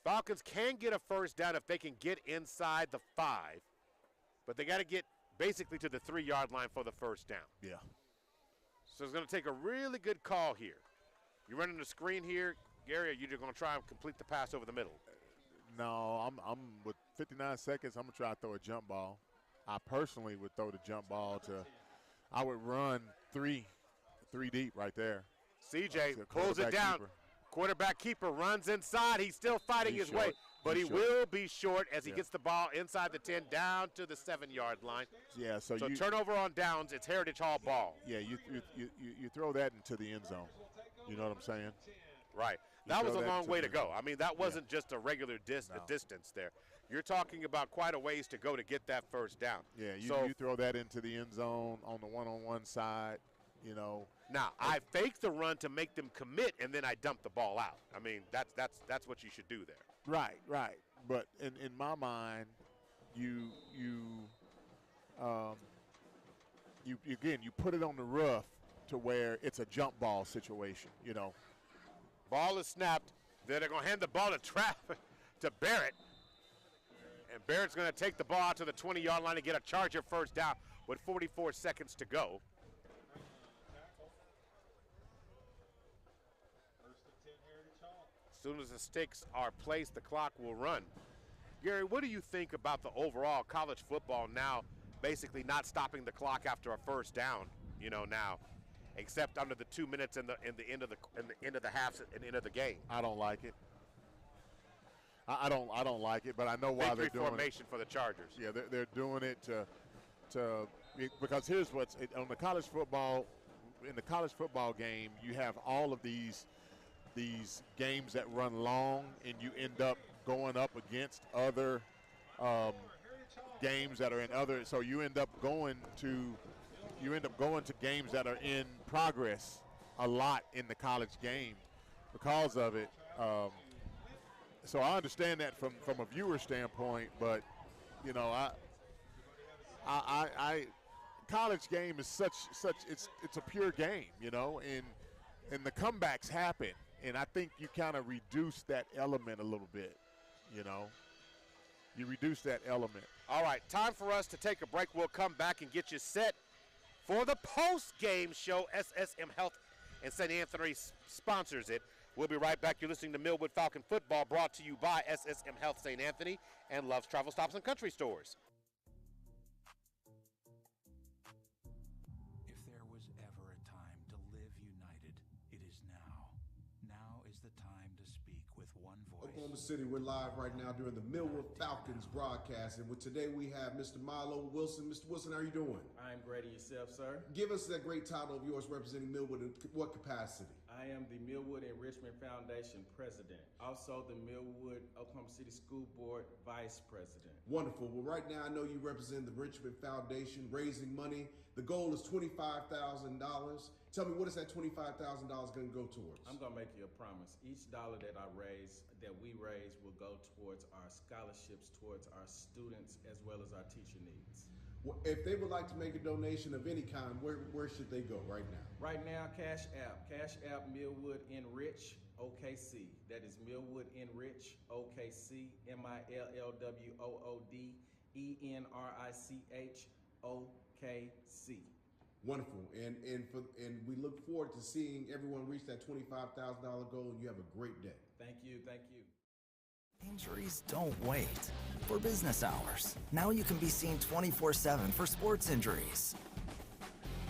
Falcons can get a first down if they can get inside the 5, but they got to get basically to the 3-yard line for the first down. Yeah. So it's going to take a really good call here. You running the screen here, Gary, or you just going to try and complete the pass over the middle? No, I'm with 59 seconds, I'm going to try to throw a jump ball. I personally would throw the jump ball I would run 3 deep right there. CJ pulls it down. Keeper. Quarterback keeper runs inside. He's still fighting his way, but he will be short as he gets the ball inside the 10 down to the 7-yard line. Yeah, so turnover on downs, it's Heritage Hall ball. Yeah, you throw that into the end zone. You know what I'm saying? Right. That was a long way to go. I mean, that wasn't just a regular distance there. You're talking about quite a ways to go to get that first down. Yeah, you throw that into the end zone on the one-on-one side, you know. Now, I fake the run to make them commit, and then I dump the ball out. I mean, that's what you should do there. Right. But in my mind, you put it on the roof to where it's a jump ball situation, you know. Ball is snapped. Then they're going to hand the ball to Barrett. And Barrett's going to take the ball out to the 20-yard line and get a Charger first down with 44 seconds to go. As soon as the sticks are placed, the clock will run. Gary, what do you think about the overall college football now basically not stopping the clock after a first down, you know, now, except under the 2 minutes in the end of the half and end of the game? I don't like it. I don't like it, but I know why they're doing it. Formation for the Chargers. Yeah, they're doing it because here's what's on the college football. In the college football game, you have all of these games that run long, and you end up going up against other games that are in other. So you end up going to games that are in progress a lot in the college game because of it. So I understand that from a viewer standpoint, but you know, I college game is such it's a pure game, you know, and the comebacks happen, and I think you kind of reduce that element a little bit, you know. You reduce that element. All right, time for us to take a break. We'll come back and get you set for the post-game show. SSM Health and St. Anthony sponsors it. We'll be right back. You're listening to Millwood Falcon Football, brought to you by SSM Health St. Anthony and Love's Travel Stops and Country Stores. If there was ever a time to live united, it is now. Now is the time to speak with one voice. Oklahoma City, we're live right now during the Millwood Falcons broadcast, and today we have Mr. Milo Wilson. Mr. Wilson, how are you doing? I'm great. Yourself, sir? Give us that great title of yours representing Millwood in what capacity? I am the Millwood Enrichment Foundation president, also the Millwood Oklahoma City School Board vice president. Wonderful. Well, right now I know you represent the Enrichment Foundation, raising money. The goal is $25,000. Tell me, what is that $25,000 going to go towards? I'm going to make you a promise. Each dollar that we raise will go towards our scholarships, towards our students, as well as our teacher needs. Well, if they would like to make a donation of any kind, where should they go right now? Right now, Cash App Millwood Enrich OKC. That is Millwood Enrich OKC, MILLWOOD ENRICH OKC. Wonderful, and we look forward to seeing everyone reach that $25,000 goal, and you have a great day. Thank you. Injuries don't wait. For business hours, now you can be seen 24/7 for sports injuries.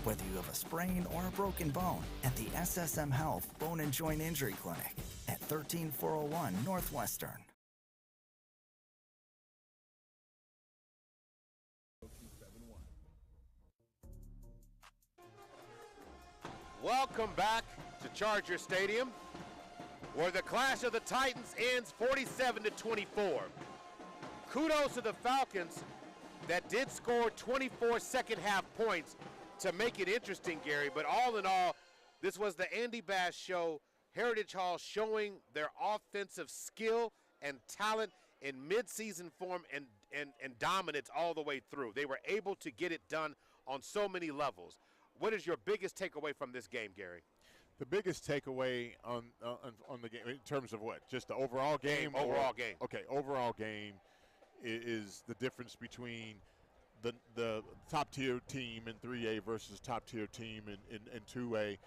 Whether you have a sprain or a broken bone, at the SSM Health Bone and Joint Injury Clinic at 13401 Northwestern. Welcome back to Charger Stadium, where the Clash of the Titans ends 47-24. Kudos to the Falcons that did score 24 second-half points to make it interesting, Gary. But all in all, this was the Andy Bass Show, Heritage Hall showing their offensive skill and talent in midseason form and dominance all the way through. They were able to get it done on so many levels. What is your biggest takeaway from this game, Gary? The biggest takeaway on the game, in terms of what? Just the overall game? Overall game. Okay, overall game is the difference between the top-tier team in 3A versus top-tier team in 2A.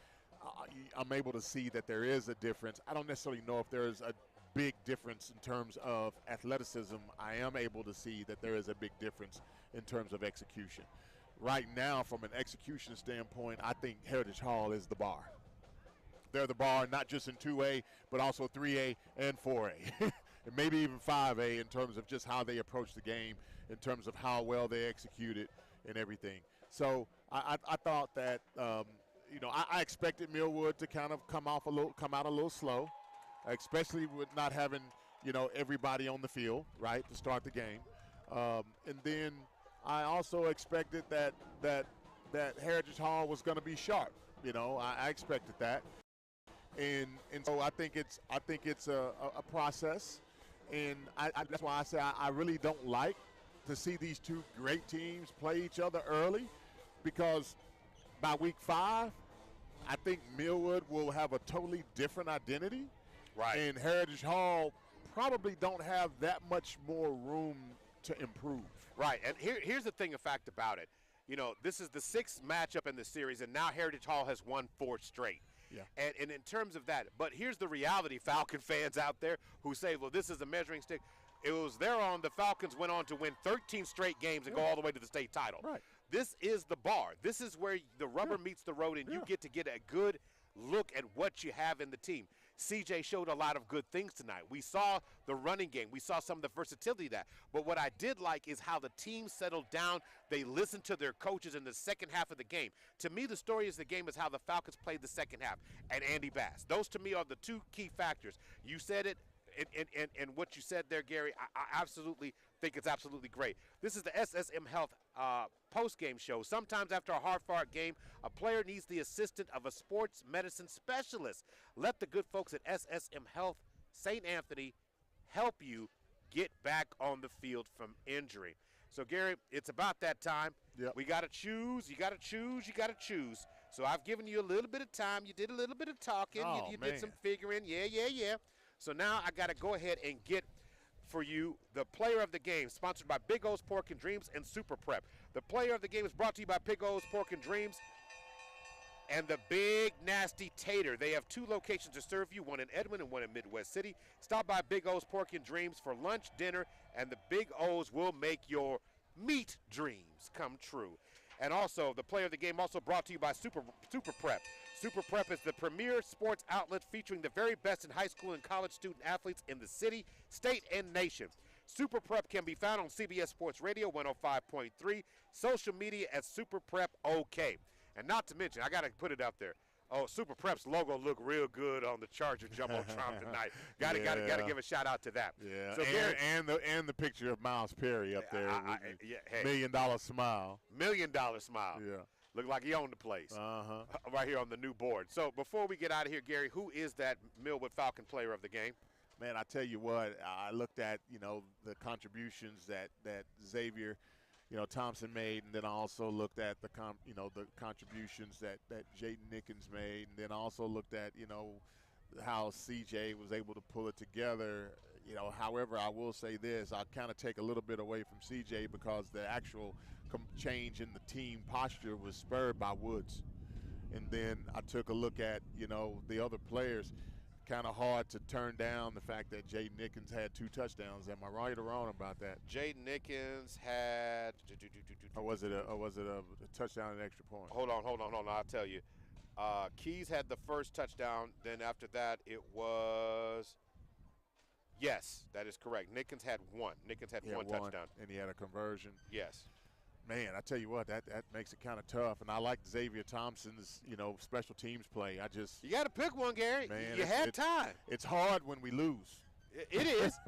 I'm able to see that there is a difference. I don't necessarily know if there is a big difference in terms of athleticism. I am able to see that there is a big difference in terms of execution. Right now, from an execution standpoint, I think Heritage Hall is the bar. They're the bar, not just in 2A, but also 3A and 4A, and maybe even 5A in terms of just how they approach the game, in terms of how well they execute it and everything. So I thought that, I expected Millwood to kind of come out a little slow, especially with not having, everybody on the field, right, to start the game. And then I also expected that Heritage Hall was going to be sharp. I expected that. And so I think it's a process, and that's why I say I really don't like to see these two great teams play each other early, because by week 5, I think Millwood will have a totally different identity, right? And Heritage Hall probably don't have that much more room to improve. Right, and here's the fact about it. This is the 6th matchup in the series, and now Heritage Hall has won 4 straight. Yeah. And in terms of that, but here's the reality, Falcon fans out there who say, well, this is a measuring stick. It was the Falcons went on to win 13 straight games and go all the way to the state title. Right. This is the bar. This is where the rubber meets the road, and you get a good look at what you have in the team. CJ showed a lot of good things tonight. We saw the running game. We saw some of the versatility of that. But what I did like is how the team settled down. They listened to their coaches in the second half of the game. To me, the story of the game is how the Falcons played the second half, and Andy Bass. Those, to me, are the 2 key factors. You said it, and what you said there, Gary, I absolutely think it's absolutely great. This is the SSM Health post-game show. Sometimes after a hard-fought game, a player needs the assistance of a sports medicine specialist. Let the good folks at SSM Health St. Anthony help you get back on the field from injury. So, Gary, it's about that time. Yep. We got to choose. You got to choose. You got to choose. So I've given you a little bit of time. You did a little bit of talking. Oh, you did some figuring. Yeah. So now I got to go ahead and get for you the player of the game, sponsored by Big O's Pork and Dreams and Super Prep. The player of the game is brought to you by Big O's Pork and Dreams and the Big Nasty Tater. They have 2 locations to serve you, one in Edmond and one in Midwest City. Stop by Big O's Pork and Dreams for lunch, dinner, and the Big O's will make your meat dreams come true. And also, the player of the game also brought to you by Super Prep. Super Prep is the premier sports outlet featuring the very best in high school and college student athletes in the city, state, and nation. Super Prep can be found on CBS Sports Radio 105.3, social media at Super Prep OK. And not to mention, I got to put it out there. Oh, Super Prep's logo looked real good on the Charger Jumbotron tonight. Got to give a shout out to that. Yeah, so and the picture of Miles Perry up there. Hey. $1 million smile. $1 million smile. Yeah. Look like he owned the place right here on the new board. So before we get out of here, Gary, who is that Millwood Falcon player of the game? Man, I tell you what, I looked at, the contributions that Xavier, Thompson made, and then I also looked at the contributions that Jaden Nickens made, and then I also looked at, how CJ was able to pull it together. However, I will say this, I kind of take a little bit away from CJ because the actual change in the team posture was spurred by Woods. And then I took a look at, the other players. Kind of hard to turn down the fact that Jaden Nickens had 2 touchdowns. Am I right or wrong about that? Jaden Nickens had. Or was it a touchdown and extra point? Hold on. I'll tell you. Keys had the first touchdown. Then after that, it was. Yes, that is correct. Nickens had 1. Nickens had one touchdown. And he had a conversion. Yes. Man, I tell you what, that makes it kind of tough. And I like Xavier Thompson's, special teams play. You got to pick one, Gary. Man, you had time. It's hard when we lose. It is.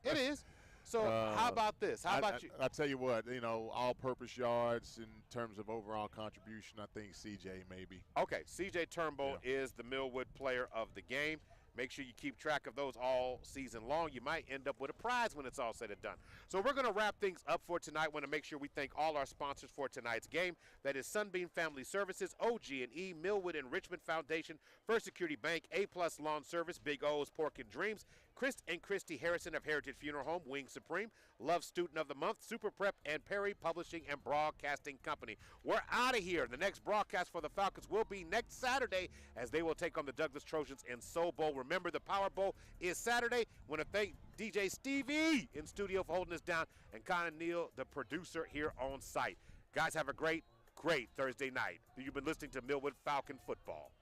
It is. So how about this? How about you? I tell you what, all-purpose yards in terms of overall contribution, I think CJ maybe. Okay, CJ Turnbull is the Millwood player of the game. Make sure you keep track of those all season long. You might end up with a prize when it's all said and done. So we're going to wrap things up for tonight. Want to make sure we thank all our sponsors for tonight's game. That is Sunbeam Family Services, OG&E, Millwood and Richmond Foundation, First Security Bank, A-Plus Lawn Service, Big O's Pork and Dreams, Chris and Christy Harrison of Heritage Funeral Home, Wing Supreme, Love Student of the Month, Super Prep, and Perry Publishing and Broadcasting Company. We're out of here. The next broadcast for the Falcons will be next Saturday as they will take on the Douglas Trojans in Soul Bowl. Remember, the Power Bowl is Saturday. Want to thank DJ Stevie in studio for holding us down, and Connor Neal, the producer here on site. Guys, have a great Thursday night. You've been listening to Millwood Falcon Football.